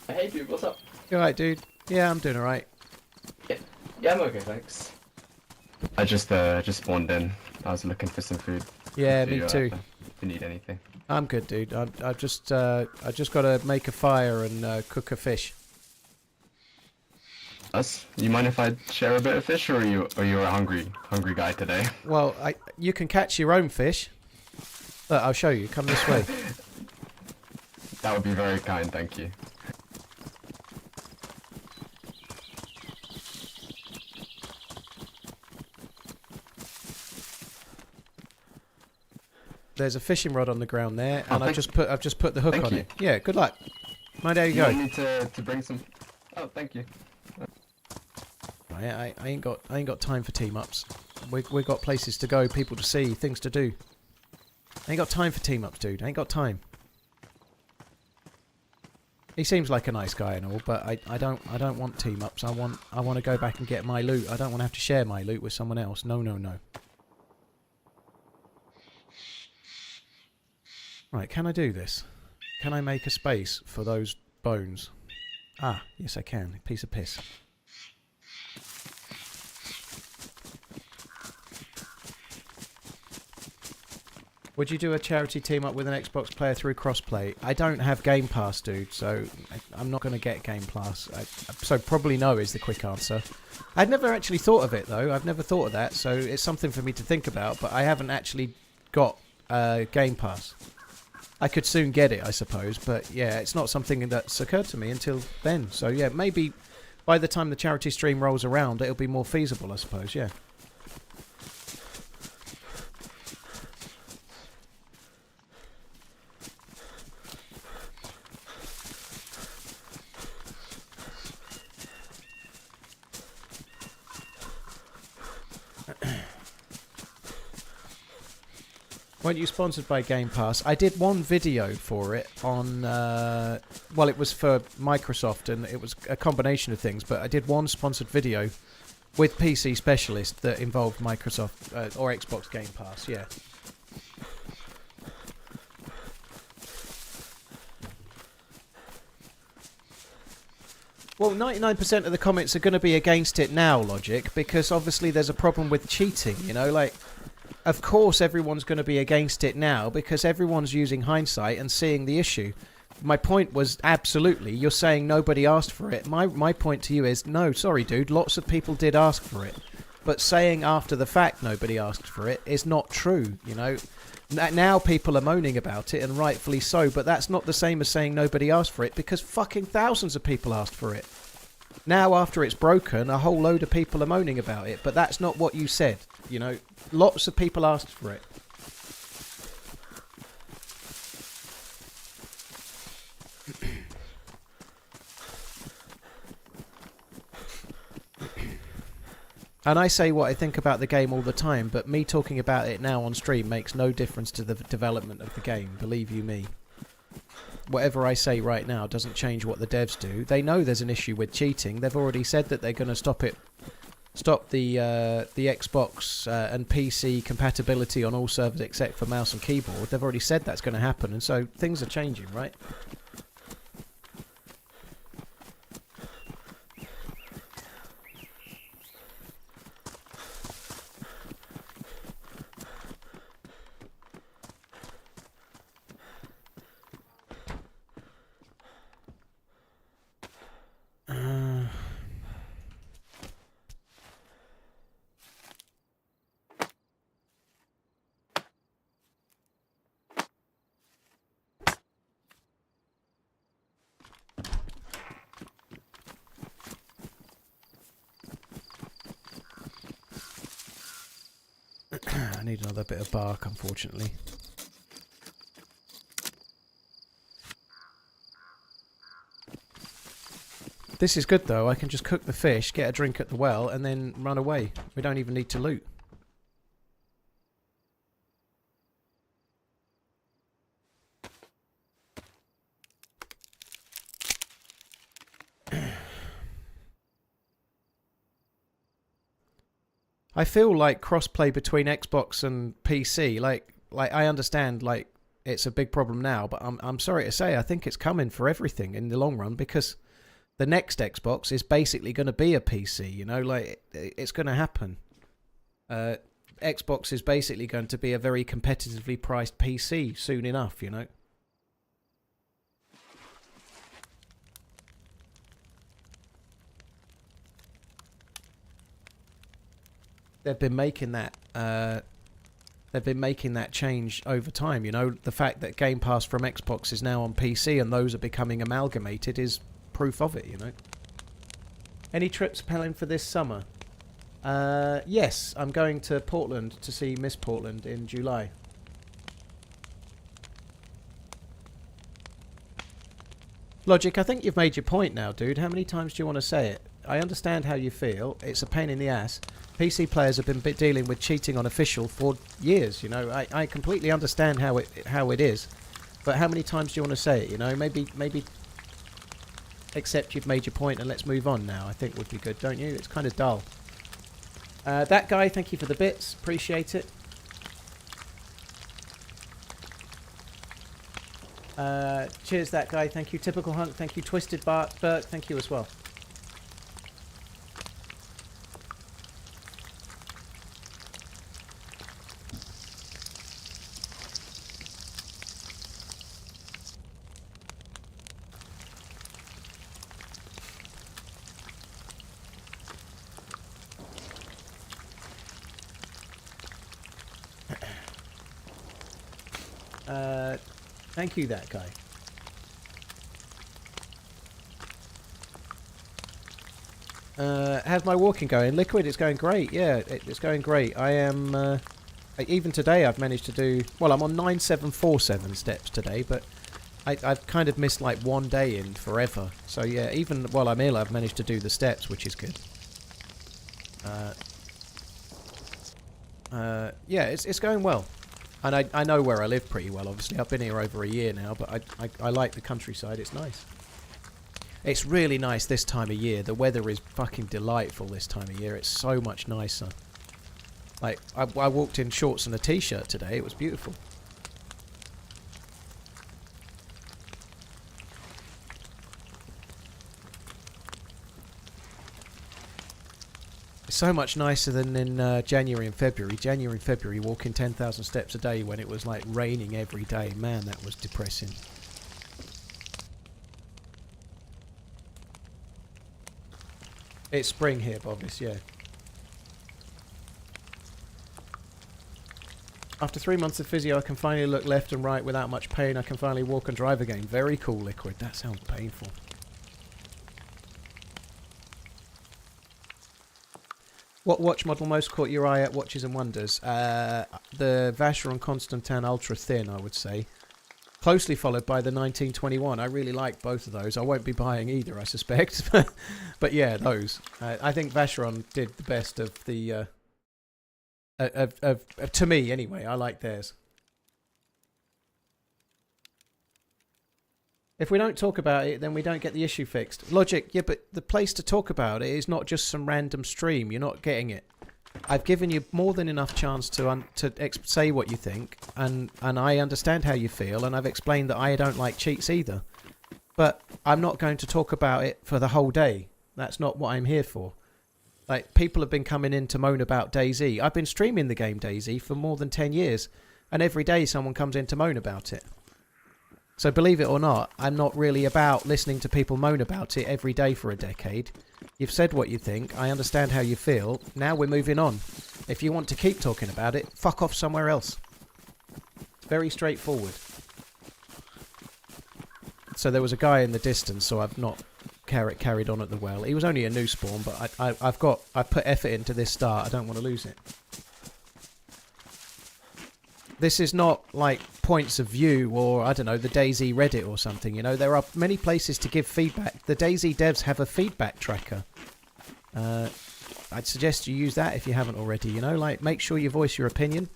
Hey dude, what's up? You alright, dude? Yeah, I'm doing alright. Yeah, I'm okay, thanks. I just spawned in. I was looking for some food. Yeah, me too. If you need anything. I'm good, dude. I just got to make a fire and cook a fish. Us? You mind if I share a bit of fish, or are you a hungry guy today? Well, you can catch your own fish. Look, I'll show you. Come this way. That would be very kind, thank you. There's a fishing rod on the ground there, and Oh, I've just put the hook thank on you. it. Yeah, good luck. Mind how you You go. want me to bring some? Oh, thank you. I ain't got time for team ups. We've got places to go, people to see, things to do. I ain't got time for team ups, dude. I ain't got time. He seems like a nice guy and all, but I don't want team ups. I want to go back and get my loot. I don't want to have to share my loot with someone else. No, no, no. Right, can I do this? Can I make a space for those bones? Ah, yes I can. Piece of piss. Would you do a charity team up with an Xbox player through crossplay? I don't have Game Pass, dude, so I'm not going to get Game Pass. So probably no is the quick answer. I'd never actually thought of it, though. I've never thought of that, so it's something for me to think about, but I haven't actually got Game Pass. I could soon get it, I suppose, but yeah, it's not something that's occurred to me until then. So yeah, maybe by the time the charity stream rolls around, it'll be more feasible, I suppose, yeah. Weren't you sponsored by Game Pass? I did one video for it on, well, it was for Microsoft, and it was a combination of things, but I did one sponsored video with PC Specialist that involved Microsoft or Xbox Game Pass, yeah. Well, 99% of the comments are going to be against it now, Logic, because obviously there's a problem with cheating, you know, like... Of course everyone's going to be against it now because everyone's using hindsight and seeing the issue. My point was absolutely, you're saying nobody asked for it. My point to you is, no, sorry dude, lots of people did ask for it. But saying after the fact nobody asked for it is not true, you know. Now people are moaning about it, and rightfully so, but that's not the same as saying nobody asked for it because fucking thousands of people asked for it. Now after it's broken, a whole load of people are moaning about it, but that's not what you said, you know. Lots of people asked for it. And I say what I think about the game all the time, but me talking about it now on stream makes no difference to the development of the game, believe you me. Whatever I say right now doesn't change what the devs do. They know there's an issue with cheating. They've already said that they're going to stop it. Stop the Xbox and PC compatibility on all servers except for mouse and keyboard. They've already said that's going to happen, and so things are changing, right? I need another bit of bark, unfortunately. This is good though, I can just cook the fish, get a drink at the well, and then run away. We don't even need to loot. I feel like crossplay between Xbox and PC, like I understand like it's a big problem now, but I'm sorry to say I think it's coming for everything in the long run, because the next Xbox is basically going to be a PC, you know, like it's going to happen. Xbox is basically going to be a very competitively priced PC soon enough, you know. They've been making that change over time, you know. The fact that Game Pass from Xbox is now on PC and those are becoming amalgamated is proof of it, you know. Any trips planning for this summer? Yes, I'm going to Portland to see Miss Portland in July. Logic, I think you've made your point now, dude. How many times do you want to say it? I understand how you feel. It's a pain in the ass. PC players have been dealing with cheating on official for years, you know. I completely understand how it is. But how many times do you want to say it, you know? Maybe accept you've made your point and let's move on now, I think would be good, don't you? It's kind of dull. That guy, thank you for the bits. Appreciate it. Cheers, that guy. Thank you. Typical Hunk. Thank you. Twisted Burt. Thank you as well. Thank you, that guy. How's my walking going? Liquid, it's going great. Yeah, it's going great. I am... even today I've managed to do... Well, I'm on 9747 steps today, but I've kind of missed like one day in forever. So yeah, even while I'm ill, I've managed to do the steps, which is good. Yeah, it's going well. And I know where I live pretty well, obviously. I've been here over a year now, but I like the countryside. It's nice. It's really nice this time of year. The weather is fucking delightful this time of year. It's so much nicer. Like, I walked in shorts and a t-shirt today. It was beautiful. So much nicer than in January and February. January and February, walking 10,000 steps a day when it was like raining every day. Man, that was depressing. It's spring here, Bovis, yeah. After 3 months of physio, I can finally look left and right without much pain. I can finally walk and drive again. Very cool, Liquid. That sounds painful. What watch model most caught your eye at Watches and Wonders? The Vacheron Constantin Ultra Thin, I would say. Closely followed by the 1921. I really like both of those. I won't be buying either, I suspect. But yeah, those. I think Vacheron did the best of the... to me, anyway. I like theirs. If we don't talk about it, then we don't get the issue fixed. Logic, yeah, but the place to talk about it is not just some random stream. You're not getting it. I've given you more than enough chance to say what you think, and I understand how you feel, and I've explained that I don't like cheats either. But I'm not going to talk about it for the whole day. That's not what I'm here for. Like, people have been coming in to moan about DayZ. I've been streaming the game DayZ for more than 10 years, and every day someone comes in to moan about it. So believe it or not, I'm not really about listening to people moan about it every day for a decade. You've said what you think. I understand how you feel. Now we're moving on. If you want to keep talking about it, fuck off somewhere else. It's very straightforward. So there was a guy in the distance, so I've not carried on at the well. He was only a new spawn, but I put effort into this start. I don't want to lose it. this is not like points of view or, I don't know, the DayZ Reddit or something, you know. There are many places to give feedback. The DayZ devs have a feedback tracker. I'd suggest you use that if you haven't already, you know. Like, make sure you voice your opinion.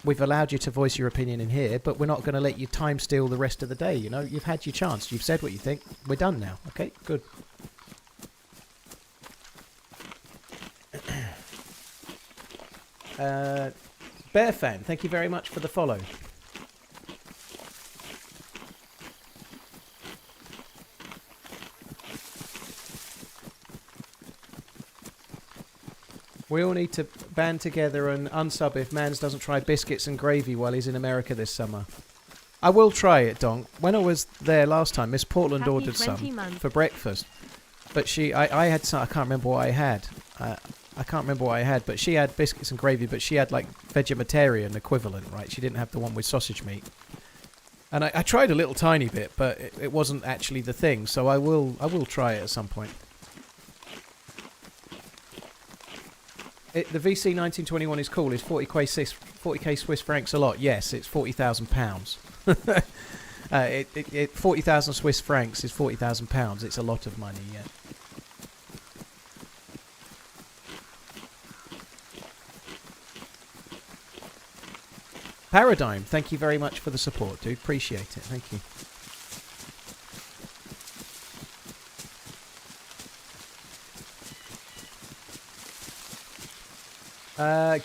We've allowed you to voice your opinion in here, but we're not going to let you time steal the rest of the day, you know. You've had your chance. You've said what you think. We're done now. Okay, good. Bear Fan, thank you very much for the follow. We all need to band together and unsub if Mans doesn't try biscuits and gravy while he's in America this summer. I will try it, Donk. When I was there last time, Miss Portland Happy ordered 20 some months. for breakfast. But I had some, I can't remember what I had. I can't remember what I had, but she had biscuits and gravy, but she had like vegetarian equivalent, right? She didn't have the one with sausage meat. And I tried a little tiny bit, but it wasn't actually the thing, so I will try it at some point. The VC 1921 is cool. Is 40k Swiss francs a lot? Yes, it's £40,000. 40,000 Swiss francs is £40,000. It's a lot of money, yeah. Paradigm, thank you very much for the support, dude. Appreciate it. Thank you.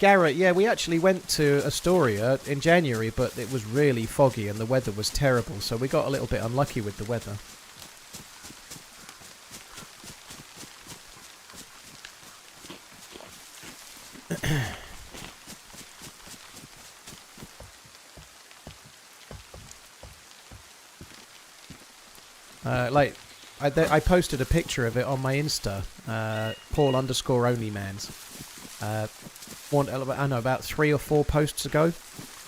Garrett, yeah, we actually went to Astoria in January, but it was really foggy and the weather was terrible, so we got a little bit unlucky with the weather. I posted a picture of it on my Insta, Paul_onlymanz. I know, about 3 or 4 posts ago,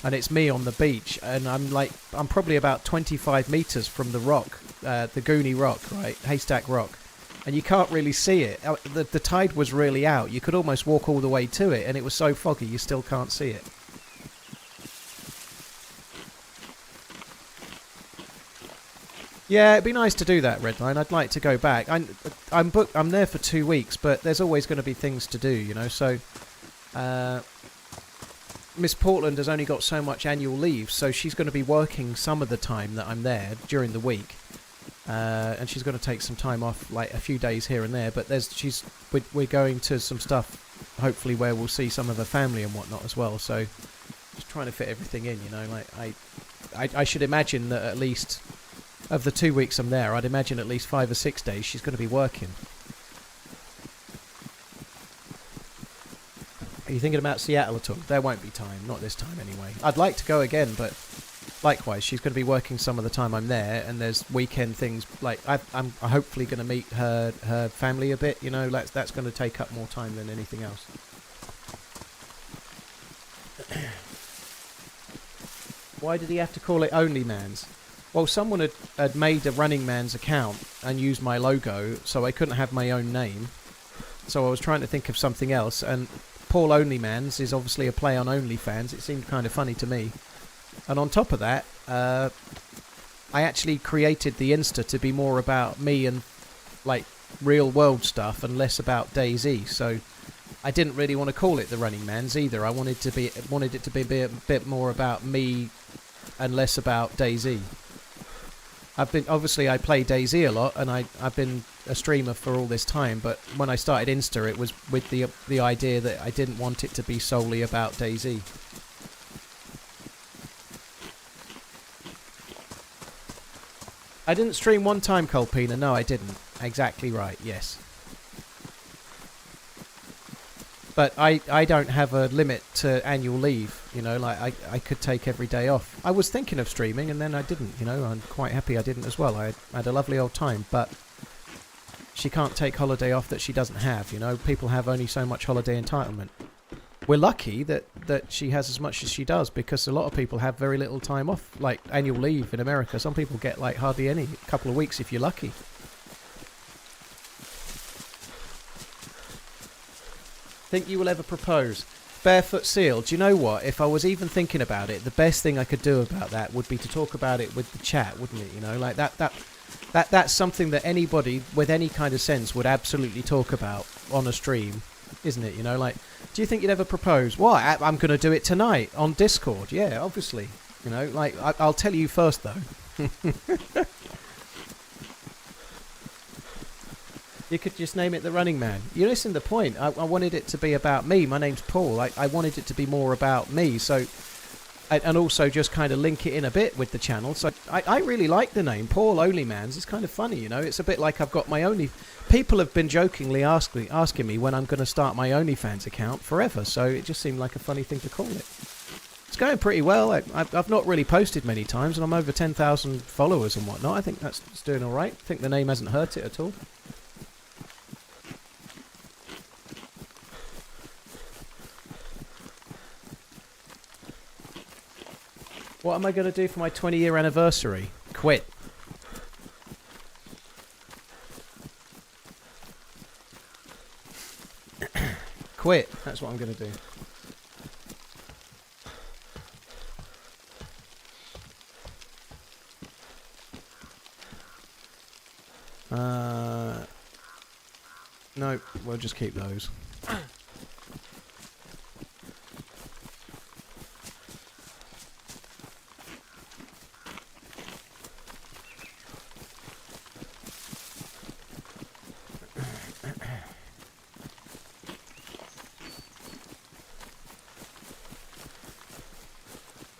and it's me on the beach, and I'm probably about 25 meters from the rock, the Goonie Rock, right, Haystack Rock, and you can't really see it. The tide was really out. You could almost walk all the way to it, and it was so foggy you still can't see it. Yeah, it'd be nice to do that, Redline. I'd like to go back. I'm booked. I'm there for 2 weeks, but there's always going to be things to do, you know. So, Miss Portland has only got so much annual leave, so she's going to be working some of the time that I'm there during the week, and she's going to take some time off, like a few days here and there. But we're going to some stuff, hopefully, where we'll see some of her family and whatnot as well. So, just trying to fit everything in, you know. Like I should imagine that at least, of the 2 weeks I'm there, I'd imagine at least 5 or 6 days she's going to be working. Are you thinking about Seattle at all? There won't be time, not this time anyway. I'd like to go again, but likewise, she's going to be working some of the time I'm there, and there's weekend things. Like I'm hopefully going to meet her family a bit. You know, that's going to take up more time than anything else. Why did he have to call it OnlyManZ? Well, someone had made a RunningManZ account and used my logo, so I couldn't have my own name. So I was trying to think of something else, and Paul OnlyManZ is obviously a play on OnlyFans. It seemed kind of funny to me. And on top of that, I actually created the Insta to be more about me and like real world stuff and less about DayZ. So I didn't really want to call it TheRunningManZ either. I wanted it to be a bit more about me and less about DayZ. I play DayZ a lot, and I've been a streamer for all this time, but when I started Insta, it was with the idea that I didn't want it to be solely about DayZ. I didn't stream one time, Colpina. No, I didn't. Exactly right, yes. But I don't have a limit to annual leave, you know, like I could take every day off. I was thinking of streaming and then I didn't, you know, I'm quite happy I didn't as well. I had a lovely old time, but she can't take holiday off that she doesn't have, you know. People have only so much holiday entitlement. We're lucky that she has as much as she does, because a lot of people have very little time off, like annual leave in America. Some people get like hardly any, a couple of weeks if you're lucky. Think you will ever propose? Barefoot seal. Do you know what? If I was even thinking about it, the best thing I could do about that would be to talk about it with the chat, wouldn't it? You know, like that's something that anybody with any kind of sense would absolutely talk about on a stream, isn't it? You know, like, do you think you'd ever propose? What? I'm going to do it tonight on Discord. Yeah, obviously. You know, like, I'll tell you first, though. You could just name it The Running Man. You listen to the point. I wanted it to be about me. My name's Paul. I wanted it to be more about me. So, and also just kind of link it in a bit with the channel. So I really like the name, Paul OnlyManZ. It's kind of funny, you know. It's a bit like I've got my only... People have been jokingly asking me when I'm going to start my OnlyFans account forever. So it just seemed like a funny thing to call it. It's going pretty well. I've not really posted many times, and I'm over 10,000 followers and whatnot. I think that's doing all right. I think the name hasn't hurt it at all. What am I going to do for my 20-year anniversary? Quit. Quit. That's what I'm going to do. No, we'll just keep those.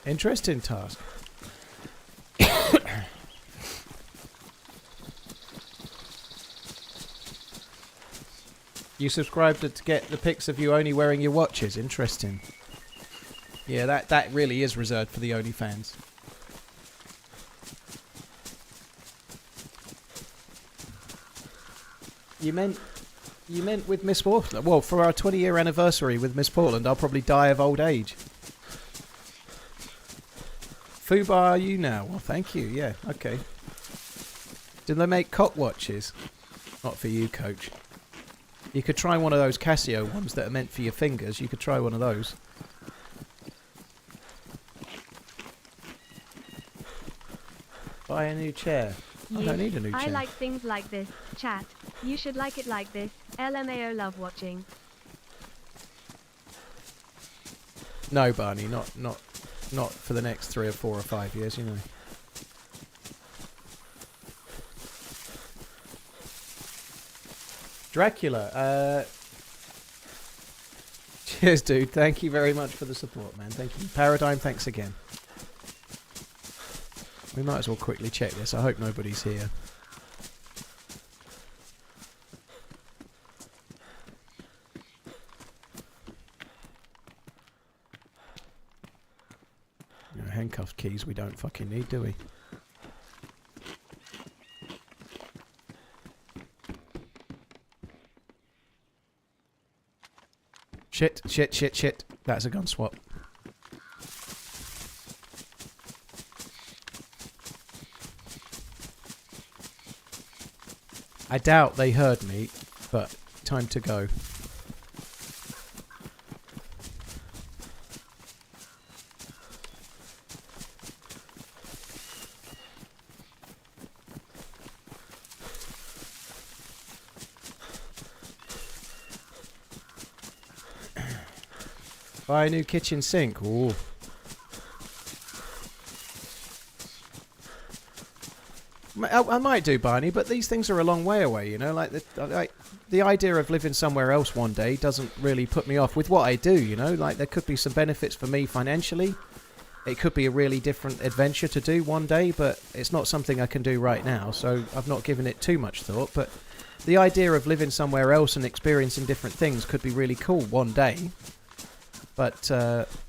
Interesting task. You subscribed to get the pics of you only wearing your watches. Interesting. Yeah, that really is reserved for the OnlyFans. You meant with Miss Portland? Well, for our 20-year anniversary with Miss Portland, I'll probably die of old age. Fuba, are you now? Well, thank you. Yeah, okay. Do they make cock watches? Not for you, Coach. You could try one of those Casio ones that are meant for your fingers. You could try one of those. Buy a new chair. I don't need a new chair. I like things like this. Chat. You should like it like this. LMAO, love watching. No, Barney, not for the next 3 or 4 or 5 years, you know. Dracula, cheers, dude. Thank you very much for the support, man. Thank you. Paradigm, thanks again. We might as well quickly check this. I hope nobody's here. You know, handcuffed keys we don't fucking need, do we? Shit, shit, shit, shit. That's a gun swap. I doubt they heard me, but time to go. Buy a new kitchen sink. Ooh. I might do, Barney, but these things are a long way away, you know. Like the idea of living somewhere else one day doesn't really put me off with what I do, you know. Like there could be some benefits for me financially. It could be a really different adventure to do one day, but it's not something I can do right now, so I've not given it too much thought. But the idea of living somewhere else and experiencing different things could be really cool one day. But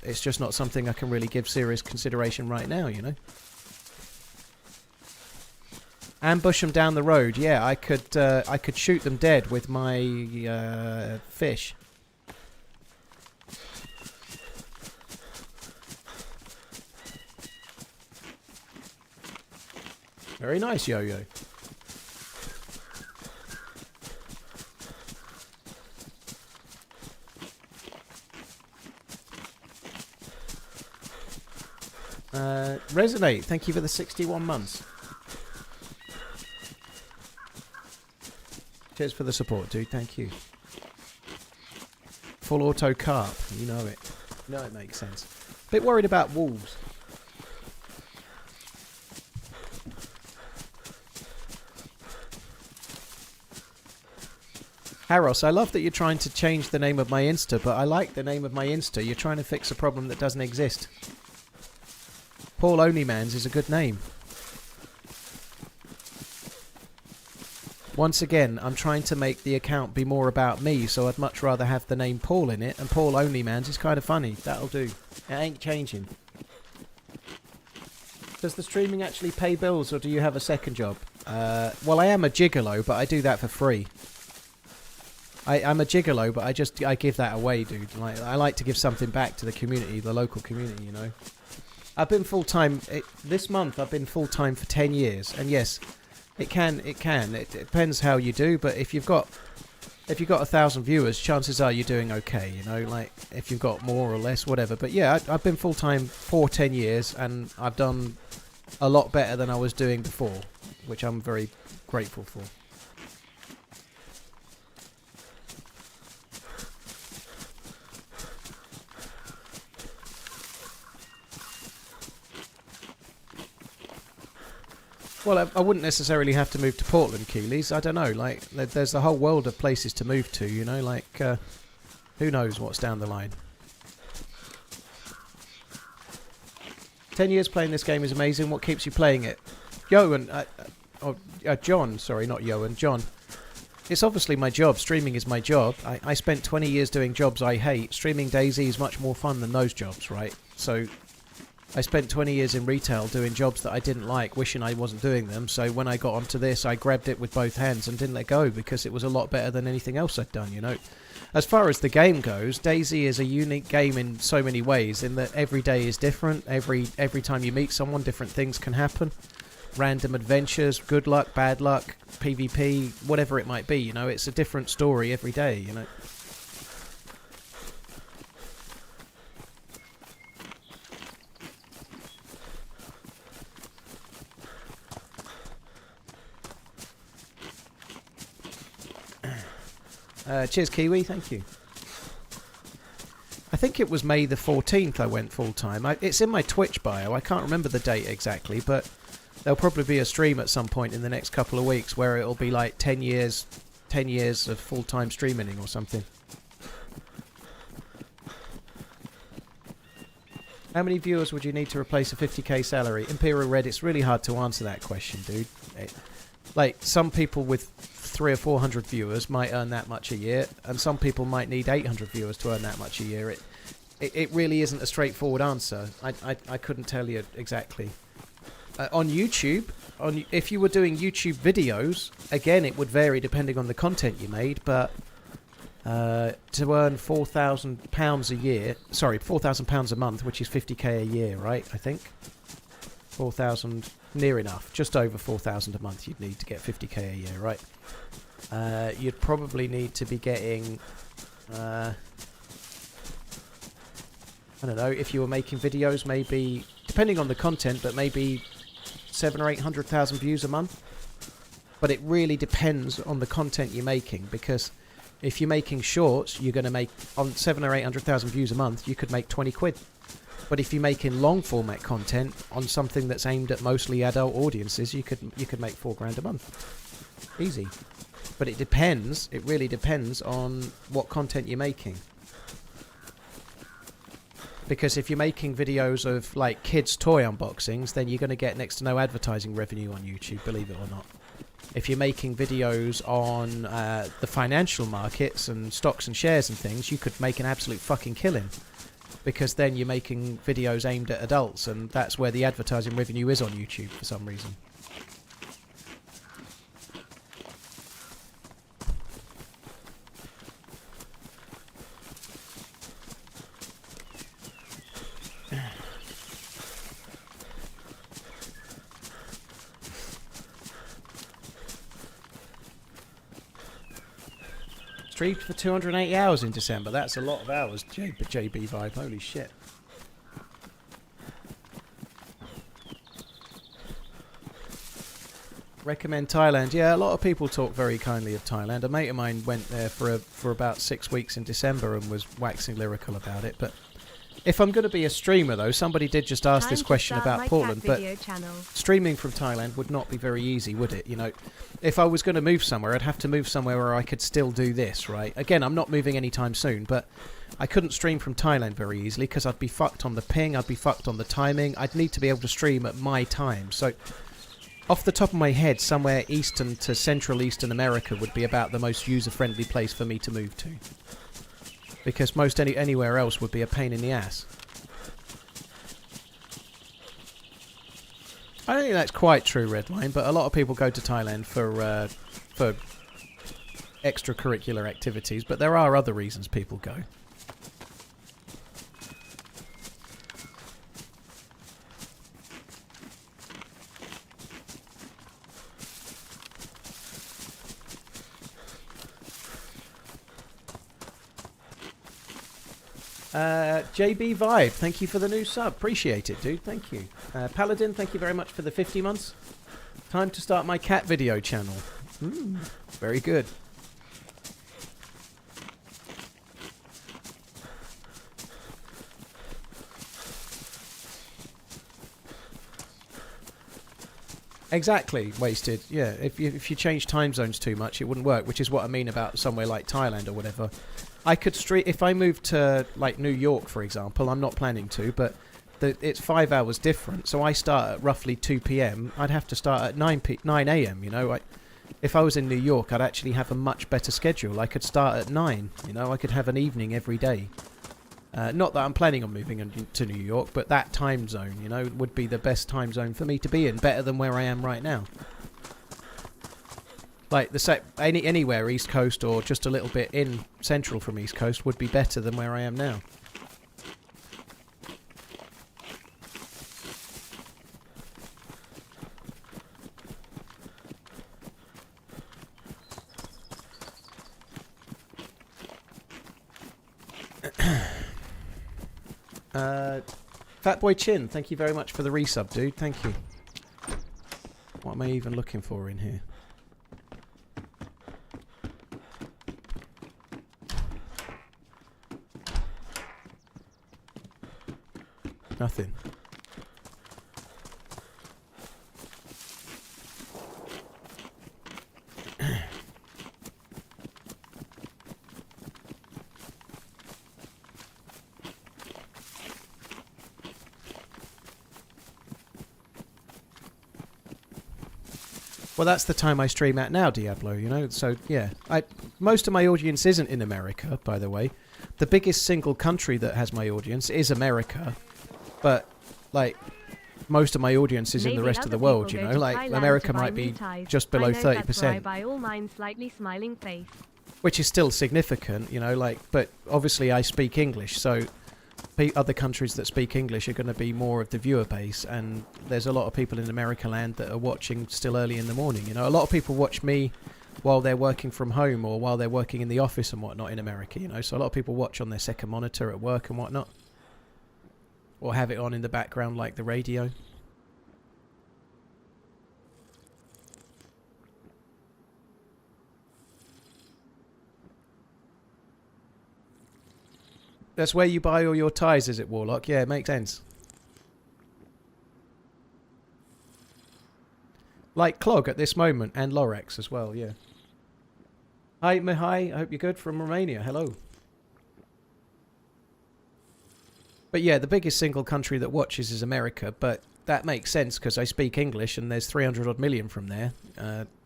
it's just not something I can really give serious consideration right now, you know. Ambush them down the road. Yeah, I could shoot them dead with my fish. Very nice, Yo-Yo. Resonate, thank you for the 61 months. Cheers for the support, dude. Thank you. Full auto carp. You know it. You know it makes sense. Bit worried about wolves. Haros, I love that you're trying to change the name of my Insta, but I like the name of my Insta. You're trying to fix a problem that doesn't exist. TheRunningManZ is a good name. Once again, I'm trying to make the account be more about me, so I'd much rather have the name Paul in it, and TheRunningManZ is kind of funny. That'll do. It ain't changing. Does the streaming actually pay bills, or do you have a second job? Well, I am a gigolo, but I do that for free. I'm a gigolo, but I give that away, dude. Like, I like to give something back to the community, the local community, you know. I've been full-time... This month, I've been full-time for 10 years, and yes... It depends how you do, but if you've got 1,000 viewers, chances are you're doing okay, you know, like if you've got more or less, whatever. But yeah, I've been full time for 10 years, and I've done a lot better than I was doing before, which I'm very grateful for. Well, I wouldn't necessarily have to move to Portland, Keelys. I don't know. Like, there's a whole world of places to move to, you know? Like, who knows what's down the line. 10 years playing this game is amazing. What keeps you playing it? John. Sorry, not Johan. John. It's obviously my job. Streaming is my job. I spent 20 years doing jobs I hate. Streaming DayZ is much more fun than those jobs, right? So... I spent 20 years in retail doing jobs that I didn't like, wishing I wasn't doing them. So when I got onto this, I grabbed it with both hands and didn't let go because it was a lot better than anything else I'd done, you know. As far as the game goes, DayZ is a unique game in so many ways, in that every day is different. Every time you meet someone, different things can happen. Random adventures, good luck, bad luck, PvP, whatever it might be, you know. It's a different story every day, you know. Cheers, Kiwi. Thank you. I think it was May the 14th I went full-time. It's in my Twitch bio. I can't remember the date exactly, but there'll probably be a stream at some point in the next couple of weeks where it'll be like 10 years of full-time streaming or something. How many viewers would you need to replace a 50k salary? Imperial Red, it's really hard to answer that question, dude. Like, some people with 300 or 400 viewers might earn that much a year, and some people might need 800 viewers to earn that much a year. It really isn't a straightforward answer. I couldn't tell you exactly. On YouTube, if you were doing YouTube videos, again, it would vary depending on the content you made, but to earn £4,000 a year, sorry, £4,000 a month, which is 50k a year, right, I think? 4,000, near enough, just over 4,000 a month you'd need to get 50k a year, right? You'd probably need to be getting, I don't know, if you were making videos, maybe, depending on the content, but maybe 700,000 or 800,000 views a month. But it really depends on the content you're making, because if you're making shorts, you're going to make, on 700,000 or 800,000 views a month, you could make 20 quid. But if you're making long format content on something that's aimed at mostly adult audiences, you could make £4 a month. Easy. But it depends, it really depends on what content you're making. Because if you're making videos of like kids' toy unboxings, then you're going to get next to no advertising revenue on YouTube, believe it or not. If you're making videos on the financial markets and stocks and shares and things, you could make an absolute fucking killing. Because then you're making videos aimed at adults, and that's where the advertising revenue is on YouTube for some reason. Streamed for 280 hours in December. That's a lot of hours. JB vibe. Holy shit. recommend Thailand. Yeah, a lot of people talk very kindly of Thailand. A mate of mine went there for about 6 weeks in December and was waxing lyrical about it. But if I'm going to be a streamer, though, somebody did just ask this question about Portland. But streaming from Thailand would not be very easy, would it? You know, if I was going to move somewhere, I'd have to move somewhere where I could still do this, right? Again, I'm not moving anytime soon, but I couldn't stream from Thailand very easily because I'd be fucked on the ping, I'd be fucked on the timing. I'd need to be able to stream at my time. So off the top of my head, somewhere eastern to central eastern America would be about the most user-friendly place for me to move to. Because anywhere else would be a pain in the ass. I don't think that's quite true, Redline, but a lot of people go to Thailand for extracurricular activities, but there are other reasons people go. JB Vibe, thank you for the new sub. Appreciate it, dude. Thank you. Paladin, thank you very much for the 50 months. Time to start my cat video channel. Very good. Exactly, Wasted. Yeah, if you change time zones too much, it wouldn't work, which is what I mean about somewhere like Thailand or whatever. I could if I moved to like New York, for example. I'm not planning to, but it's 5 hours different. So I start at roughly 2 p.m. I'd have to start at 9 a.m. You know, if I was in New York, I'd actually have a much better schedule. I could start at 9. You know, I could have an evening every day. Not that I'm planning on moving to New York, but that time zone, you know, would be the best time zone for me to be in, better than where I am right now. Like anywhere East Coast or just a little bit in central from East Coast would be better than where I am now. Fatboy Chin, thank you very much for the resub, dude. Thank you. What am I even looking for in here? Nothing. Well, that's the time I stream at now, Diablo, you know, so, yeah. Most of my audience isn't in America, by the way. The biggest single country that has my audience is America, but, like, most of my audience is in the rest of the world, you know, like, America might be just below 30%. By all mine slightly smiling face. Which is still significant, you know, like, but obviously I speak English, so other countries that speak English are going to be more of the viewer base, and there's a lot of people in America land that are watching still early in the morning. You know, a lot of people watch me while they're working from home or while they're working in the office and whatnot in America, you know, so a lot of people watch on their second monitor at work and whatnot, or have it on in the background like the radio. That's where you buy all your ties, is it, Warlock? Yeah, it makes sense. Like Clog at this moment, and Lorex as well, yeah. Hi, Mihai, I hope you're good, from Romania. Hello. But yeah, the biggest single country that watches is America, but that makes sense because I speak English and there's 300 odd million from there,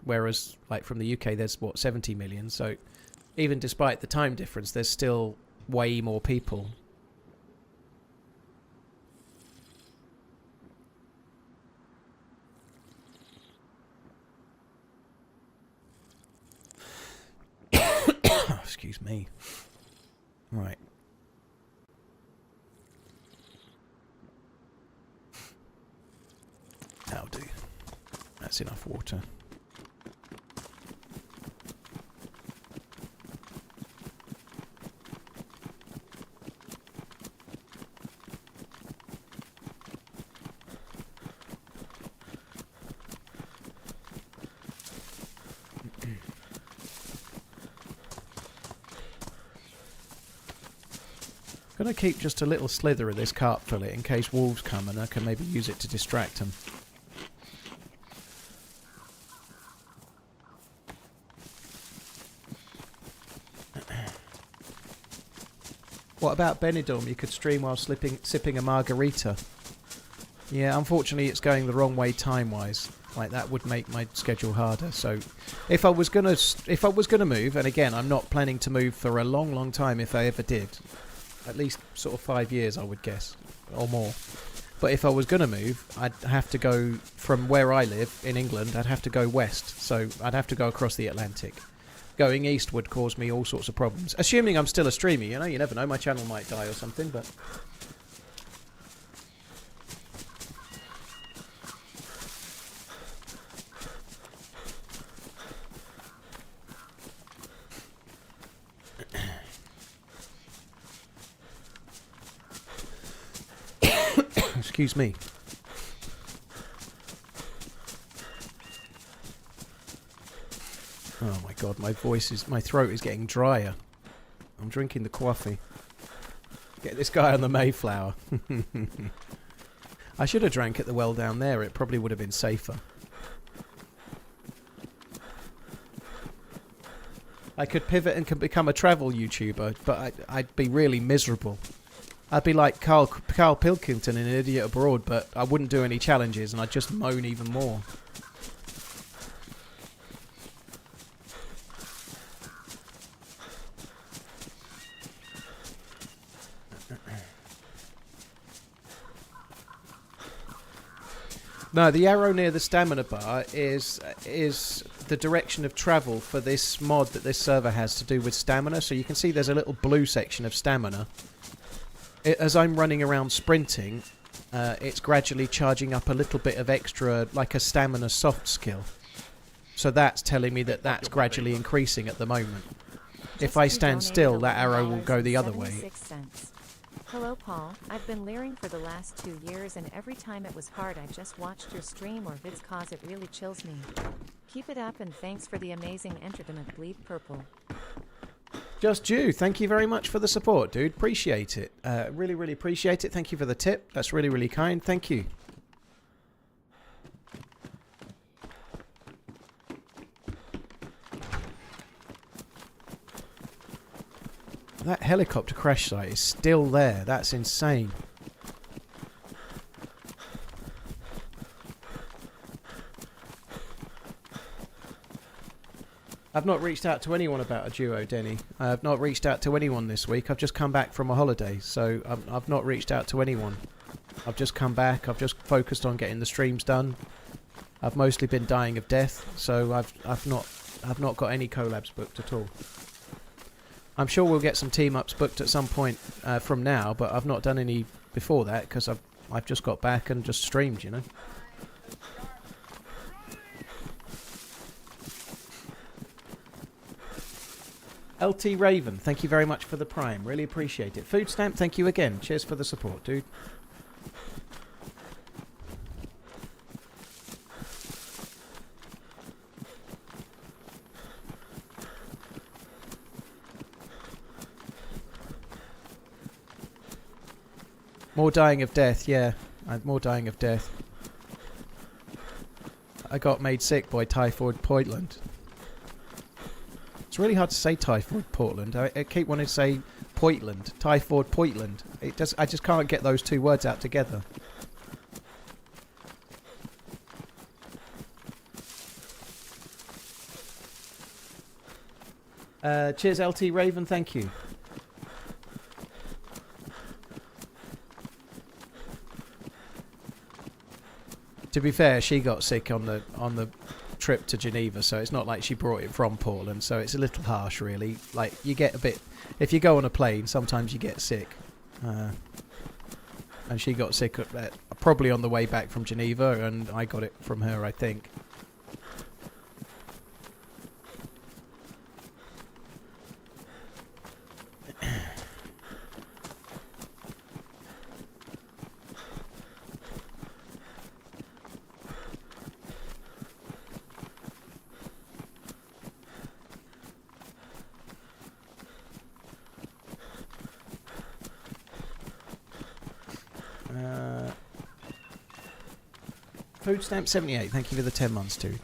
whereas like from the UK there's, what, 70 million, so even despite the time difference, there's still way more people. Excuse me. Right. That'll do. That's enough water. Gonna keep just a little slither of this carp fillet in case wolves come and I can maybe use it to distract them. What about Benidorm? You could stream while sipping a margarita. Yeah, unfortunately it's going the wrong way time-wise. Like, that would make my schedule harder. So if I was gonna move, and again, I'm not planning to move for a long, long time if I ever did. At least sort of 5 years, I would guess, or more. But if I was gonna move, I'd have to go from where I live in England. I'd have to go west, so I'd have to go across the Atlantic. Going east would cause me all sorts of problems. Assuming I'm still a streamer, you know, you never know. My channel might die or something, but... Excuse me. Oh my god, my throat is getting drier. I'm drinking the coffee. Get this guy on the Mayflower. I should have drank at the well down there, it probably would have been safer. I could pivot and become a travel YouTuber, but I'd be really miserable. I'd be like Carl Pilkington in An Idiot Abroad, but I wouldn't do any challenges and I'd just moan even more. No, the arrow near the stamina bar is the direction of travel for this mod that this server has to do with stamina. So you can see there's a little blue section of stamina. As I'm running around sprinting, it's gradually charging up a little bit of extra, like a stamina soft skill. So that's telling me that that's gradually increasing at the moment. If I stand still, that arrow will go the other way. Hello Paul, I've been leering for the last 2 years and every time it was hard I just watched your stream or vids cause it really chills me. Keep it up and thanks for the amazing entertainment, Bleed Purple. Just you. Thank you very much for the support, dude. Appreciate it. Really, really appreciate it. Thank you for the tip. That's really, really kind. Thank you. That helicopter crash site is still there. That's insane. I've not reached out to anyone about a duo, Denny. I have not reached out to anyone this week. I've just come back from a holiday, so I've not reached out to anyone. I've just come back. I've just focused on getting the streams done. I've mostly been dying of death, so I've not got any collabs booked at all. I'm sure we'll get some team ups booked at some point from now, but I've not done any before that because I've just got back and just streamed, you know. LT Raven, thank you very much for the prime. Really appreciate it. Food Stamp, thank you again. Cheers for the support, dude. More dying of death, yeah. More dying of death. I got made sick by Typhoid Portland. It's really hard to say Typhoid Portland. I keep wanting to say Portland. Typhoid Portland. I just can't get those two words out together. Cheers, LT Raven. Thank you. To be fair, she got sick on the trip to Geneva, so it's not like she brought it from Portland, so it's a little harsh, really. Like, you get a bit... If you go on a plane, sometimes you get sick. And she got sick probably on the way back from Geneva, and I got it from her, I think. Food stamp 78. Thank you for the 10 months, dude.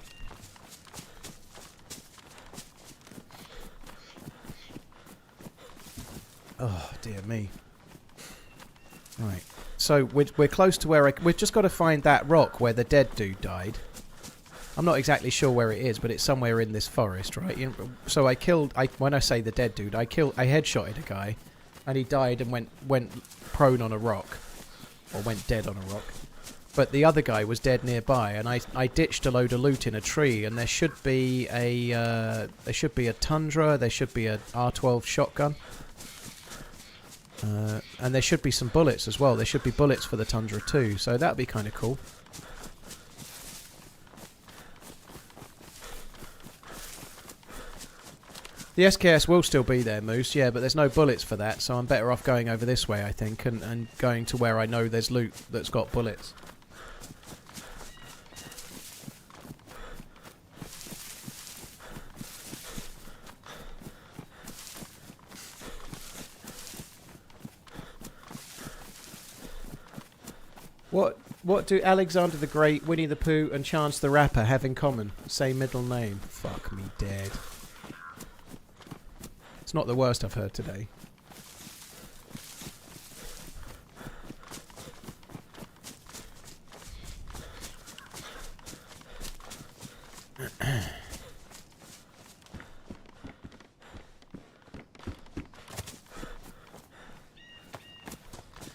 Oh, dear me. Right. So we're close to where we've just got to find that rock where the dead dude died. I'm not exactly sure where it is, but it's somewhere in this forest, right? So when I say the dead dude, I headshotted a guy, and he died and went prone on a rock, or went dead on a rock. But the other guy was dead nearby, and I ditched a load of loot in a tree, and there should be a Tundra, there should be a R12 shotgun, and there should be some bullets as well. There should be bullets for the Tundra too, so that'd be kind of cool. The SKS will still be there, Moose, yeah, but there's no bullets for that, so I'm better off going over this way, I think, and going to where I know there's loot that's got bullets. What do Alexander the Great, Winnie the Pooh, and Chance the Rapper have in common? Same middle name. Fuck me dead. It's not the worst I've heard today.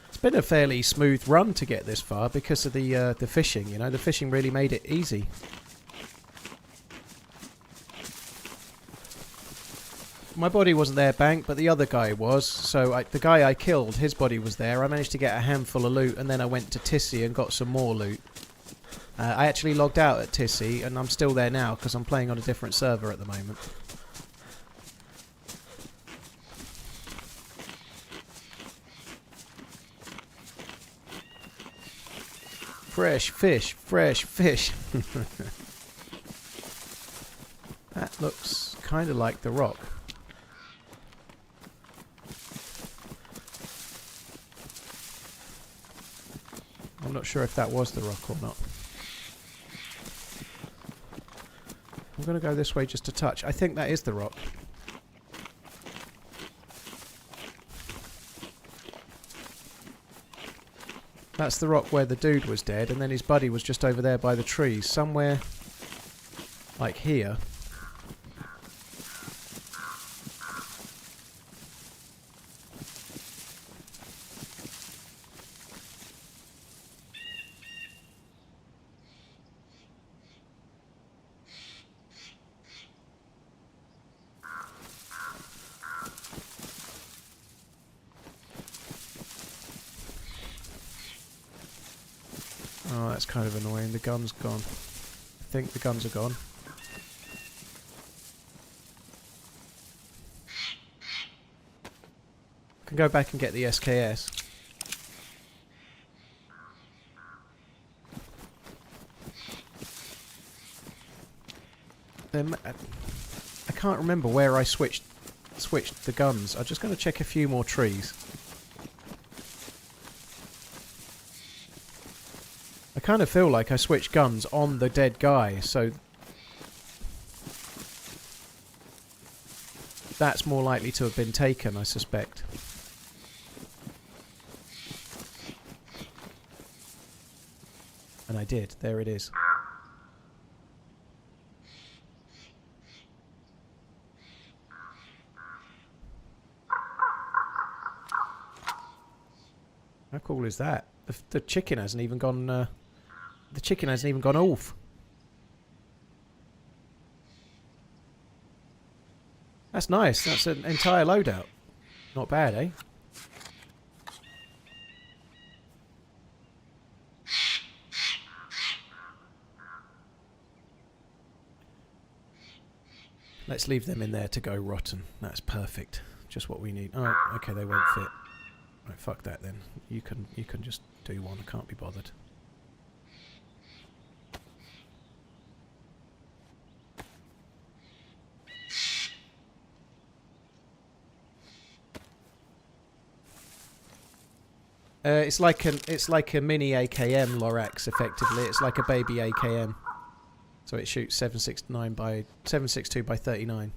It's been a fairly smooth run to get this far because of the fishing. You know, the fishing really made it easy. My body wasn't there, Bank, but the other guy was. So the guy I killed, his body was there. I managed to get a handful of loot, and then I went to Tissy and got some more loot. I actually logged out at Tissy, and I'm still there now because I'm playing on a different server at the moment. Fresh fish, fresh fish. That looks kind of like the rock. I'm not sure if that was the rock or not. I'm going to go this way just a touch. I think that is the rock. That's the rock where the dude was dead, and then his buddy was just over there by the trees. Somewhere like here. Oh, that's kind of annoying. The gun's gone. I think the guns are gone. I can go back and get the SKS. I can't remember where I switched the guns. I'm just going to check a few more trees. I kind of feel like I switched guns on the dead guy, so that's more likely to have been taken, I suspect. And I did. There it is. How cool is that? The chicken hasn't even gone. The chicken hasn't even gone off. That's nice. That's an entire loadout. Not bad, eh? Let's leave them in there to go rotten. That's perfect. Just what we need. Oh, okay, they won't fit. Right, fuck that then. You can just do one. I can't be bothered. It's like a mini AKM Lorax, effectively. It's like a baby AKM. So it shoots 762 by 39.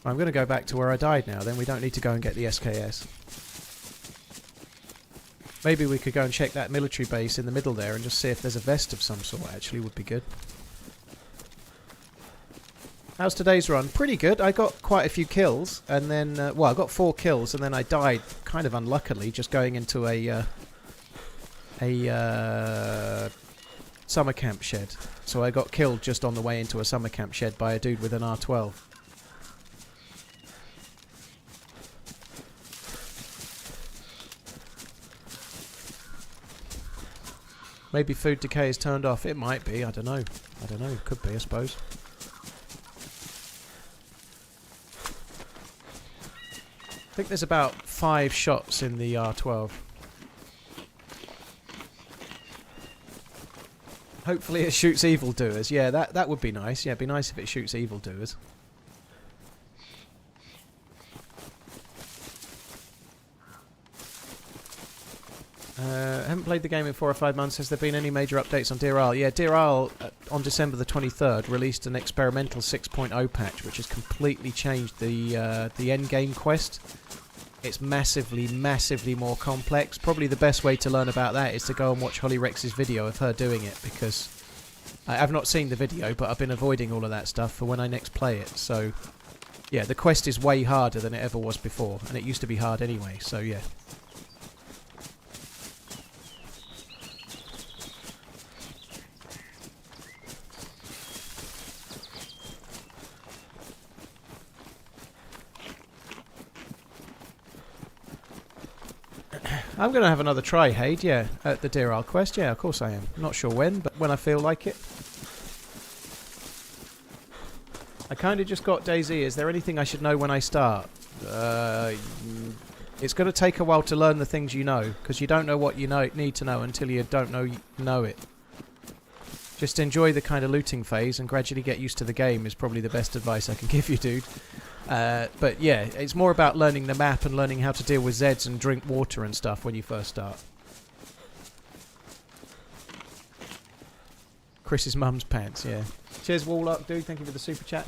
I'm going to go back to where I died now. Then we don't need to go and get the SKS. Maybe we could go and check that military base in the middle there and just see if there's a vest of some sort. Actually, would be good. How's today's run? Pretty good. I got quite a few kills, and then well, I got 4 kills, and then I died kind of unluckily, just going into a summer camp shed. So I got killed just on the way into a summer camp shed by a dude with an R12. Maybe food decay is turned off. It might be. I don't know. I don't know. Could be, I suppose. I think there's about 5 shots in the R12. Hopefully it shoots evildoers. Yeah, that would be nice. Yeah, it'd be nice if it shoots evildoers. Haven't played the game in 4 or 5 months. Has there been any major updates on Deer Isle? Yeah, Deer Isle on December the 23rd released an experimental 6.0 patch, which has completely changed the end game quest. It's massively, massively more complex. Probably the best way to learn about that is to go and watch Holly Rex's video of her doing it, because I've not seen the video, but I've been avoiding all of that stuff for when I next play it. So, yeah, the quest is way harder than it ever was before, and it used to be hard anyway, so yeah. I'm going to have another try, Haid, yeah, at the Deer Isle quest. Yeah, of course I am. Not sure when, but when I feel like it. I kind of just got DayZ. Is there anything I should know when I start? It's going to take a while to learn the things you know, because you don't know what you need to know until you don't know it. Just enjoy the kind of looting phase and gradually get used to the game is probably the best advice I can give you, dude. But yeah, it's more about learning the map and learning how to deal with Zeds and drink water and stuff when you first start. Chris's mum's pants, yeah. Cheers, Warlock, dude. Thank you for the super chat.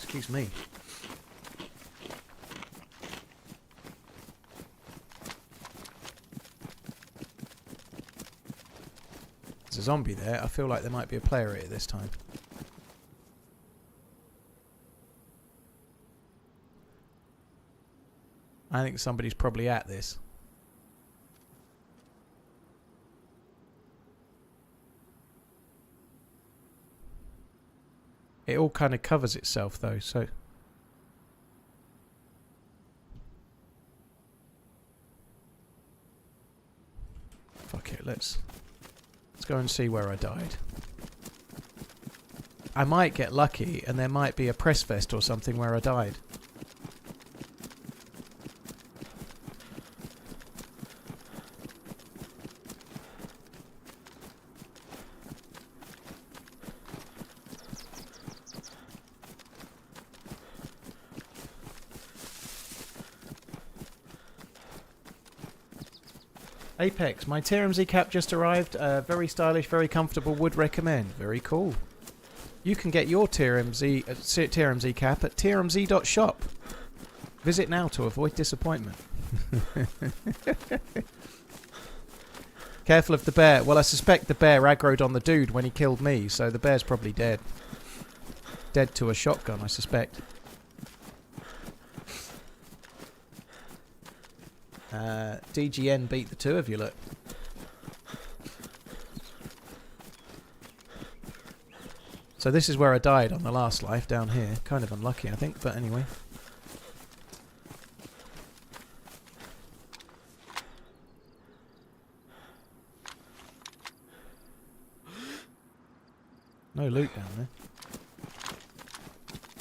Excuse me. There's a zombie there. I feel like there might be a player here this time. I think somebody's probably at this. It all kind of covers itself though, so... Fuck it, let's go and see where I died. I might get lucky and there might be a press vest or something where I died. Apex, my TRMZ cap just arrived. Very stylish, very comfortable, would recommend. Very cool. You can get your TRMZ cap at trmz.shop. Visit now to avoid disappointment. Careful of the bear. Well, I suspect the bear aggroed on the dude when he killed me, so the bear's probably dead. Dead to a shotgun, I suspect. DGN beat the two of you, look. So this is where I died on the last life, down here. Kind of unlucky, I think, but anyway. No loot down there.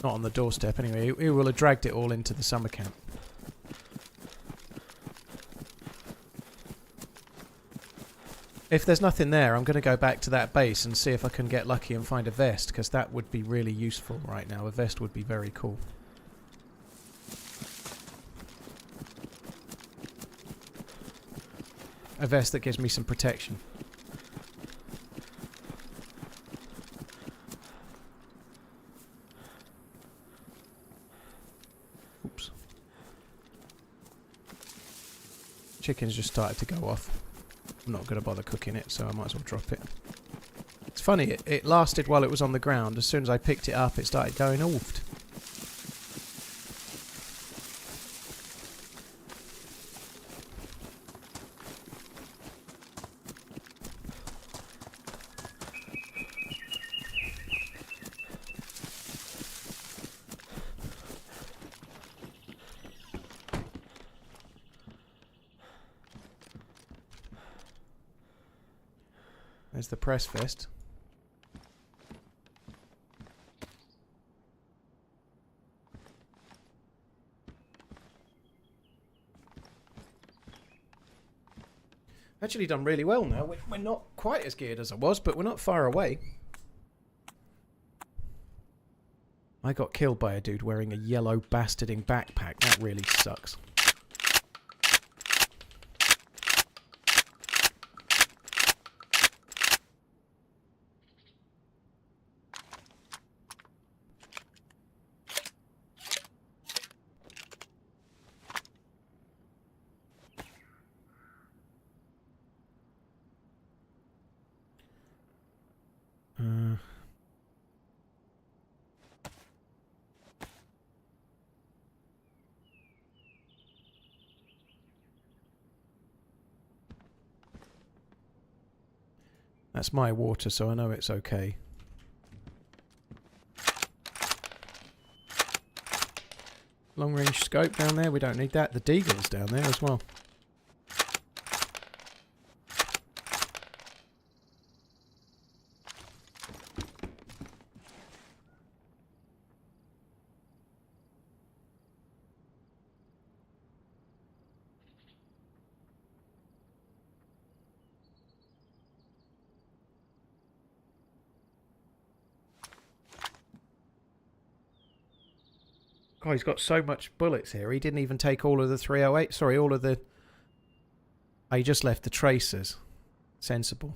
Not on the doorstep anyway. He will have dragged it all into the summer camp. If there's nothing there, I'm going to go back to that base and see if I can get lucky and find a vest, because that would be really useful right now. A vest would be very cool. A vest that gives me some protection. Oops. Chicken's just started to go off. I'm not going to bother cooking it, so I might as well drop it. It's funny, it lasted while it was on the ground. As soon as I picked it up, it started going oofed. There's the press vest. Actually done really well now. We're not quite as geared as I was, but we're not far away. I got killed by a dude wearing a yellow bastarding backpack. That really sucks. That's my water, so I know it's okay. Long range scope down there, we don't need that. The Deagle's down there as well. God, he's got so much bullets here. He didn't even take all of the 308. Sorry, all of the... Oh, he just left the tracers. Sensible.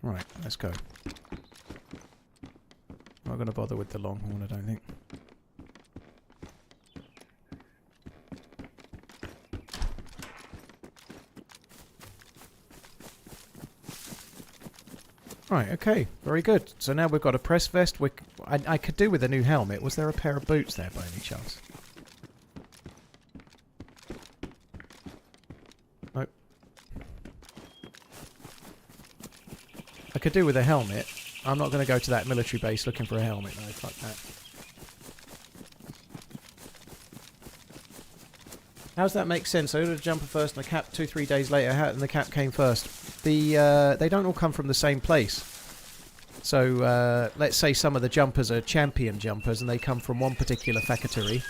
Right, let's go. Not going to bother with the longhorn, I don't think. Right, okay, very good. So now we've got a press vest. I could do with a new helmet. Was there a pair of boots there by any chance? Nope. I could do with a helmet. I'm not going to go to that military base looking for a helmet, though. Fuck that. How does that make sense? So the jumper first and the cap 2-3 days later, and the cap came first. They don't all come from the same place. So let's say some of the jumpers are champion jumpers and they come from one particular factory,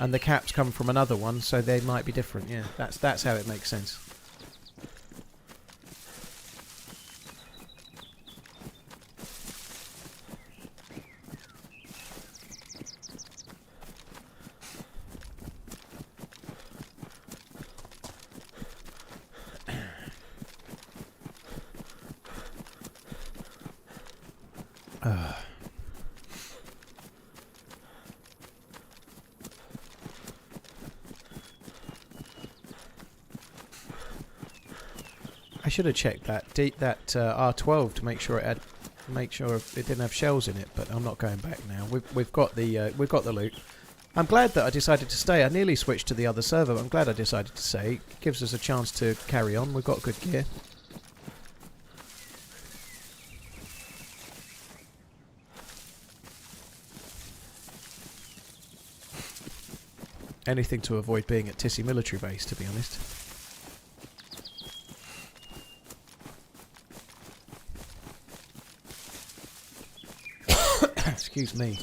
and the caps come from another one, so they might be different. Yeah, that's how it makes sense. I should have checked that R12 to make sure it didn't have shells in it, but I'm not going back now. We've got the loot. I'm glad that I decided to stay. I nearly switched to the other server, but I'm glad I decided to stay. It gives us a chance to carry on. We've got good gear. Anything to avoid being at Tissy military base, to be honest. Excuse me.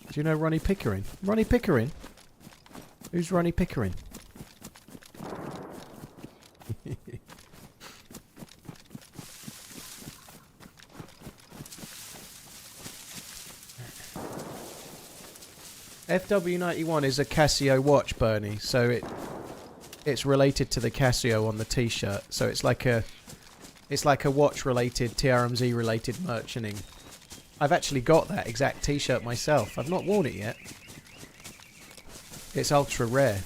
Do you know Ronnie Pickering? Ronnie Pickering? Who's Ronnie Pickering? FW91 is a Casio watch, Bernie, so it's related to the Casio on the t-shirt. So it's like a watch related, TRMZ related merchanting. I've actually got that exact t-shirt myself. I've not worn it yet. It's ultra rare.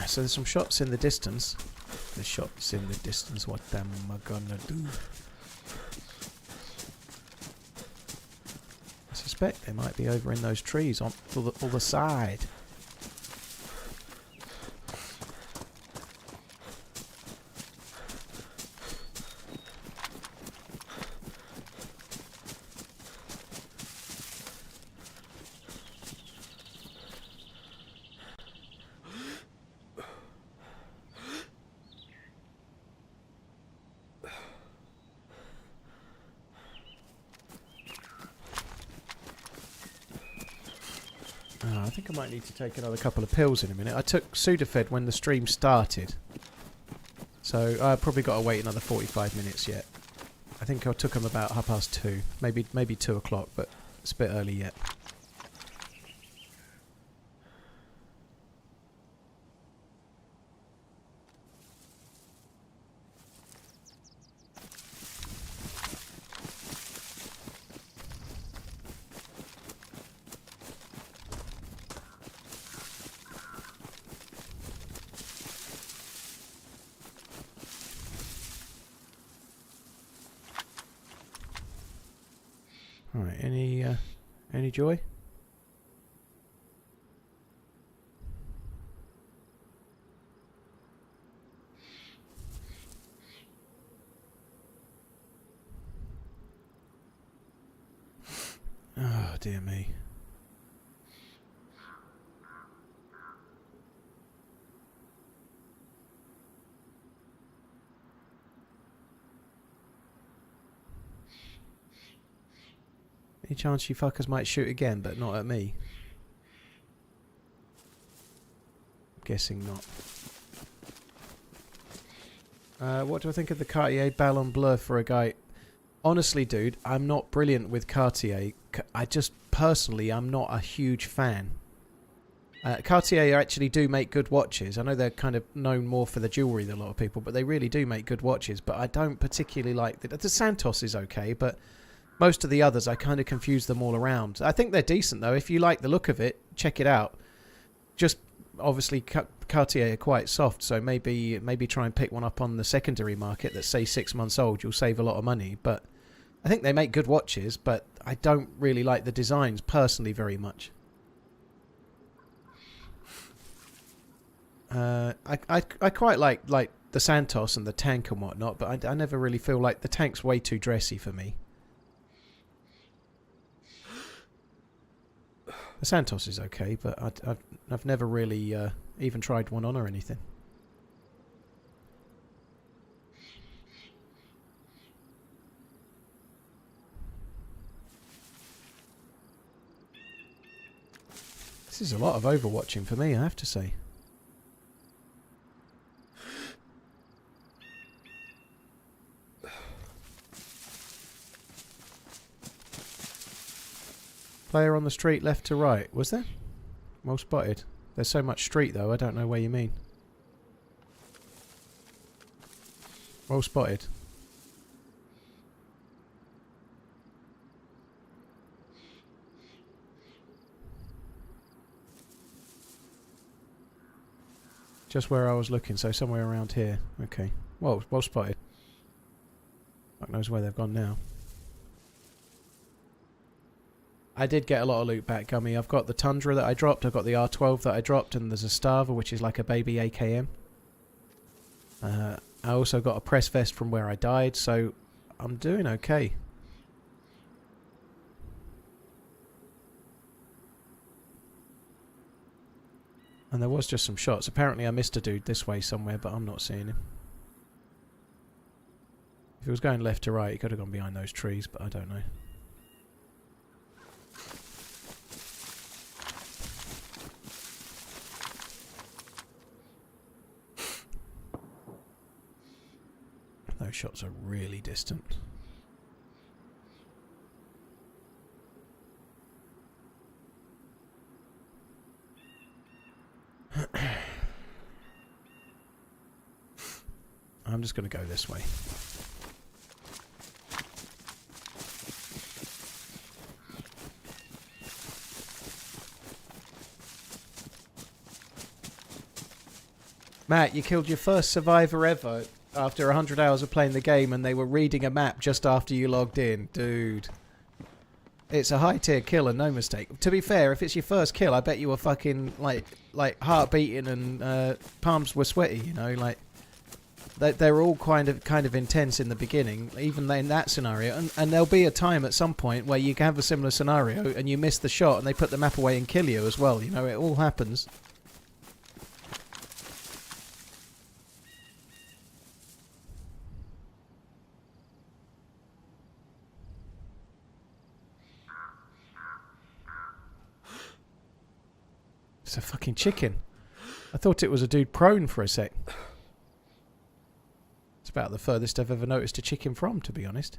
So there's some shots in the distance. The shots in the distance. What am I gonna do? I suspect they might be over in those trees on the side. I think I might need to take another couple of pills in a minute. I took Sudafed when the stream started. So I've probably got to wait another 45 minutes yet. I think I took them about 2:30. Maybe 2 o'clock, but it's a bit early yet. Alright, any joy? Oh, dear me. Any chance you fuckers might shoot again, but not at me? Guessing not. What do I think of the Cartier Ballon Bleu for a guy? Honestly, dude, I'm not brilliant with Cartier. I just, personally, I'm not a huge fan. Cartier actually do make good watches. I know they're kind of known more for the jewellery than a lot of people, but they really do make good watches. But I don't particularly like... The Santos is okay, but... most of the others, I kind of confuse them all around. I think they're decent, though. If you like the look of it, check it out. Just, obviously, Cartier are quite soft, so maybe try and pick one up on the secondary market that's, say, 6 months old. You'll save a lot of money. But I think they make good watches, but I don't really like the designs, personally, very much. I quite like the Santos and the tank and whatnot, but I never really feel like the tank's way too dressy for me. The Santos is okay, but I've never really even tried one on or anything. is a lot of overwatching for me, I have to say. Player on the street left to right. Was there? Well spotted. There's so much street though, I don't know where you mean. Well spotted. Just where I was looking, so somewhere around here. Okay. Well spotted. Fuck knows where they've gone now. I did get a lot of loot back, Gummy. I've got the Tundra that I dropped, I've got the R12 that I dropped, and there's a Starver, which is like a baby AKM. I also got a press vest from where I died, so I'm doing okay. And there was just some shots. Apparently I missed a dude this way somewhere, but I'm not seeing him. If he was going left to right, he could have gone behind those trees, but I don't know. Those shots are really distant. I'm just going to go this way. Matt, you killed your first survivor ever after 100 hours of playing the game, and they were reading a map just after you logged in. Dude. It's a high tier kill and no mistake. To be fair, if it's your first kill, I bet you were fucking like heart beating and palms were sweaty, you know, like they were all kind of intense in the beginning, even in that scenario. And there'll be a time at some point where you can have a similar scenario and you miss the shot and they put the map away and kill you as well, you know, it all happens. It's a fucking chicken. I thought it was a dude prone for a sec. It's about the furthest I've ever noticed a chicken from, to be honest.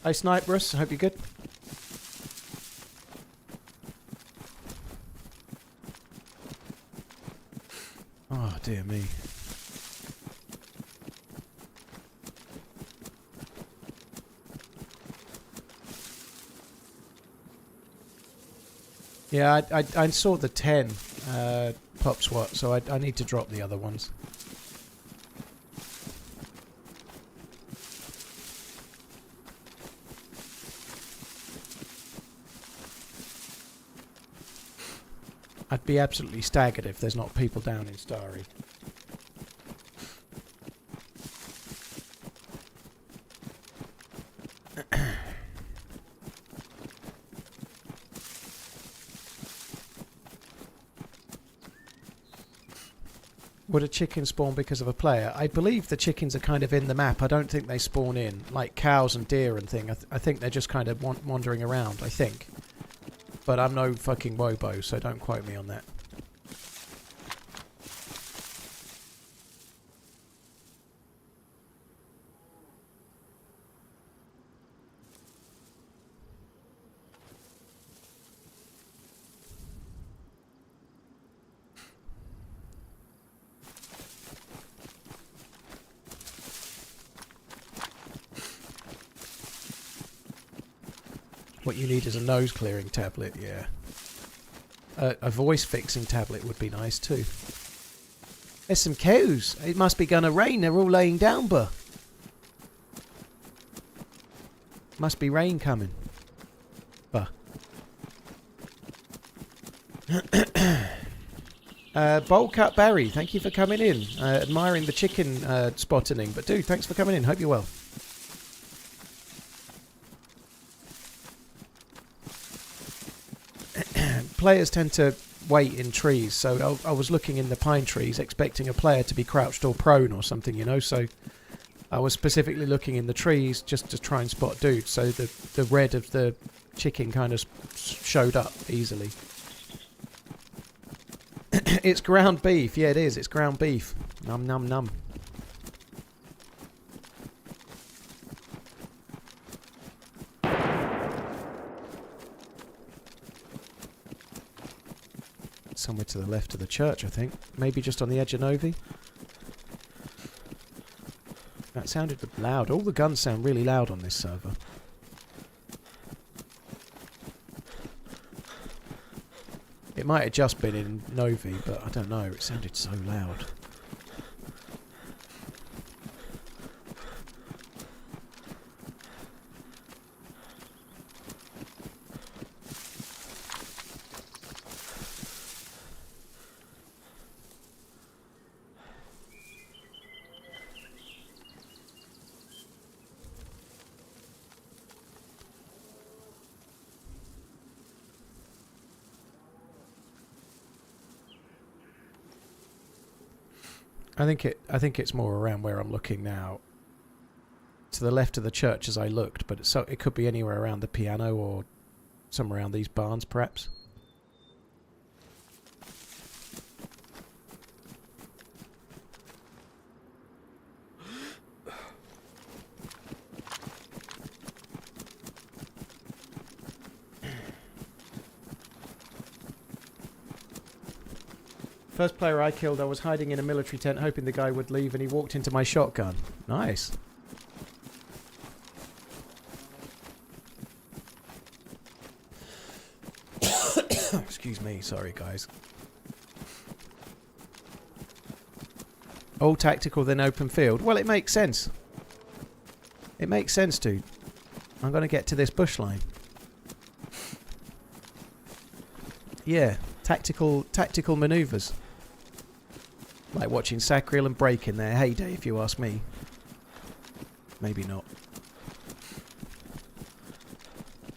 Hey Sniperus, I hope you're good. Oh dear me. Yeah, I saw the 10 pop swat, so I need to drop the other ones. I'd be absolutely staggered if there's not people down in Starry. Would a chicken spawn because of a player? I believe the chickens are kind of in the map. I don't think they spawn in, like cows and deer and thing. I think they're just kind of wandering around, I think. But I'm no fucking wobo, so don't quote me on that. What you need is a nose clearing tablet, yeah. A voice fixing tablet would be nice too. There's some cows. It must be gonna rain. They're all laying down, buh. Must be rain coming. Buh. Bowl Cut Barry, thank you for coming in. Admiring the chicken spotting. But dude, thanks for coming in. Hope you're well. Players tend to wait in trees, so I was looking in the pine trees expecting a player to be crouched or prone or something, you know, so I was specifically looking in the trees just to try and spot dudes, so the red of the chicken kind of showed up easily. It's ground beef. Yeah, it is. It's ground beef. Num num num. Somewhere to the left of the church, I think. Maybe just on the edge of Novi. That sounded loud. All the guns sound really loud on this server. It might have just been in Novi, but I don't know. It sounded so loud. I think it's more around where I'm looking now. To the left of the church as I looked, but it could be anywhere around the piano or somewhere around these barns, perhaps. First player I killed, I was hiding in a military tent hoping the guy would leave, and he walked into my shotgun. Nice. Excuse me, sorry guys. All tactical then open field. Well, it makes sense. It makes sense, dude. I'm going to get to this bush line. Yeah, tactical manoeuvres. Like watching Sacriel and Break in their heyday, if you ask me. Maybe not.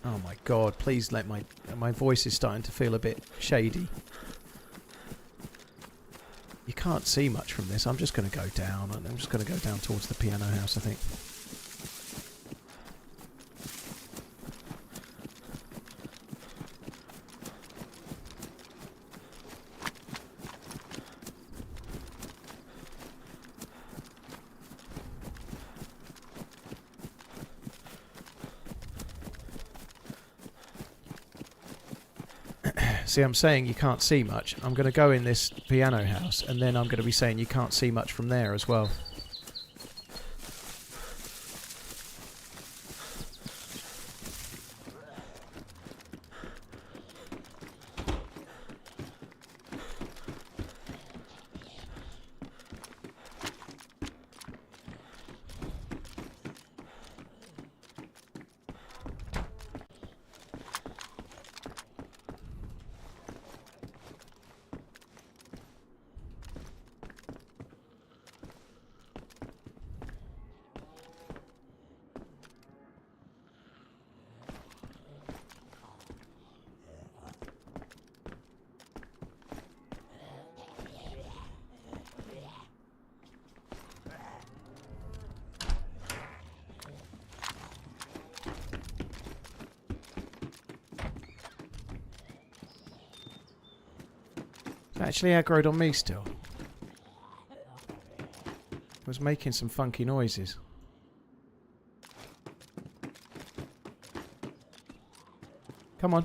Oh my god, please let my voice is starting to feel a bit shady. You can't see much from this. I'm just going to go down. I'm just going to go down towards the piano house, I think. See, I'm saying you can't see much. I'm going to go in this piano house, and then I'm going to be saying you can't see much from there as well. Actually aggroed on me still. Was making some funky noises. Come on.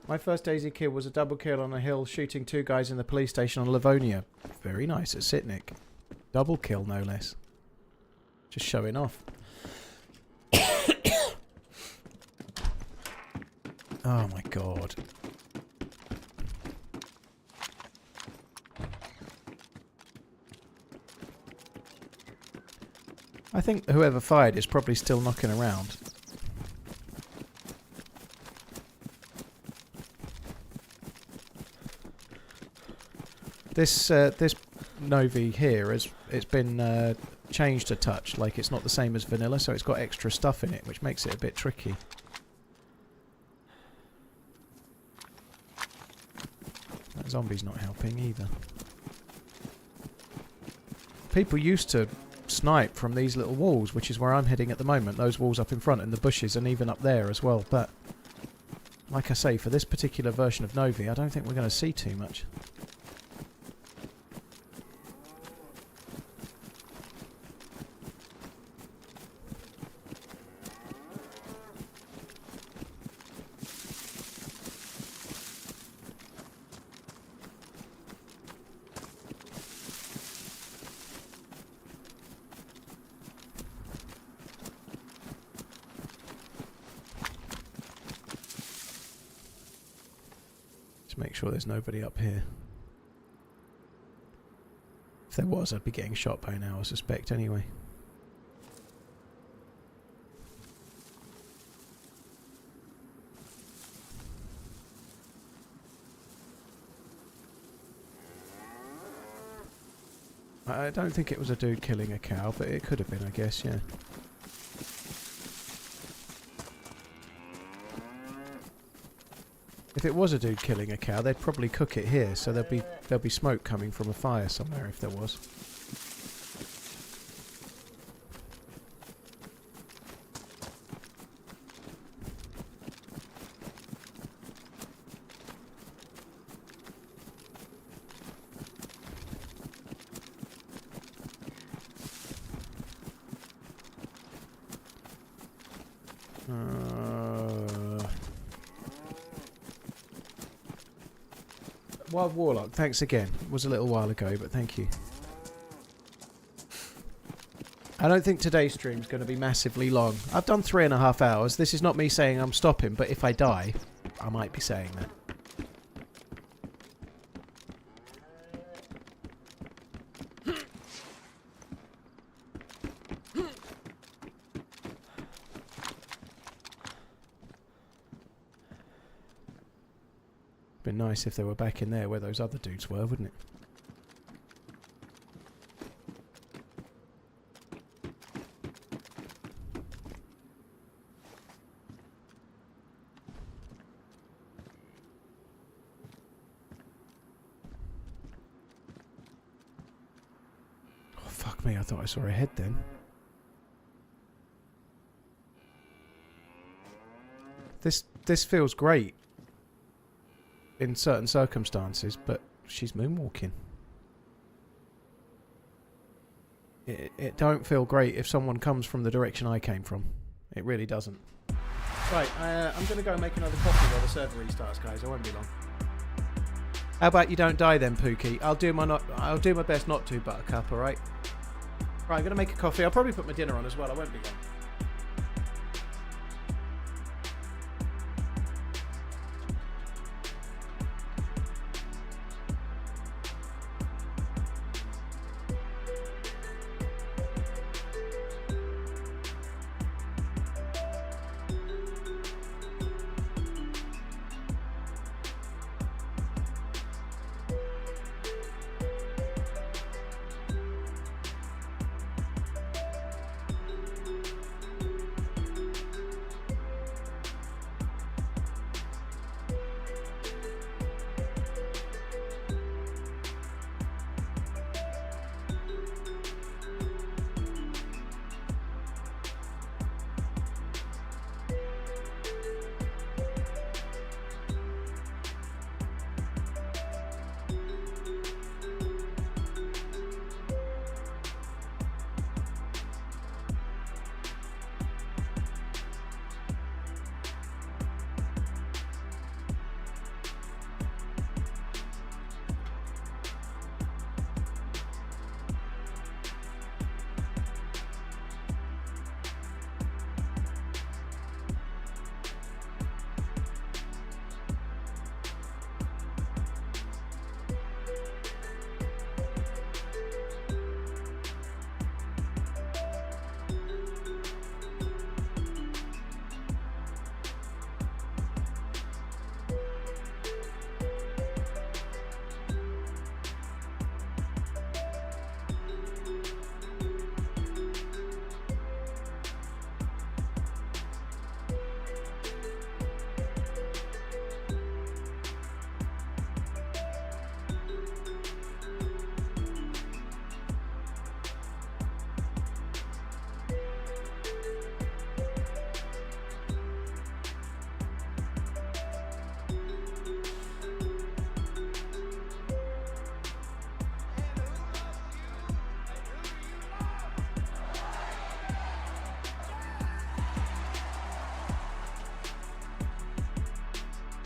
My first DayZ kill was a double kill on a hill, shooting two guys in the police station on Livonia. Very nice at Sitnik. Double kill, no less. Just showing off. Oh my god. I think whoever fired is probably still knocking around. This Novi here it's been changed a touch, like it's not the same as vanilla, so it's got extra stuff in it, which makes it a bit tricky. That zombie's not helping either. People used to snipe from these little walls, which is where I'm heading at the moment. Those walls up in front and the bushes, and even up there as well. But like I say, for this particular version of Novi, I don't think we're going to see too much. Make sure there's nobody up here. If there was, I'd be getting shot by now, I suspect, anyway. I don't think it was a dude killing a cow, but it could have been, I guess, yeah. If it was a dude killing a cow, they'd probably cook it here, so there'll be smoke coming from a fire somewhere if there was. Wild Warlock, thanks again. It was a little while ago, but thank you. I don't think today's stream's going to be massively long. I've done 3.5 hours. This is not me saying I'm stopping, but if I die, I might be saying that. Been nice if they were back in there where those other dudes were, wouldn't it? Oh, fuck me, I thought I saw a head then. This feels great in certain circumstances, but she's moonwalking. It don't feel great if someone comes from the direction I came from. It really doesn't. Right, I'm going to go and make another coffee while the server restarts, guys. I won't be long. How about you don't die then, Pookie? I'll do my best not to, Buttercup, alright? Right, I'm going to make a coffee. I'll probably put my dinner on as well. I won't be long.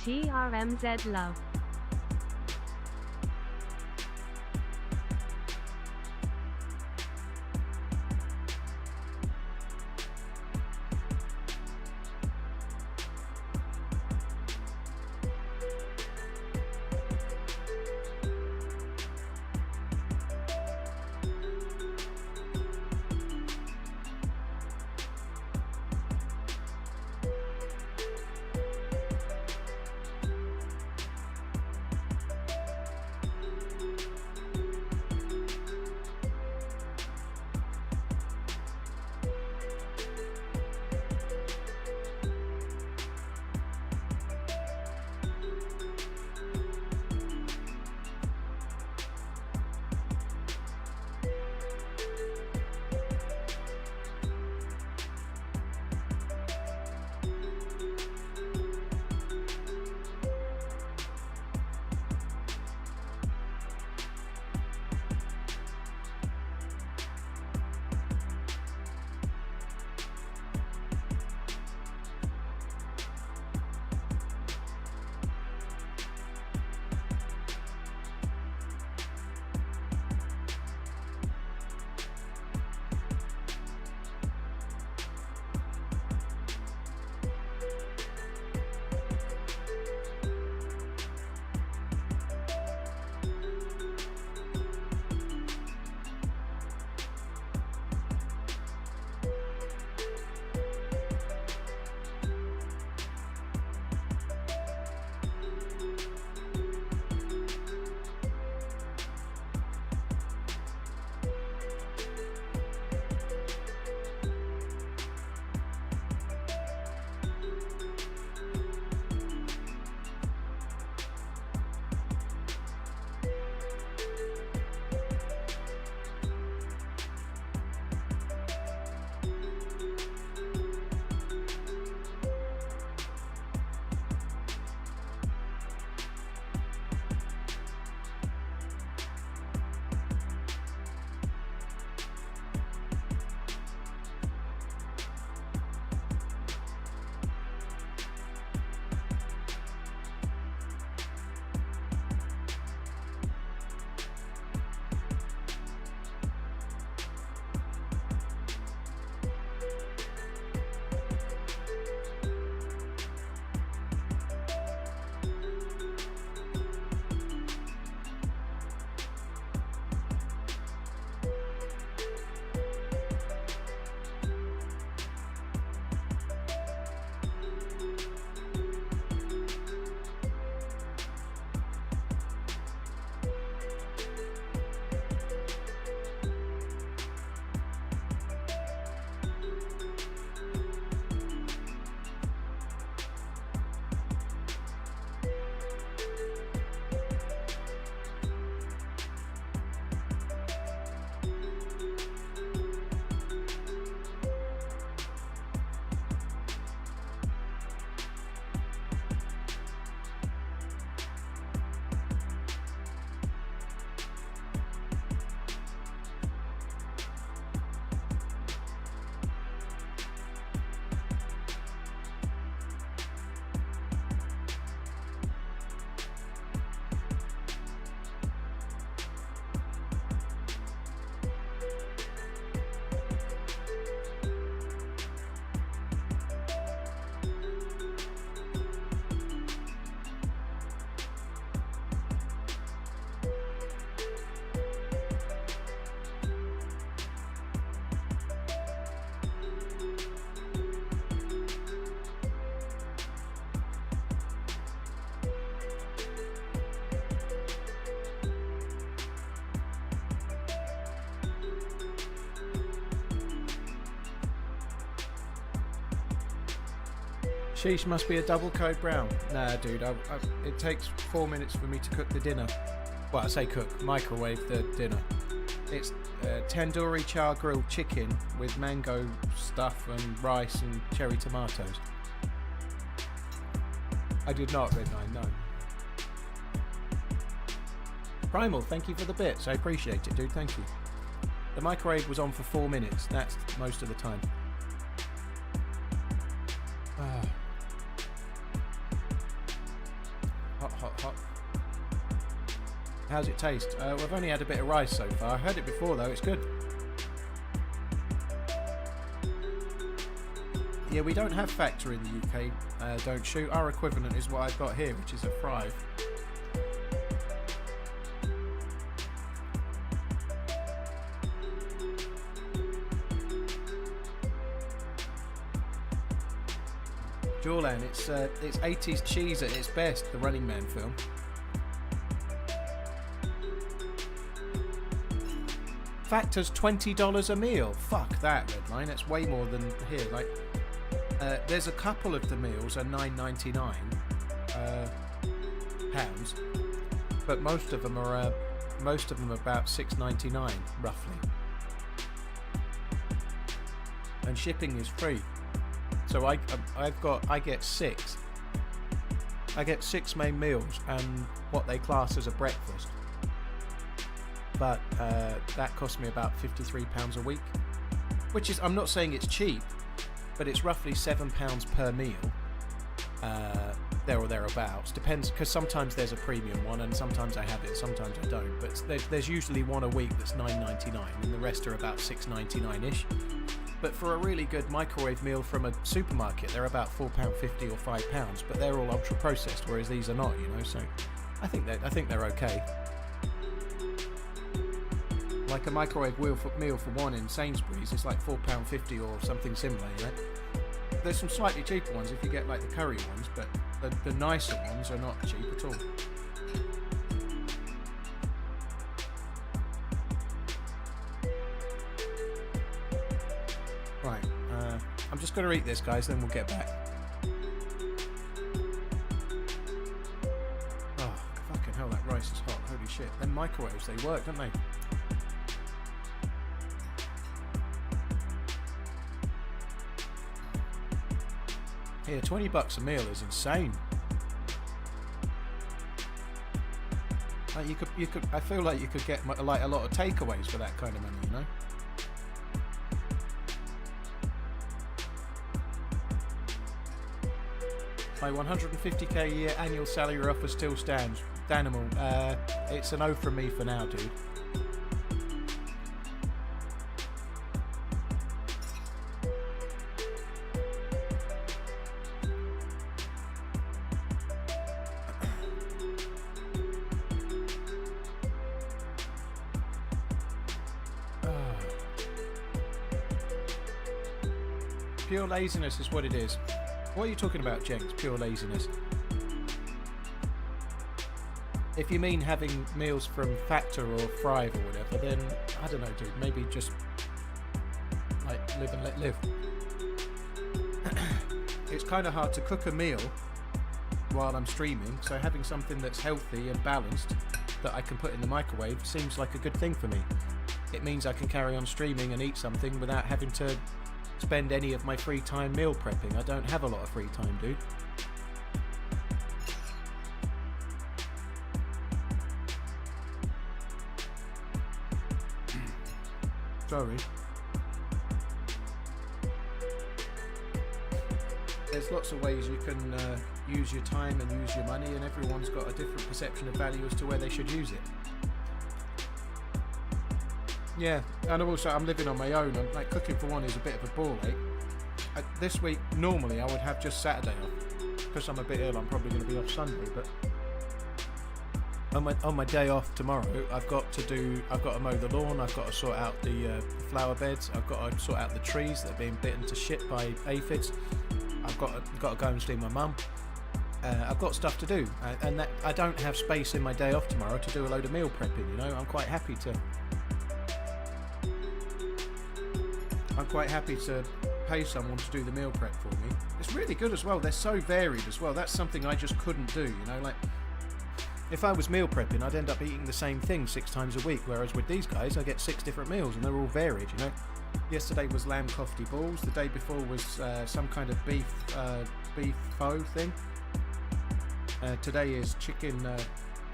TRMZ love. Sheesh, must be a double code brown. Nah, dude, it takes 4 minutes for me to cook the dinner. Well, I say cook, microwave the dinner. It's tandoori char grilled chicken with mango stuff and rice and cherry tomatoes. I did not, Red 9, no. Primal, thank you for the bits. I appreciate it, dude. Thank you. The microwave was on for 4 minutes. That's most of the time. How's it taste? We've only had a bit of rice so far. I heard it before though, it's good. Yeah, we don't have Factor in the UK, don't shoot. Our equivalent is what I've got here, which is a Thrive. Jawland, it's 80s cheese at its best, the Running Man film. Factor's $20 a meal. Fuck that, Redline. That's way more than here. Like, there's a couple of the meals are £9.99 pounds, but most of them are about £6.99 roughly, and shipping is free. So I get six. I get 6 main meals and what they class as a breakfast. But that cost me about £53 a week, which is, I'm not saying it's cheap, but it's roughly £7 per meal, there or thereabouts. Depends, because sometimes there's a premium one, and sometimes I have it, sometimes I don't. But there's usually one a week that's £9.99, and the rest are about £6.99ish. But for a really good microwave meal from a supermarket, they're about £4.50 or £5, but they're all ultra processed, whereas these are not, you know. So I think they're okay. Like a microwave meal for one in Sainsbury's, it's like £4.50 or something similar, you know. There's some slightly cheaper ones if you get like the curry ones, but the nicer ones are not cheap at all. Right, I'm just going to eat this, guys, then we'll get back. Oh, fucking hell, that rice is hot. Holy shit. Them microwaves, they work, don't they? Yeah, $20 a meal is insane. Like you could. I feel like you could get like a lot of takeaways for that kind of money, you know. My 150k a year annual salary offer still stands. Danimal, it's a no from me for now, dude. Pure laziness is what it is. What are you talking about, Jenks? Pure laziness. If you mean having meals from Factor or Thrive or whatever, then I don't know, dude. Maybe just like live and let live. It's kind of hard to cook a meal while I'm streaming, so having something that's healthy and balanced that I can put in the microwave seems like a good thing for me. It means I can carry on streaming and eat something without having to spend any of my free time meal prepping. I don't have a lot of free time, dude. Sorry. There's lots of ways you can use your time and use your money, and everyone's got a different perception of value as to where they should use it. Yeah, and also I'm living on my own, and like cooking for one is a bit of a ball ache. This week, normally I would have just Saturday off. Because I'm a bit ill, I'm probably going to be off Sunday, but on my day off tomorrow, I've got to mow the lawn, I've got to sort out the flower beds, I've got to sort out the trees that are being bitten to shit by aphids, I've got to go and see my mum. I've got stuff to do, and that I don't have space in my day off tomorrow to do a load of meal prepping, you know. I'm quite happy to pay someone to do the meal prep for me. It's really good as well. They're so varied as well. That's something I just couldn't do, you know. Like, if I was meal prepping, I'd end up eating the same thing 6 times a week, whereas with these guys, I get 6 different meals, and they're all varied, you know. Yesterday was lamb kofty balls. The day before was some kind of beef pho thing. Today is chicken,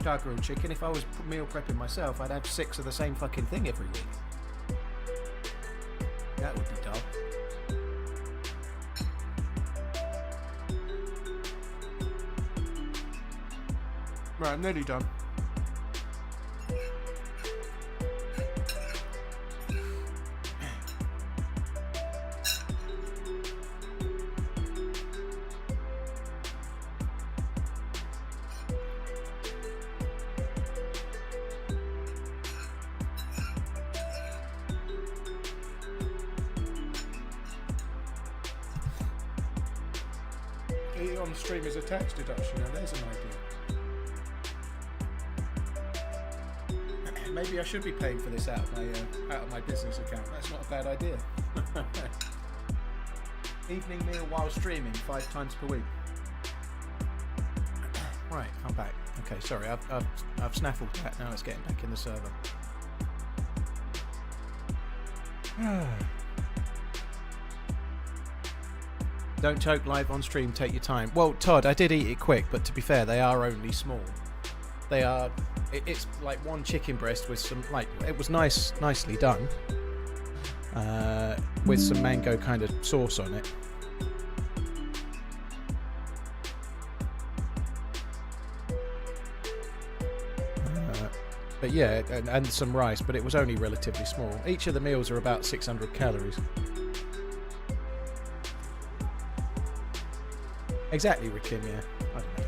char grilled chicken. If I was meal prepping myself, I'd have 6 of the same fucking thing every week. That would be dull. Right, I'm nearly done. the on-stream is a tax deduction. Now there's an idea. Maybe I should be paying for this out of my business account. That's not a bad idea. Evening meal while streaming 5 times per week. Right, I'm back. Okay, sorry, I've snaffled that. Now it's getting back in the server. Don't choke live on stream. Take your time. Well, Todd, I did eat it quick, but to be fair, they are only small. They are. It's like one chicken breast with some it was nicely done. With some mango kind of sauce on it. But yeah, and some rice, but it was only relatively small. Each of the meals are about 600 calories. Exactly, Rikim, yeah. I don't know.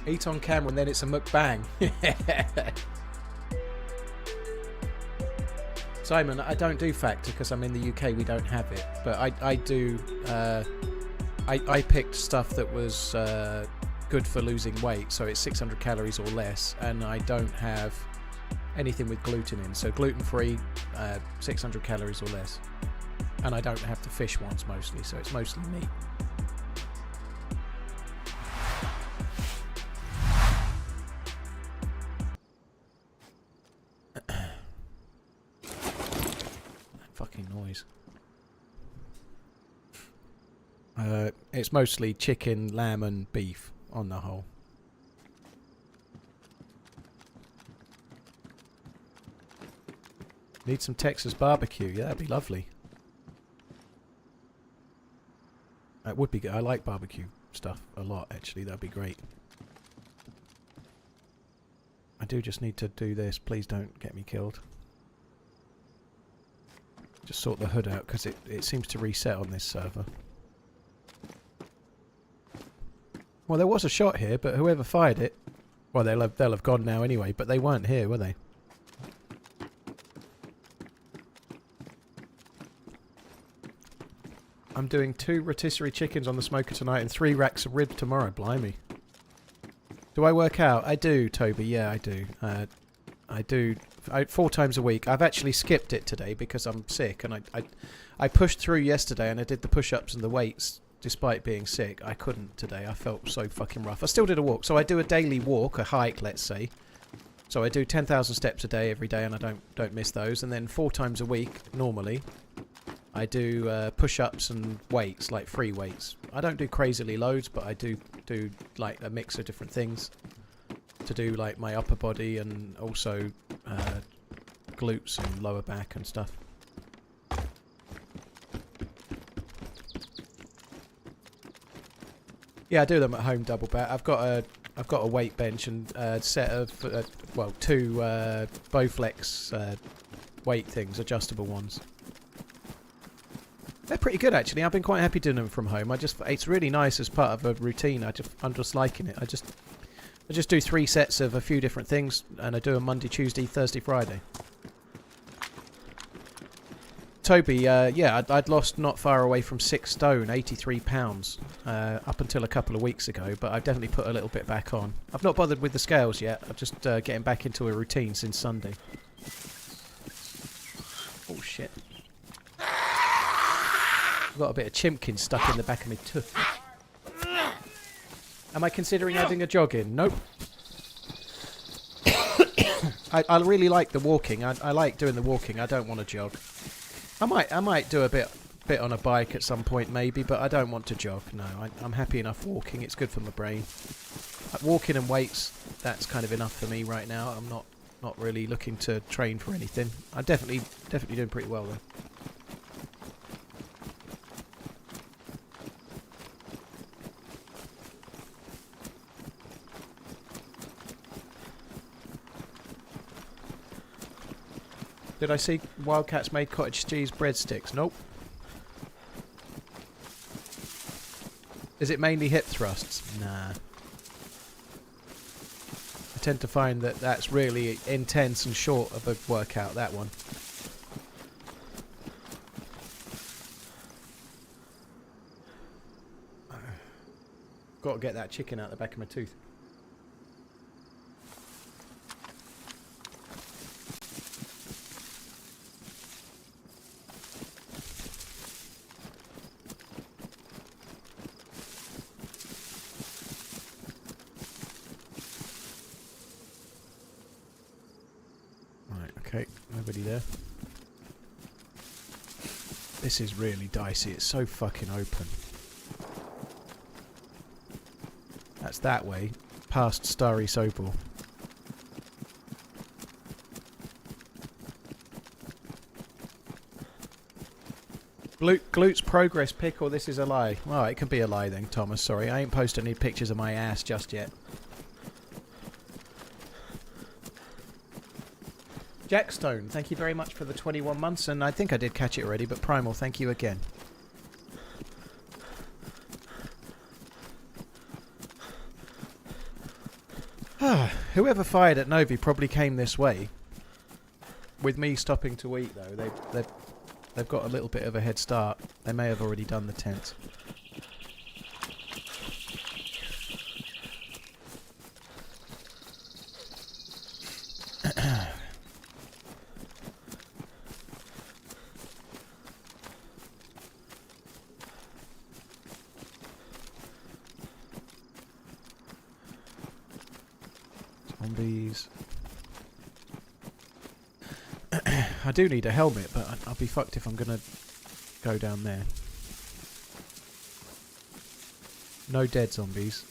Eat on camera and then it's a mukbang. Simon, I don't do Factor because I'm in the UK, we don't have it. But I do... I picked stuff that was good for losing weight, so it's 600 calories or less, and I don't have anything with gluten in. So gluten-free, 600 calories or less. And I don't have the fish ones mostly, so it's mostly meat. Fucking noise. It's mostly chicken, lamb and beef on the whole. Need some Texas barbecue. Yeah, that'd be lovely. It would be good. I like barbecue stuff a lot, actually. That'd be great. I do just need to do this. Please don't get me killed. Just sort the hood out because it seems to reset on this server. Well, there was a shot here, but whoever fired it... Well, they'll have gone now anyway, but they weren't here, were they? I'm doing 2 rotisserie chickens on the smoker tonight and 3 racks of rib tomorrow. Blimey. Do I work out? I do, Toby. Yeah, I do. I do 4 times a week. I've actually skipped it today because I'm sick, and I pushed through yesterday and I did the push-ups and the weights despite being sick. I couldn't today. I felt so fucking rough. I still did a walk. So I do a daily walk, a hike, let's say. So I do 10,000 steps a day every day, and I don't miss those. And then 4 times a week, normally, I do push-ups and weights, like free weights. I don't do crazily loads, but I do like a mix of different things to do, like my upper body and also glutes and lower back and stuff. Yeah, I do them at home, double back. I've got a weight bench and a set of 2 Bowflex weight things, adjustable ones. They're pretty good actually. I've been quite happy doing them from home. It's really nice as part of a routine. I'm just liking it. I just do 3 sets of a few different things, and I do them Monday, Tuesday, Thursday, Friday. Toby, yeah, I'd lost not far away from 6 stone, 83 pounds, up until a couple of weeks ago, but I've definitely put a little bit back on. I've not bothered with the scales yet. I'm just getting back into a routine since Sunday. Oh shit. I've got a bit of chimpkin stuck in the back of my tooth. Am I considering adding a jog in? Nope. I really like the walking. I like doing the walking. I don't want to jog. I might do a bit on a bike at some point maybe, but I don't want to jog. No, I'm happy enough walking. It's good for my brain. Walking and weights, that's kind of enough for me right now. I'm not really looking to train for anything. I'm definitely doing pretty well though. Did I see Wildcats made cottage cheese breadsticks? Nope. Is it mainly hip thrusts? Nah. I tend to find that that's really intense and short of a workout, that one. Got to get that chicken out the back of my tooth. Right, okay, nobody there. This is really dicey. It's so fucking open. That's that way, past Starry Sobor. Glutes progress pic, or this is a lie? Well, it can be a lie then, Thomas. Sorry, I ain't posted any pictures of my ass just yet. Jackstone, thank you very much for the 21 months, and I think I did catch it already, but Primal, thank you again. Whoever fired at Novi probably came this way. With me stopping to eat, though, they've got a little bit of a head start. They may have already done the tent. Zombies. I do need a helmet, but I'll be fucked if I'm gonna go down there. No dead zombies.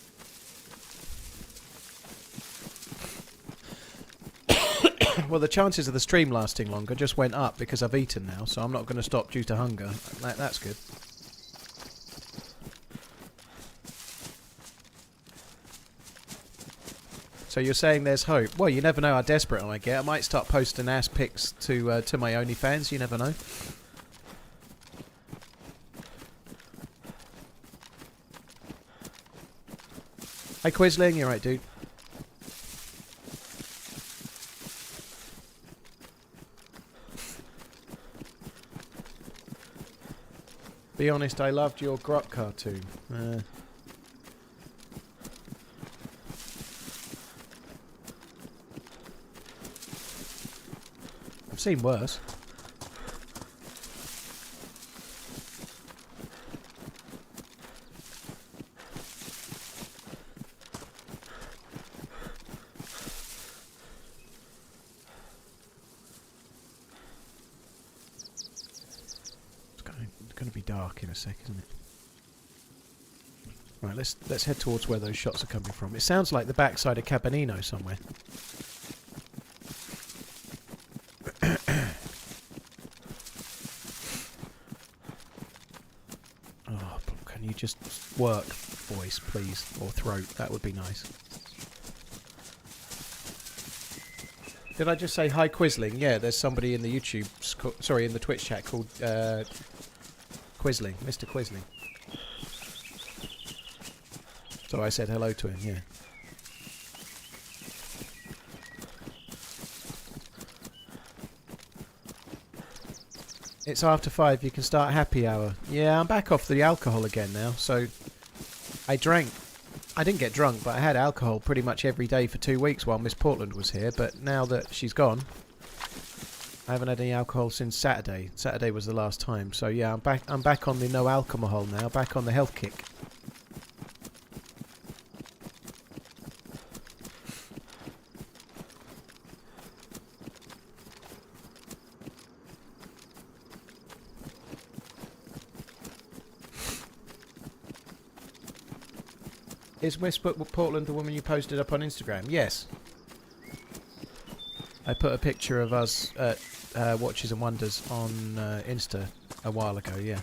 Well, the chances of the stream lasting longer just went up because I've eaten now, so I'm not going to stop due to hunger. That's good. So you're saying there's hope? Well, you never know how desperate I get. I might start posting ass pics to my OnlyFans. You never know. Hey Quisling, you're right, dude. Be honest, I loved your Grot cartoon. I've seen worse. It's going to be dark in a sec, isn't it? Right, let's head towards where those shots are coming from. It sounds like the backside of Cabanino somewhere. Oh, can you just work, voice, please, or throat? That would be nice. Did I just say hi, Quisling? Yeah, there's somebody in the YouTube, sorry, in the Twitch chat called Quisling, Mr. Quisling. So I said hello to him, yeah. It's after 5, you can start happy hour. Yeah, I'm back off the alcohol again now, so I didn't get drunk, but I had alcohol pretty much every day for 2 weeks while Miss Portland was here, but now that she's gone, I haven't had any alcohol since Saturday. Saturday was the last time, so yeah, I'm back on the no alcohol now, back on the health kick. Is Miss Portland the woman you posted up on Instagram? Yes. I put a picture of us at Watches and Wonders on Insta a while ago, yeah.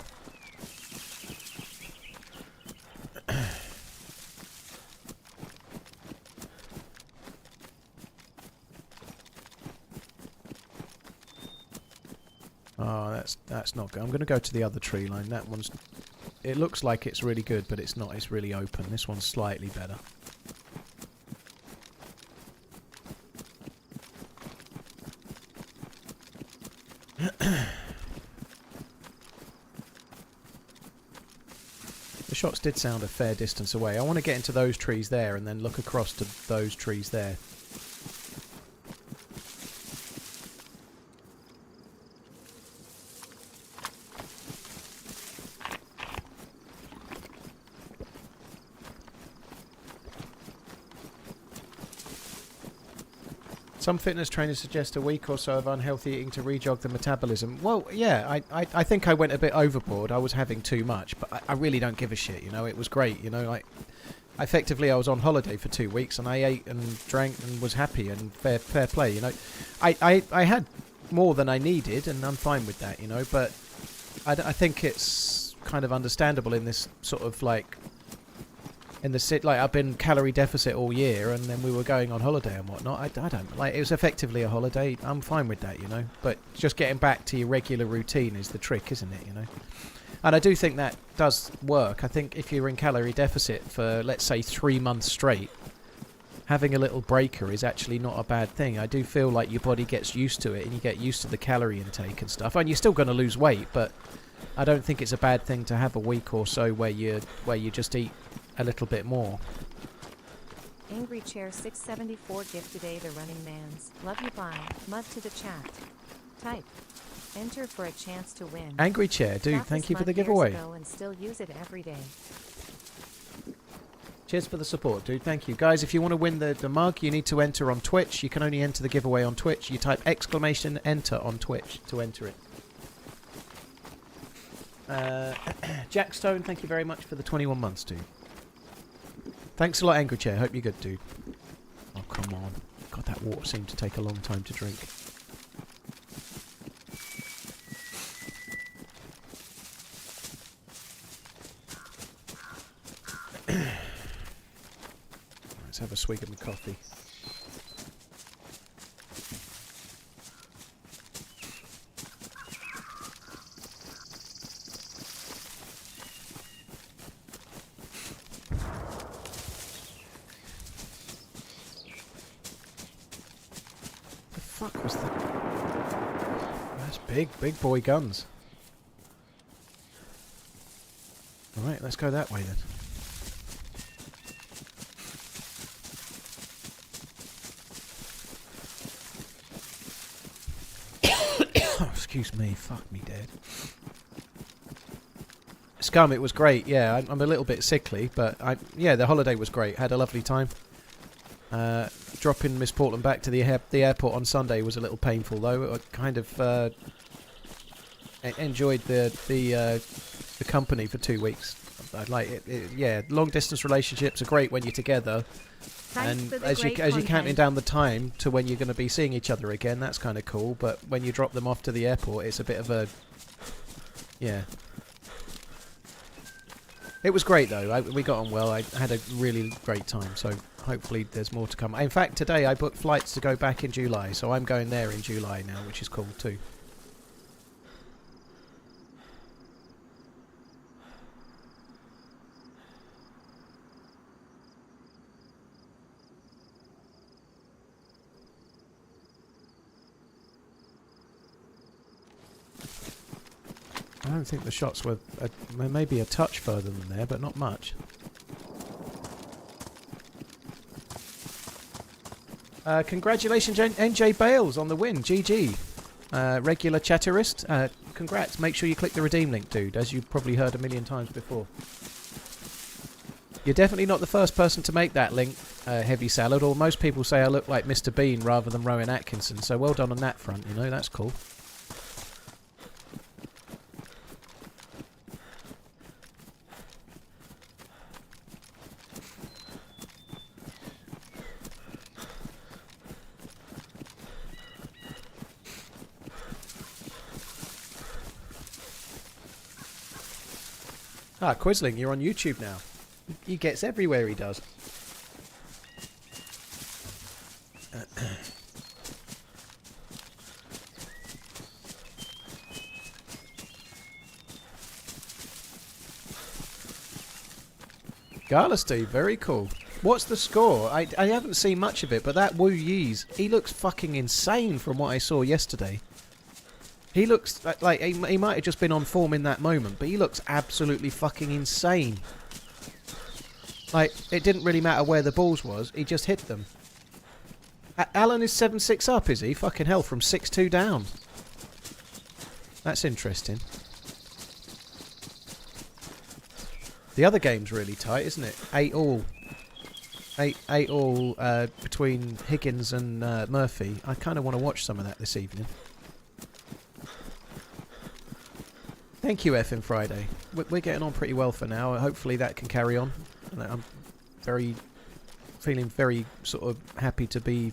Oh, that's not good. I'm going to go to the other tree line. That one's... It looks like it's really good, but it's not. It's really open. This one's slightly better. shots did sound a fair distance away. I want to get into those trees there and then look across to those trees there. Some fitness trainers suggest a week or so of unhealthy eating to rejog the metabolism. Well, yeah, I think I went a bit overboard. I was having too much, but I really don't give a shit, you know. It was great, you know. Like, effectively, I was on holiday for 2 weeks, and I ate and drank and was happy and fair play, you know. I had more than I needed, and I'm fine with that, you know. But I think it's kind of understandable in this sort of like... like I've been calorie deficit all year, and then we were going on holiday and whatnot. I don't like. It was effectively a holiday. I'm fine with that, you know. But just getting back to your regular routine is the trick, isn't it? You know. And I do think that does work. I think if you're in calorie deficit for, let's say, 3 months straight, having a little breaker is actually not a bad thing. I do feel like your body gets used to it, and you get used to the calorie intake and stuff. And you're still going to lose weight, but I don't think it's a bad thing to have a week or so where you just eat a little bit more. Angry Chair 674 gifted TheRunningManZ. Love you, bye. Mud to the chat. Type. Enter for a chance to win. Angry Chair, dude, Got thank this you for the mug years giveaway. ago and still use it every day. Cheers for the support, dude. Thank you. Guys, if you want to win the mug, you need to enter on Twitch. You can only enter the giveaway on Twitch. You type !enter on Twitch to enter it. Jack Stone, thank you very much for the 21 months, dude. Thanks a lot, Angry Chair. Hope you're good, dude. Oh, come on. God, that water seemed to take a long time to drink. Let's have a swig of my coffee. Was that? That's big boy guns. Alright, let's go that way then. Oh, excuse me, fuck me dead. Scum, it was great, yeah, I'm a little bit sickly, but yeah, the holiday was great, had a lovely time. Dropping Miss Portland back to the airport on Sunday was a little painful, though. I kind of enjoyed the company for 2 weeks. I like it. Yeah, long distance relationships are great when you're together, Thanks and as you're counting down the time to when you're going to be seeing each other again, that's kind of cool. But when you drop them off to the airport, it's a bit of a It was great though. We got on well. I had a really great time. So hopefully there's more to come. In fact, today I booked flights to go back in July, so I'm going there in July now, which is cool too. I don't think the shots were maybe a touch further than there, but not much. Congratulations, NJ Bales, on the win. GG. Regular chatterist. Congrats. Make sure you click the redeem link, dude, as you've probably heard a million times before. You're definitely not the first person to make that link, Heavy Salad, or most people say I look like Mr. Bean rather than Rowan Atkinson, so well done on that front, you know, that's cool. Ah, Quisling, you're on YouTube now. He gets everywhere, he does. Gala Steve, very cool. What's the score? I haven't seen much of it, but that Wu Yi's, he looks fucking insane from what I saw yesterday. He looks like he might have just been on form in that moment, but he looks absolutely fucking insane. Like, it didn't really matter where the balls was, he just hit them. Alan is 7-6 up, is he? Fucking hell, from 6-2 down. That's interesting. The other game's really tight, isn't it? 8-all. 8-all between Higgins and Murphy. I kind of want to watch some of that this evening. Thank you, FM Friday. We're getting on pretty well for now. Hopefully that can carry on. I'm feeling very sort of happy to be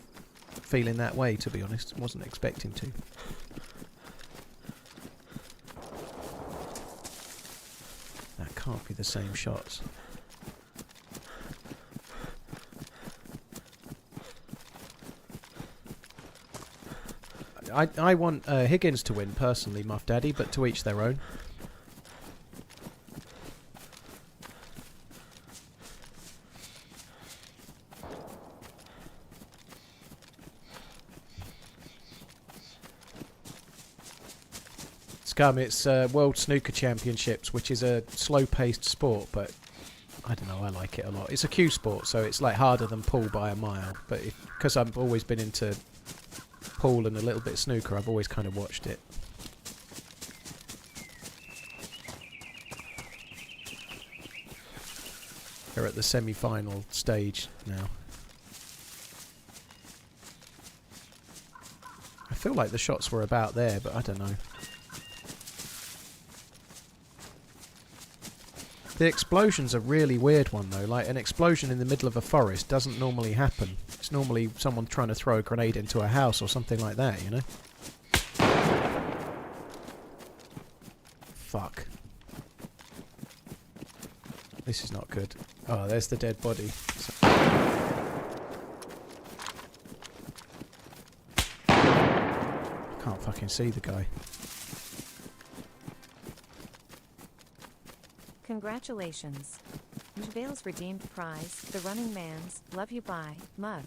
feeling that way, to be honest. Wasn't expecting to. That can't be the same shots. I want Higgins to win personally, Muff Daddy, but to each their own. Scum, it's World Snooker Championships, which is a slow-paced sport, but I don't know, I like it a lot. It's a cue sport, so it's like harder than pool by a mile, but because I've always been into pool and a little bit of snooker, I've always kind of watched it. They're at the semi-final stage now. I feel like the shots were about there, but I don't know. The explosion's a really weird one though. Like, an explosion in the middle of a forest doesn't normally happen. It's normally someone trying to throw a grenade into a house or something like that, you know? Fuck. This is not good. Oh, there's the dead body. Can't fucking see the guy. Congratulations. Javale's redeemed prize, TheRunningManZ, love you bye, mug.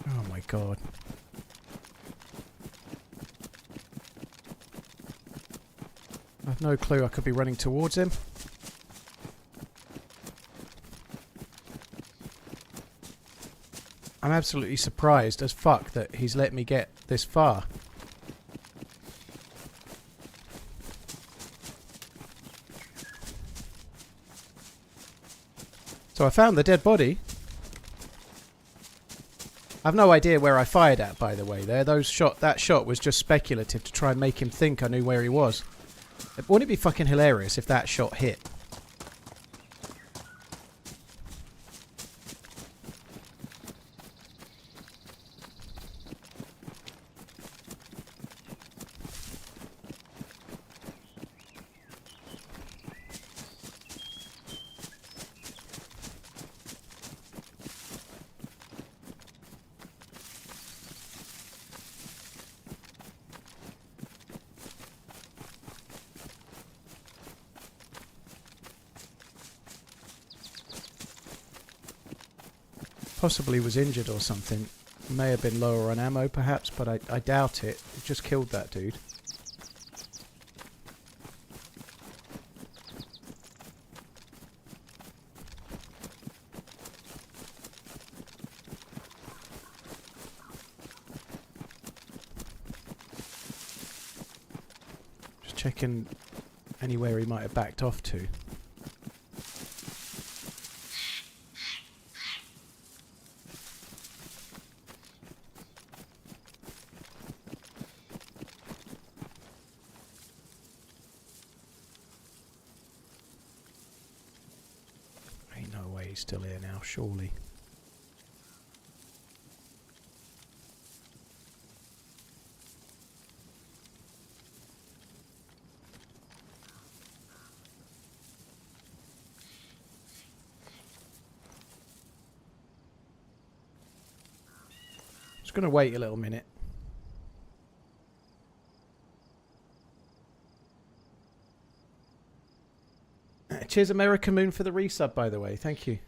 Oh my god. I've no clue. I could be running towards him. I'm absolutely surprised as fuck that he's let me get this far. So I found the dead body. I've no idea where I fired at, by the way, there. That shot was just speculative to try and make him think I knew where he was. Wouldn't it be fucking hilarious if that shot hit? Possibly was injured or something. May have been lower on ammo perhaps, but I doubt it. It just killed that dude. Just checking anywhere he might have backed off to. Still here now, surely. Just gonna wait a little minute. Cheers, American Moon, for the resub, by the way. Thank you.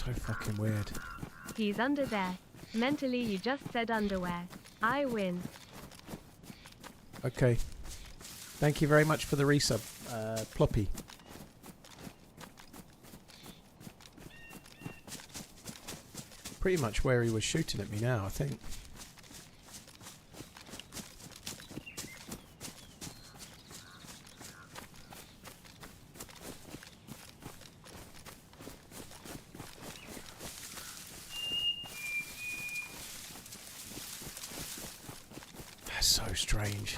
So fucking weird. He's under there. Mentally, you just said underwear. I win. Okay. Thank you very much for the resub, Ploppy. Pretty much where he was shooting at me now, I think. That's so strange.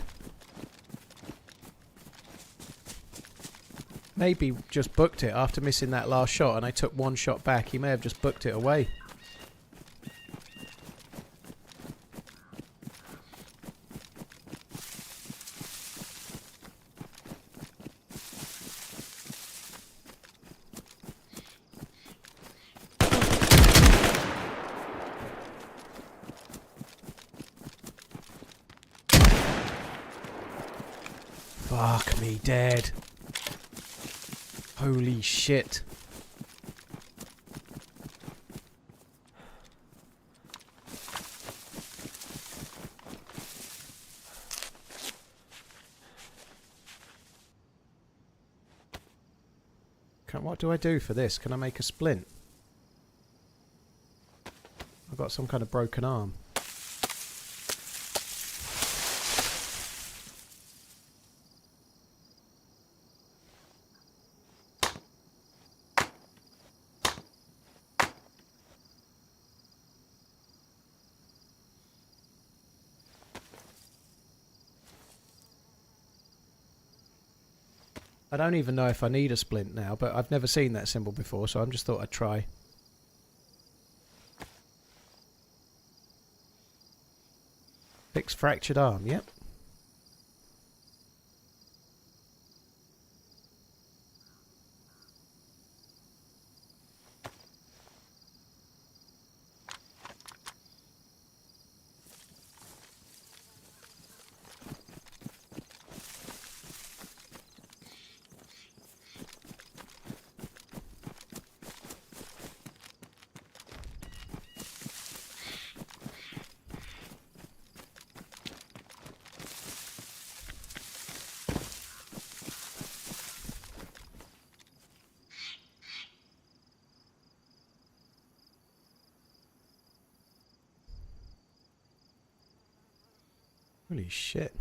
Maybe just booked it after missing that last shot and I took one shot back. He may have just booked it away. Fuck me dead. Holy shit. What do I do for this? Can I make a splint? I've got some kind of broken arm. I don't even know if I need a splint now, but I've never seen that symbol before, so I just thought I'd try. Fix fractured arm, yep. Holy shit.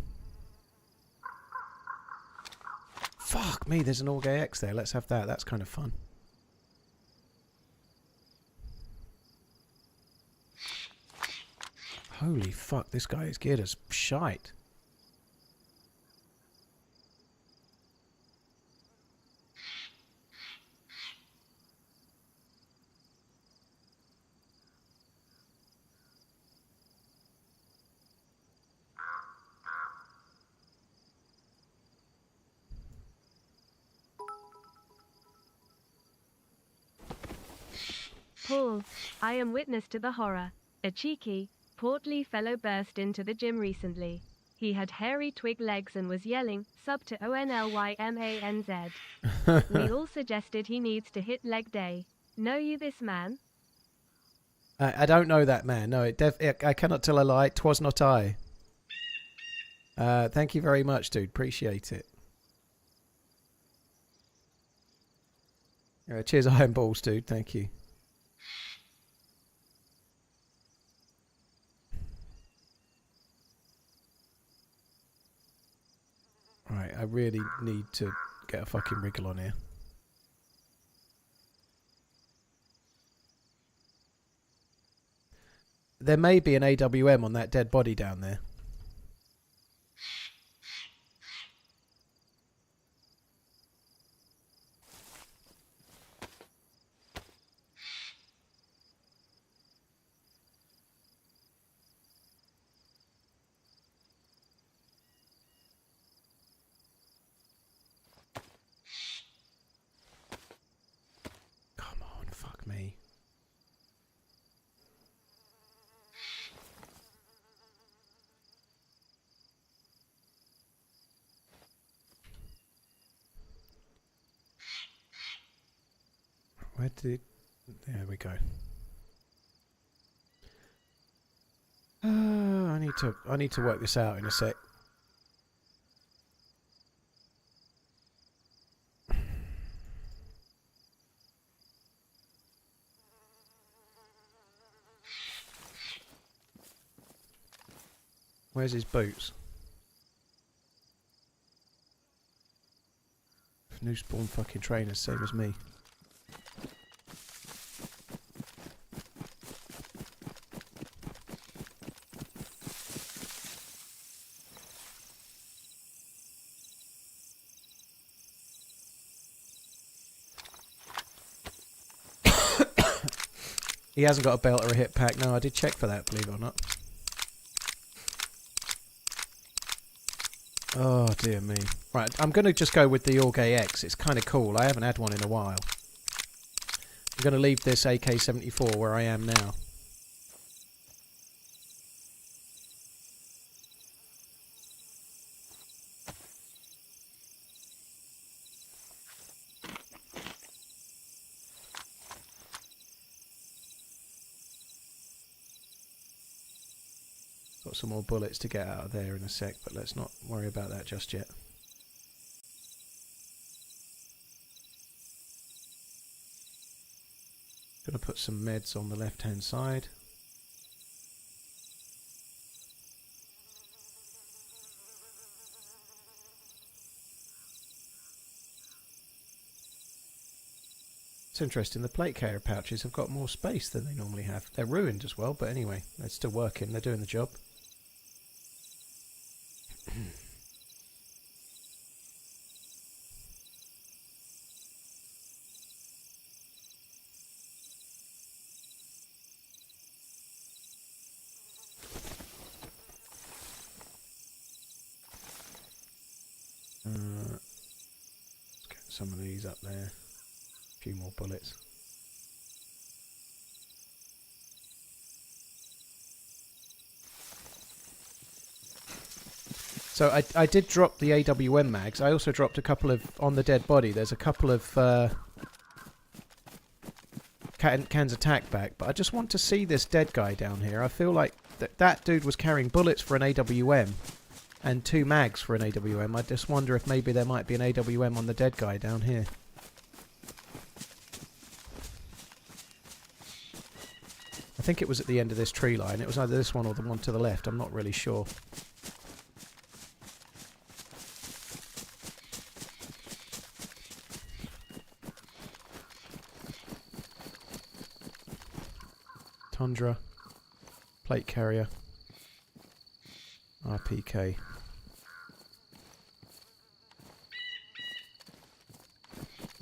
Fuck me, there's an Org AX there. Let's have that. That's kind of fun. Holy fuck, this guy is geared as shite. Paul, I am witness to the horror. A cheeky, portly fellow burst into the gym recently. He had hairy twig legs and was yelling, sub to ONLYMANZ. We all suggested he needs to hit leg day. Know you this man? I don't know that man. No, I cannot tell a lie. 'Twas not I. Thank you very much, dude. Appreciate it. Cheers, Iron Balls, dude. Thank you. Right, I really need to get a fucking wriggle on here. There may be an AWM on that dead body down there. Come on, fuck me. Where did it There we go. I need to work this out in a sec. Where's his boots? New spawn fucking trainers, same as me. He hasn't got a belt or a hip pack. No, I did check for that, believe it or not. Oh, dear me. Right, I'm going to just go with the Orgay X. It's kind of cool. I haven't had one in a while. I'm going to leave this AK-74 where I am now. Got some more bullets to get out of there in a sec, but let's not worry about that just yet. Gonna put some meds on the left hand side. It's interesting, the plate carrier pouches have got more space than they normally have. They're ruined as well, but anyway, they're still working, they're doing the job. Let's get some of these up there. A few more bullets. So I did drop the AWM mags. I also dropped a couple of, on the dead body, there's a couple of cans of tack back, but I just want to see this dead guy down here. I feel like that dude was carrying bullets for an AWM and 2 mags for an AWM. I just wonder if maybe there might be an AWM on the dead guy down here. I think it was at the end of this tree line. It was either this one or the one to the left. I'm not really sure. Tundra, plate carrier, RPK.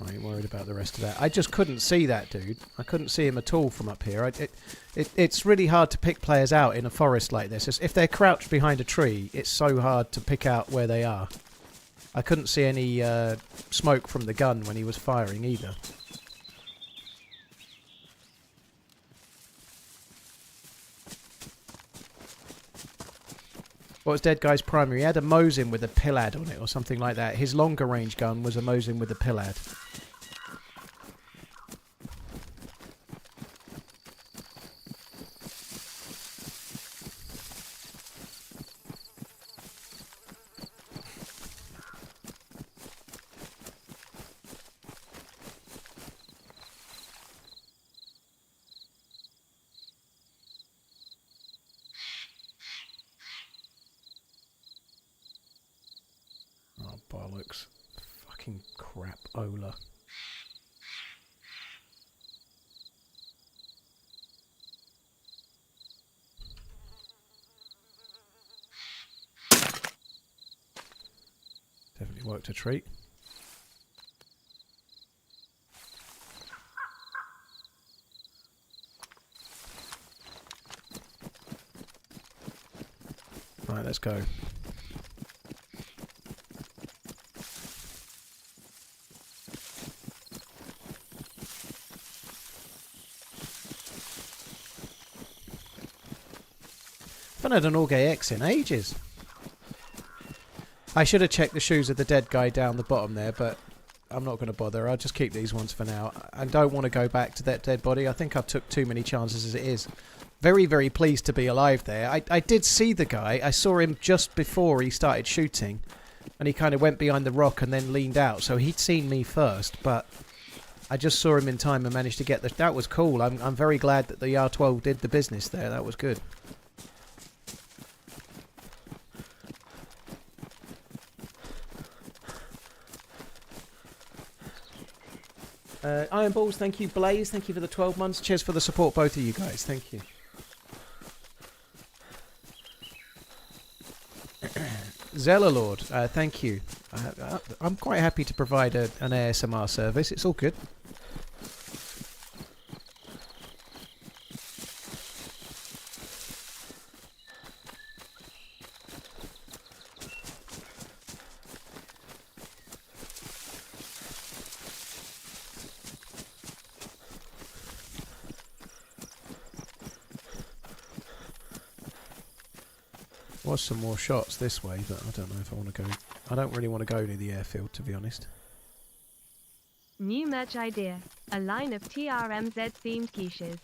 I ain't worried about the rest of that. I just couldn't see that dude. I couldn't see him at all from up here. It's really hard to pick players out in a forest like this. If they're crouched behind a tree, it's so hard to pick out where they are. I couldn't see any smoke from the gun when he was firing either. What was Dead Guy's primary? He had a Mosin with a Pillad on it or something like that. His longer range gun was a Mosin with a Pillad. Oh, bollocks. Fucking crap, Ola. Definitely worked a treat. Right, let's go. I haven't had an Orgay X in ages. I should have checked the shoes of the dead guy down the bottom there, but I'm not going to bother. I'll just keep these ones for now. I don't want to go back to that dead body. I think I've took too many chances as it is. Very, very pleased to be alive there. I did see the guy. I saw him just before he started shooting. And he kind of went behind the rock and then leaned out. So he'd seen me first, but I just saw him in time and managed to get the... That was cool. I'm very glad that the R12 did the business there. That was good. Iron Balls, thank you. Blaze, thank you for the 12 months. Cheers for the support, both of you guys. Thank you. Zellalord, thank you. I'm quite happy to provide an ASMR service. It's all good. Was some more shots this way, but I don't know if I want to go. I don't really want to go near the airfield, to be honest. New merch idea. A line of TRMZ themed quiches.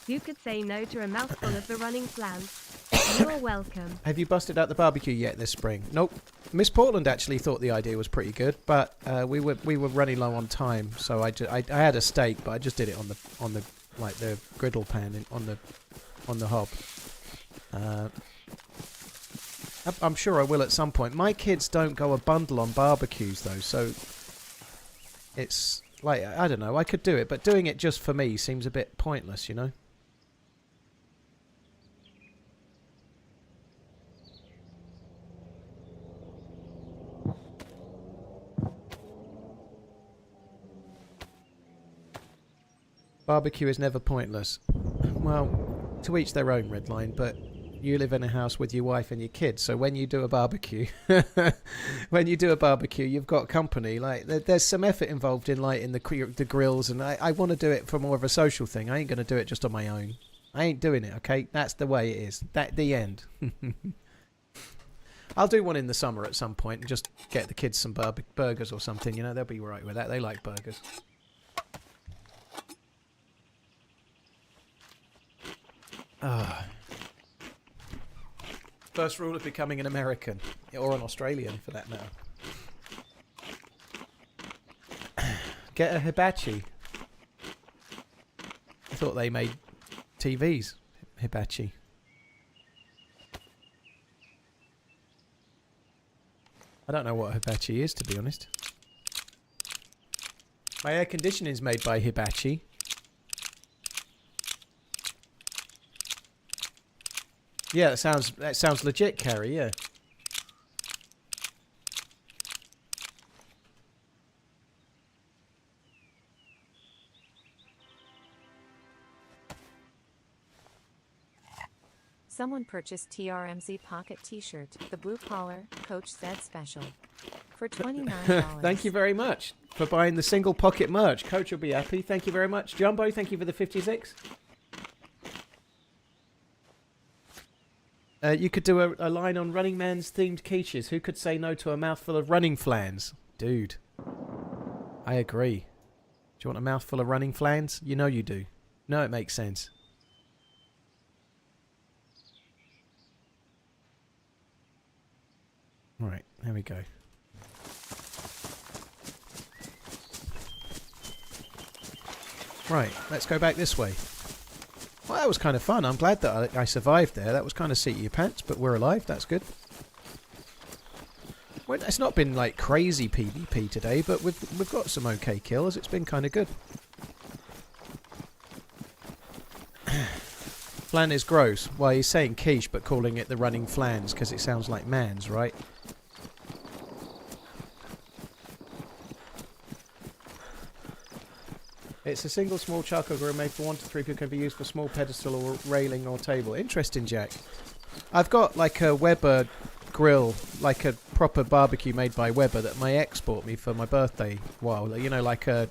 Who could say no to a mouthful of the running flans? You're welcome. Have you busted out the barbecue yet this spring? Nope. Miss Portland actually thought the idea was pretty good, but we were running low on time, so I had a steak, but I just did it on the like the griddle pan on the hob. I'm sure I will at some point. My kids don't go a bundle on barbecues though, so it's like, I don't know, I could do it, but doing it just for me seems a bit pointless, you know? Barbecue is never pointless. Well, to each their own, Redline, but you live in a house with your wife and your kids, so when you do a barbecue, you've got company. Like there's some effort involved in lighting the grills, and I want to do it for more of a social thing. I ain't going to do it just on my own. I ain't doing it, okay? That's the way it is. The end. I'll do one in the summer at some point and just get the kids some burgers or something. You know, they'll be right with that. They like burgers. Ah. First rule of becoming an American, or an Australian for that matter. Get a hibachi. I thought they made TVs. Hibachi. I don't know what hibachi is, to be honest. My air conditioning is made by Hibachi. Yeah, that sounds legit, Carrie, yeah. Someone purchased TRMZ Pocket T-shirt, the blue collar, Coach said special. For $29. Thank you very much for buying the single pocket merch. Coach will be happy. Thank you very much. Jumbo, thank you for the 56. You could do a line on RunningManZ themed quiches. Who could say no to a mouthful of running flans? Dude. I agree. Do you want a mouthful of running flans? You know you do. No, it makes sense. Right, there we go. Right, let's go back this way. Well, that was kind of fun. I'm glad that I survived there. That was kind of seat of your pants, but we're alive. That's good. Well, it's not been like crazy PvP today, but we've got some okay kills. It's been kind of good. Flan is gross. Well, he's saying quiche, but calling it the running flans because it sounds like man's, right? It's a single small charcoal grill made for 1 to 3 people, can be used for small pedestal or railing or table. Interesting, Jack. I've got like a Weber grill, like a proper barbecue made by Weber that my ex bought me for my birthday. Well, you know, like a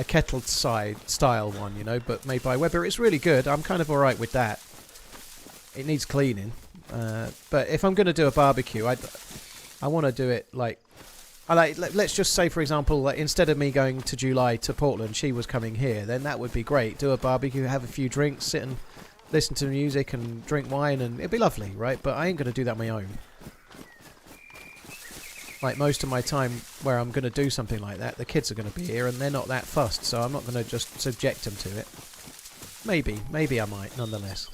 kettle side style one, you know, but made by Weber. It's really good. I'm kind of alright with that. It needs cleaning. But if I'm going to do a barbecue, I want to do it like Let's just say, for example, like instead of me going to July to Portland, she was coming here. Then that would be great. Do a barbecue, have a few drinks, sit and listen to music and drink wine, and it'd be lovely, right? But I ain't going to do that on my own. Like most of my time where I'm going to do something like that, the kids are going to be here and they're not that fussed, so I'm not going to just subject them to it. Maybe I might, nonetheless.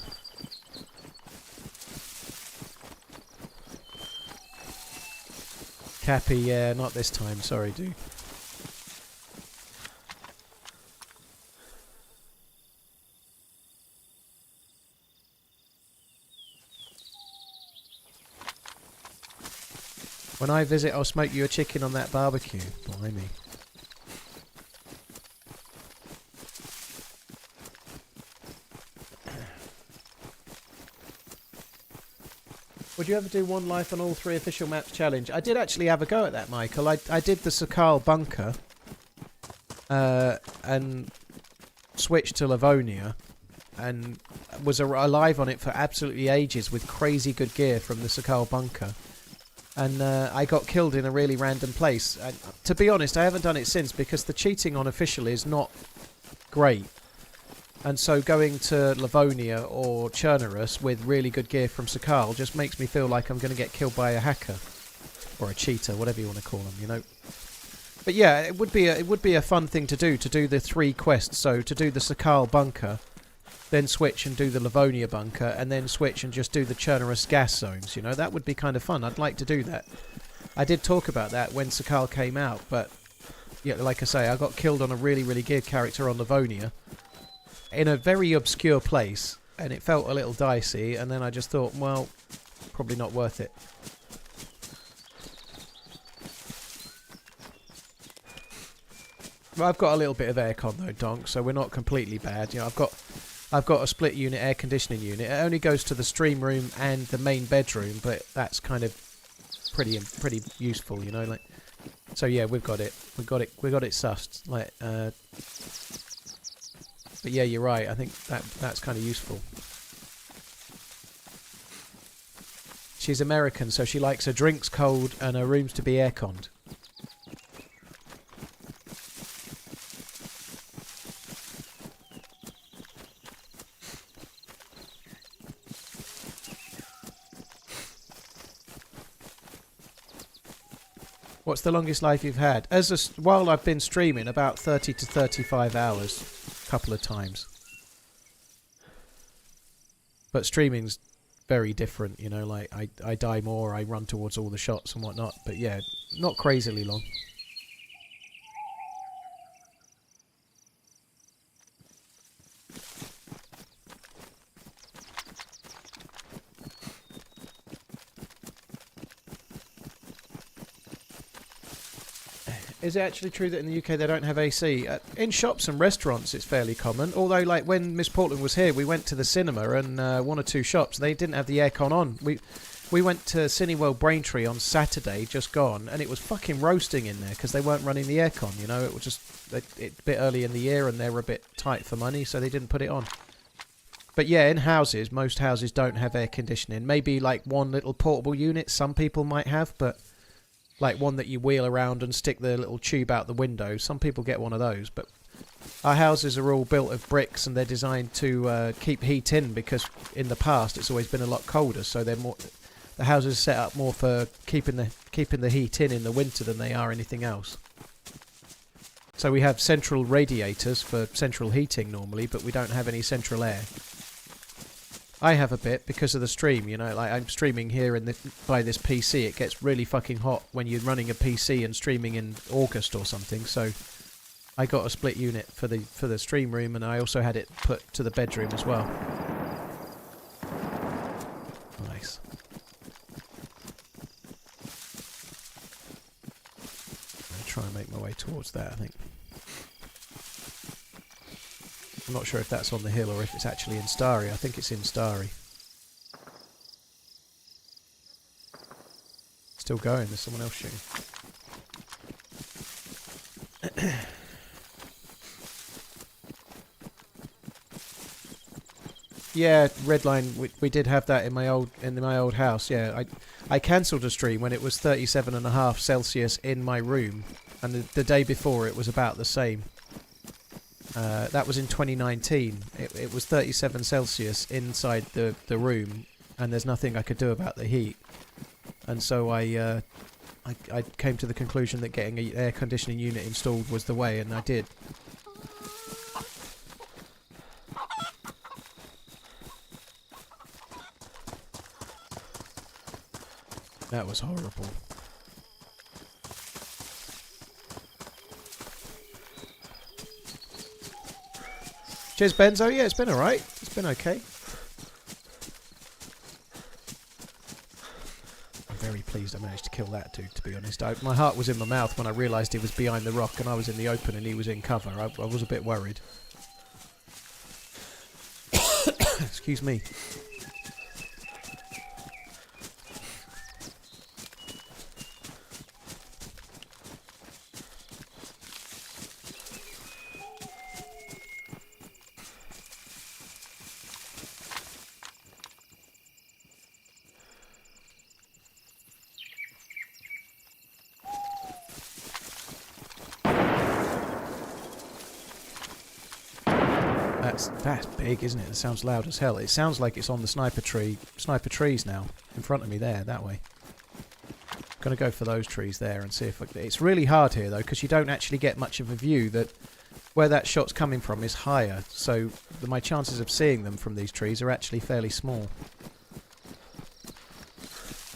Cappy, yeah, not this time. Sorry, dude. When I visit, I'll smoke you a chicken on that barbecue. Blimey. Would you ever do one life on all 3 official maps challenge? I did actually have a go at that, Michael. I did the Sakal bunker and switched to Livonia and was alive on it for absolutely ages with crazy good gear from the Sakal bunker. And I got killed in a really random place. And, to be honest, I haven't done it since because the cheating on official is not great. And so going to Livonia or Chernarus with really good gear from Sakal just makes me feel like I'm going to get killed by a hacker. Or a cheater, whatever you want to call them, you know. But yeah, it would be a fun thing to do the 3 quests. So to do the Sakal bunker, then switch and do the Livonia bunker, and then switch and just do the Chernarus gas zones, you know. That would be kind of fun. I'd like to do that. I did talk about that when Sakal came out, but yeah, like I say, I got killed on a really, really good character on Livonia in a very obscure place, and it felt a little dicey, and then I just thought, well, probably not worth it. Well, I've got a little bit of aircon though, Donk, so we're not completely bad. You know, I've got a split unit air conditioning unit. It only goes to the stream room and the main bedroom, but that's kind of pretty useful, you know. Like, so yeah, we've got it sussed. Like, but yeah, you're right. I think that's kind of useful. She's American, so she likes her drinks cold and her rooms to be air-conned. What's the longest life you've had? While I've been streaming, about 30 to 35 hours, a couple of times. But streaming's very different, you know, like I die more, I run towards all the shots and whatnot, but yeah, not crazily long. Is it actually true that in the UK they don't have AC? In shops and restaurants it's fairly common, although like when Miss Portland was here we went to the cinema and 1 or 2 shops, they didn't have the aircon on. We went to Cineworld Braintree on Saturday, just gone, and it was fucking roasting in there because they weren't running the aircon, you know. It was just a bit early in the year and they were a bit tight for money, so they didn't put it on. But yeah, in houses, most houses don't have air conditioning. Maybe like one little portable unit some people might have, but like one that you wheel around and stick the little tube out the window. Some people get one of those, but our houses are all built of bricks and they're designed to keep heat in because in the past it's always been a lot colder. So they're more, the houses are set up more for keeping the heat in the winter than they are anything else. So we have central radiators for central heating normally, but we don't have any central air. I have a bit because of the stream, you know, like I'm streaming here by this PC. It gets really fucking hot when you're running a PC and streaming in August or something. So I got a split unit for the stream room, and I also had it put to the bedroom as well. Nice. I'll try and make my way towards that, I think. I'm not sure if that's on the hill or if it's actually in Starry. I think it's in Starry. Still going. There's someone else shooting. Yeah, Redline. We did have that in my old house. Yeah, I cancelled a stream when it was 37.5 Celsius in my room, and the day before it was about the same. That was in 2019. It was 37 Celsius inside the room, and there's nothing I could do about the heat. And so I came to the conclusion that getting an air conditioning unit installed was the way, and I did. That was horrible. Cheers, Benzo. Yeah, it's been alright. It's been okay. I'm very pleased I managed to kill that dude, to be honest. My heart was in my mouth when I realised he was behind the rock and I was in the open and he was in cover. I was a bit worried. Excuse me. That's big, isn't it? It sounds loud as hell. It sounds like it's on the sniper trees now, in front of me there, that way. I'm going to go for those trees there and see if it's really hard here though, because you don't actually get much of a view that where that shot's coming from is higher, so my chances of seeing them from these trees are actually fairly small.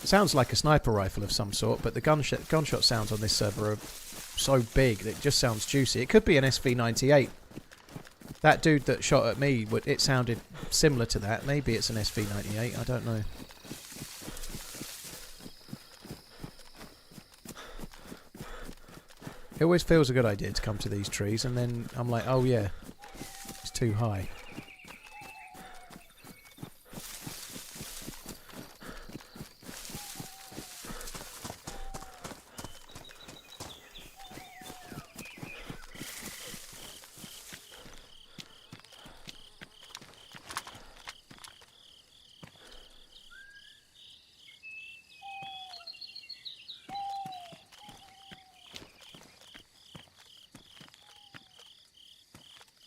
Sounds like a sniper rifle of some sort, but the gunshot sounds on this server are so big that it just sounds juicy. It could be an SV98. That dude that shot at me, it sounded similar to that. Maybe it's an SV98, I don't know. It always feels a good idea to come to these trees, and then I'm like, oh yeah, it's too high.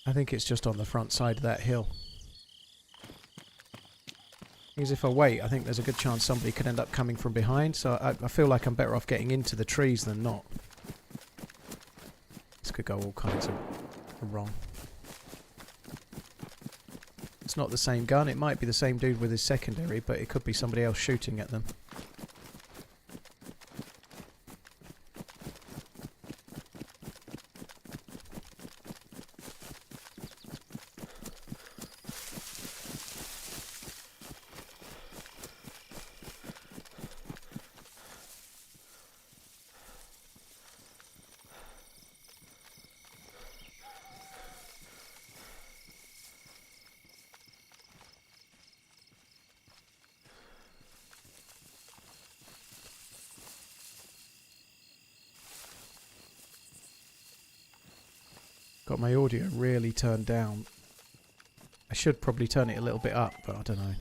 I think it's just on the front side of that hill. Because if I wait, I think there's a good chance somebody could end up coming from behind, so I feel like I'm better off getting into the trees than not. This could go all kinds of wrong. It's not the same gun. It might be the same dude with his secondary, but it could be somebody else shooting at them. Got my audio really turned down. I should probably turn it a little bit up, but I don't know.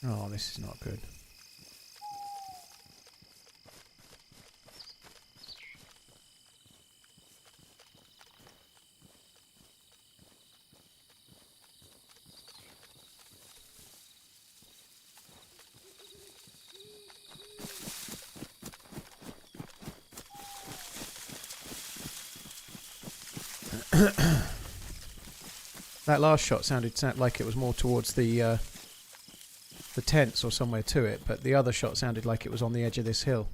Oh, this is not good. That last shot sounded like it was more towards the tents or somewhere to it, but the other shot sounded like it was on the edge of this hill.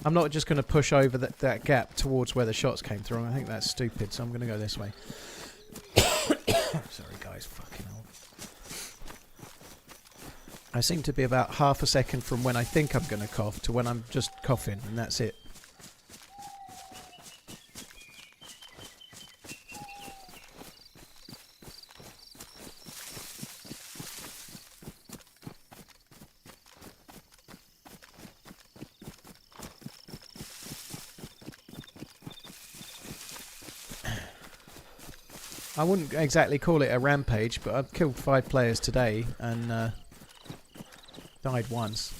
I'm not just going to push over that gap towards where the shots came through. I think that's stupid, so I'm going to go this way. Sorry, guys. Fucking hell. I seem to be about half a second from when I think I'm going to cough to when I'm just coughing, and that's it. I wouldn't exactly call it a rampage, but I've killed 5 players today and died once.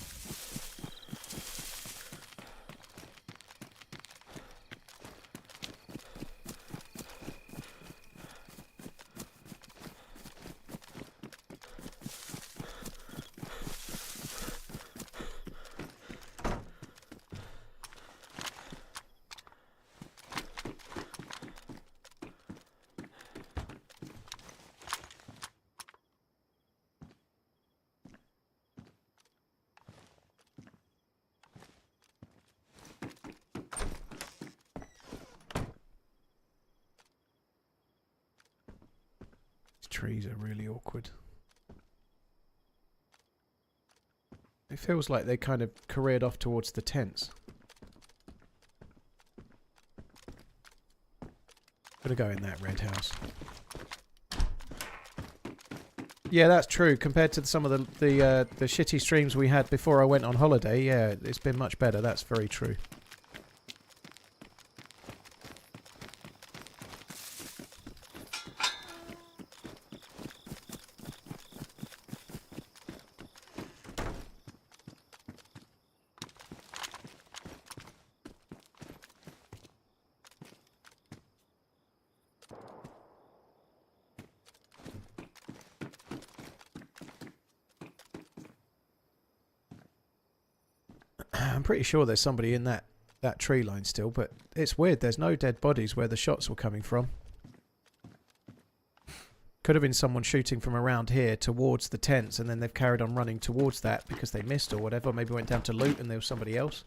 Trees are really awkward. It feels like they kind of careered off towards the tents. Gonna go in that red house. Yeah, that's true. Compared to some of the shitty streams we had before I went on holiday, yeah, it's been much better. That's very true. I'm pretty sure there's somebody in that tree line still, but it's weird. There's no dead bodies where the shots were coming from. Could have been someone shooting from around here towards the tents, and then they've carried on running towards that because they missed or whatever. Maybe went down to loot and there was somebody else.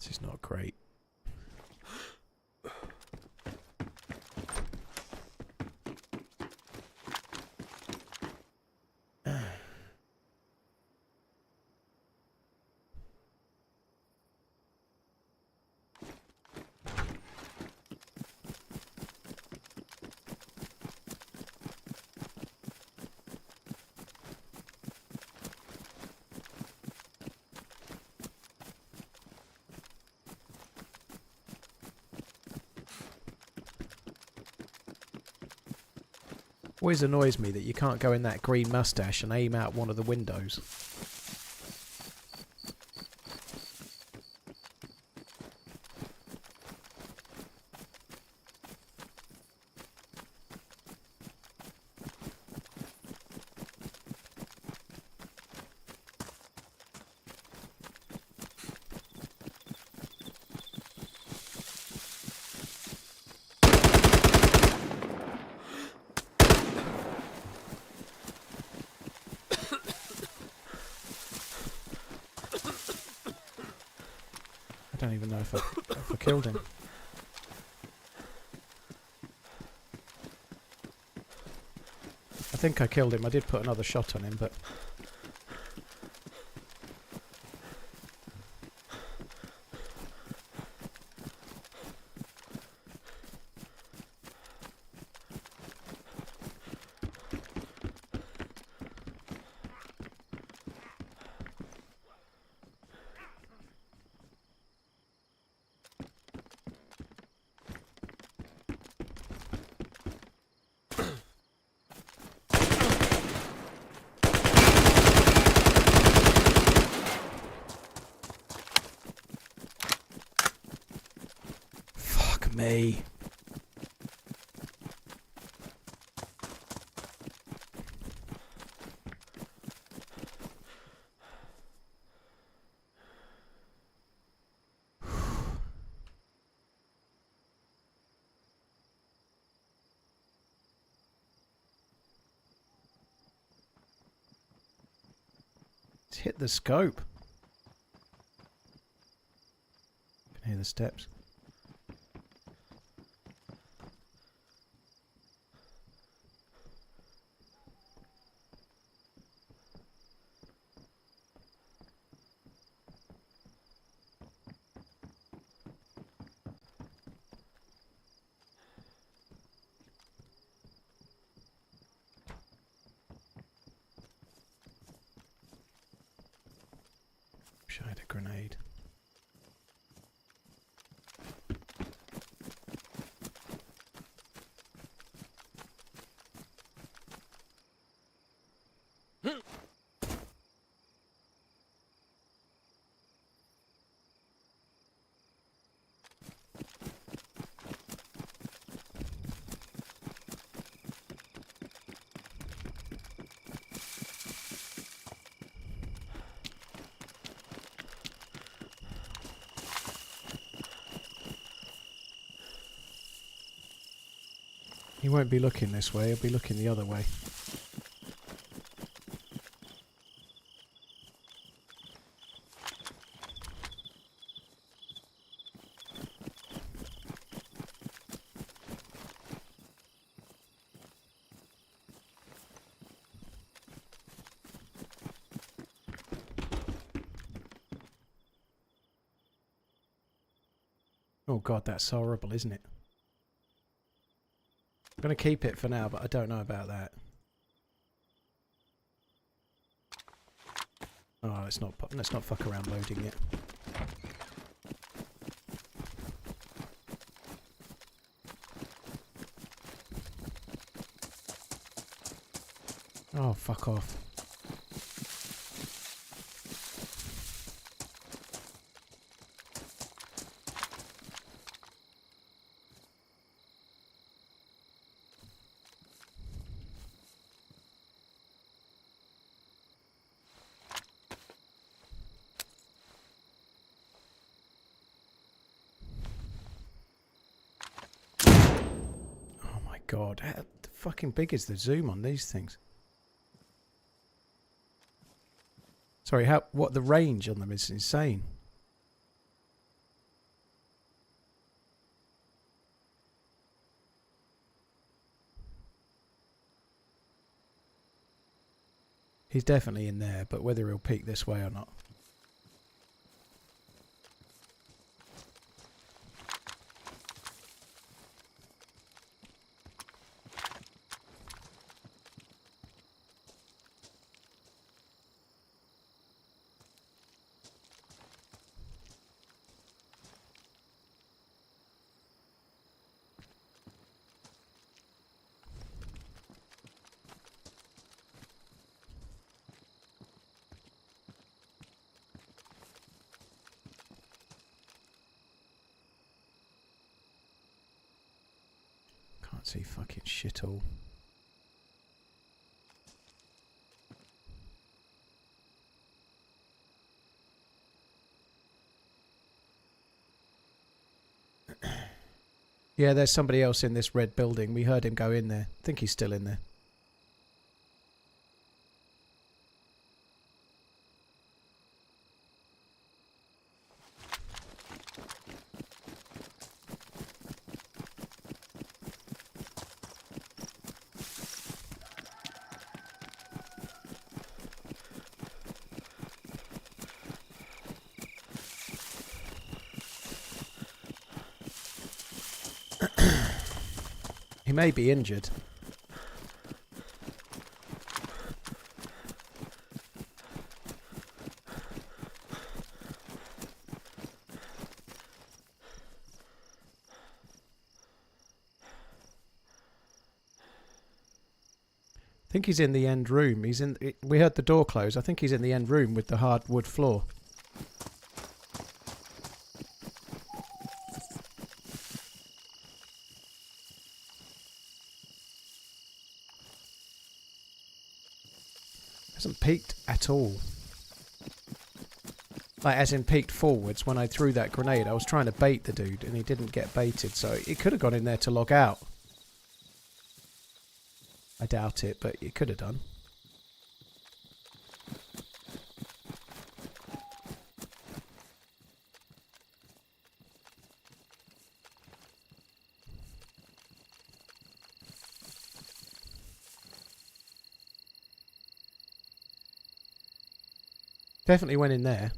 This is not great. Always annoys me that you can't go in that green mustache and aim out one of the windows. I don't even know if I killed him. I think I killed him. I did put another shot on him, but... me. It's hit the scope. I can hear the steps. Wish I had a grenade. He won't be looking this way, he'll be looking the other way. Oh god, that's horrible, isn't it? I'm going to keep it for now, but I don't know about that. Oh, let's not fuck around loading it. Oh, fuck off. God, how fucking big is the zoom on these things? Sorry, what the range on them is insane. He's definitely in there, but whether he'll peek this way or not. Can't see fucking shit all. Yeah, there's somebody else in this red building. We heard him go in there. I think he's still in there. He may be injured. I think he's in the end room. We heard the door close. I think he's in the end room with the hardwood floor. Hasn't peeked at all. Like, as in peeked forwards. When I threw that grenade, I was trying to bait the dude and he didn't get baited, so he could have gone in there to log out. I doubt it, but it could have done. Definitely went in there.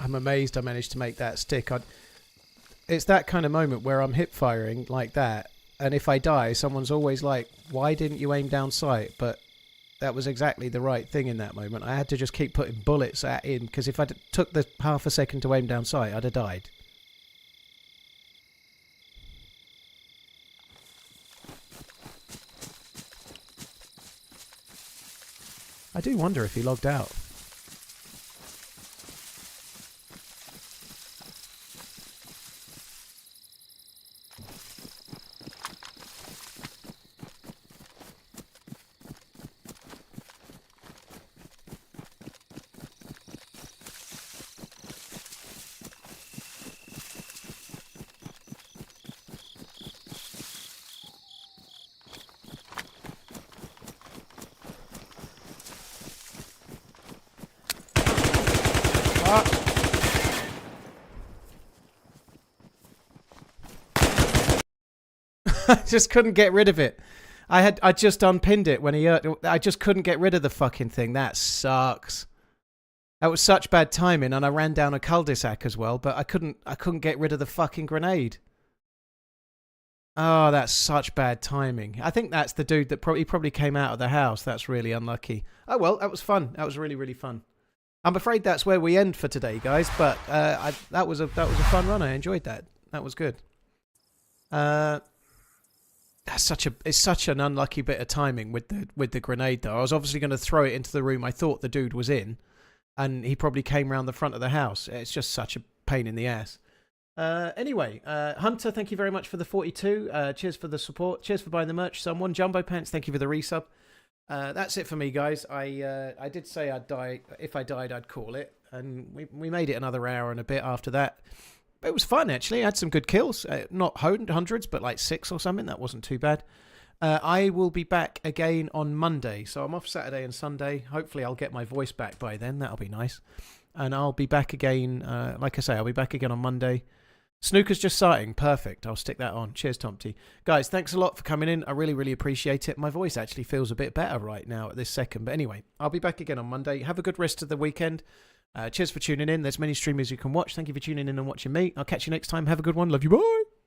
I'm amazed I managed to make that stick. It's that kind of moment where I'm hip firing like that, and if I die, someone's always like, why didn't you aim down sight? But that was exactly the right thing in that moment. I had to just keep putting bullets in, because if I took the half a second to aim down sight, I'd have died. I do wonder if he logged out. I just couldn't get rid of it. I just unpinned it when I just couldn't get rid of the fucking thing. That sucks. That was such bad timing, and I ran down a cul-de-sac as well, but I couldn't get rid of the fucking grenade. Oh, that's such bad timing. I think that's the dude that probably came out of the house. That's really unlucky. Oh well, that was fun. That was really, really fun. I'm afraid that's where we end for today, guys. But that was a fun run. I enjoyed that. That was good. It's such an unlucky bit of timing with the grenade though. I was obviously going to throw it into the room I thought the dude was in, and he probably came around the front of the house. It's just such a pain in the ass. Anyway, Hunter, thank you very much for the 42. Cheers for the support. Cheers for buying the merch. Someone, Jumbo Pants, thank you for the resub. That's it for me, guys. I did say I'd die. If I died, I'd call it, and we made it another hour and a bit after that. It was fun, actually. I had some good kills. Not hundreds, but like 6 or something. That wasn't too bad. I will be back again on Monday. So I'm off Saturday and Sunday. Hopefully I'll get my voice back by then. That'll be nice. And I'll be back again. Like I say, I'll be back again on Monday. Snooker's just starting. Perfect. I'll stick that on. Cheers, Tomty. Guys, thanks a lot for coming in. I really, really appreciate it. My voice actually feels a bit better right now at this second. But anyway, I'll be back again on Monday. Have a good rest of the weekend. Cheers for tuning in. There's many streamers you can watch. Thank you for tuning in and watching me. I'll catch you next time. Have a good one. Love you. Bye.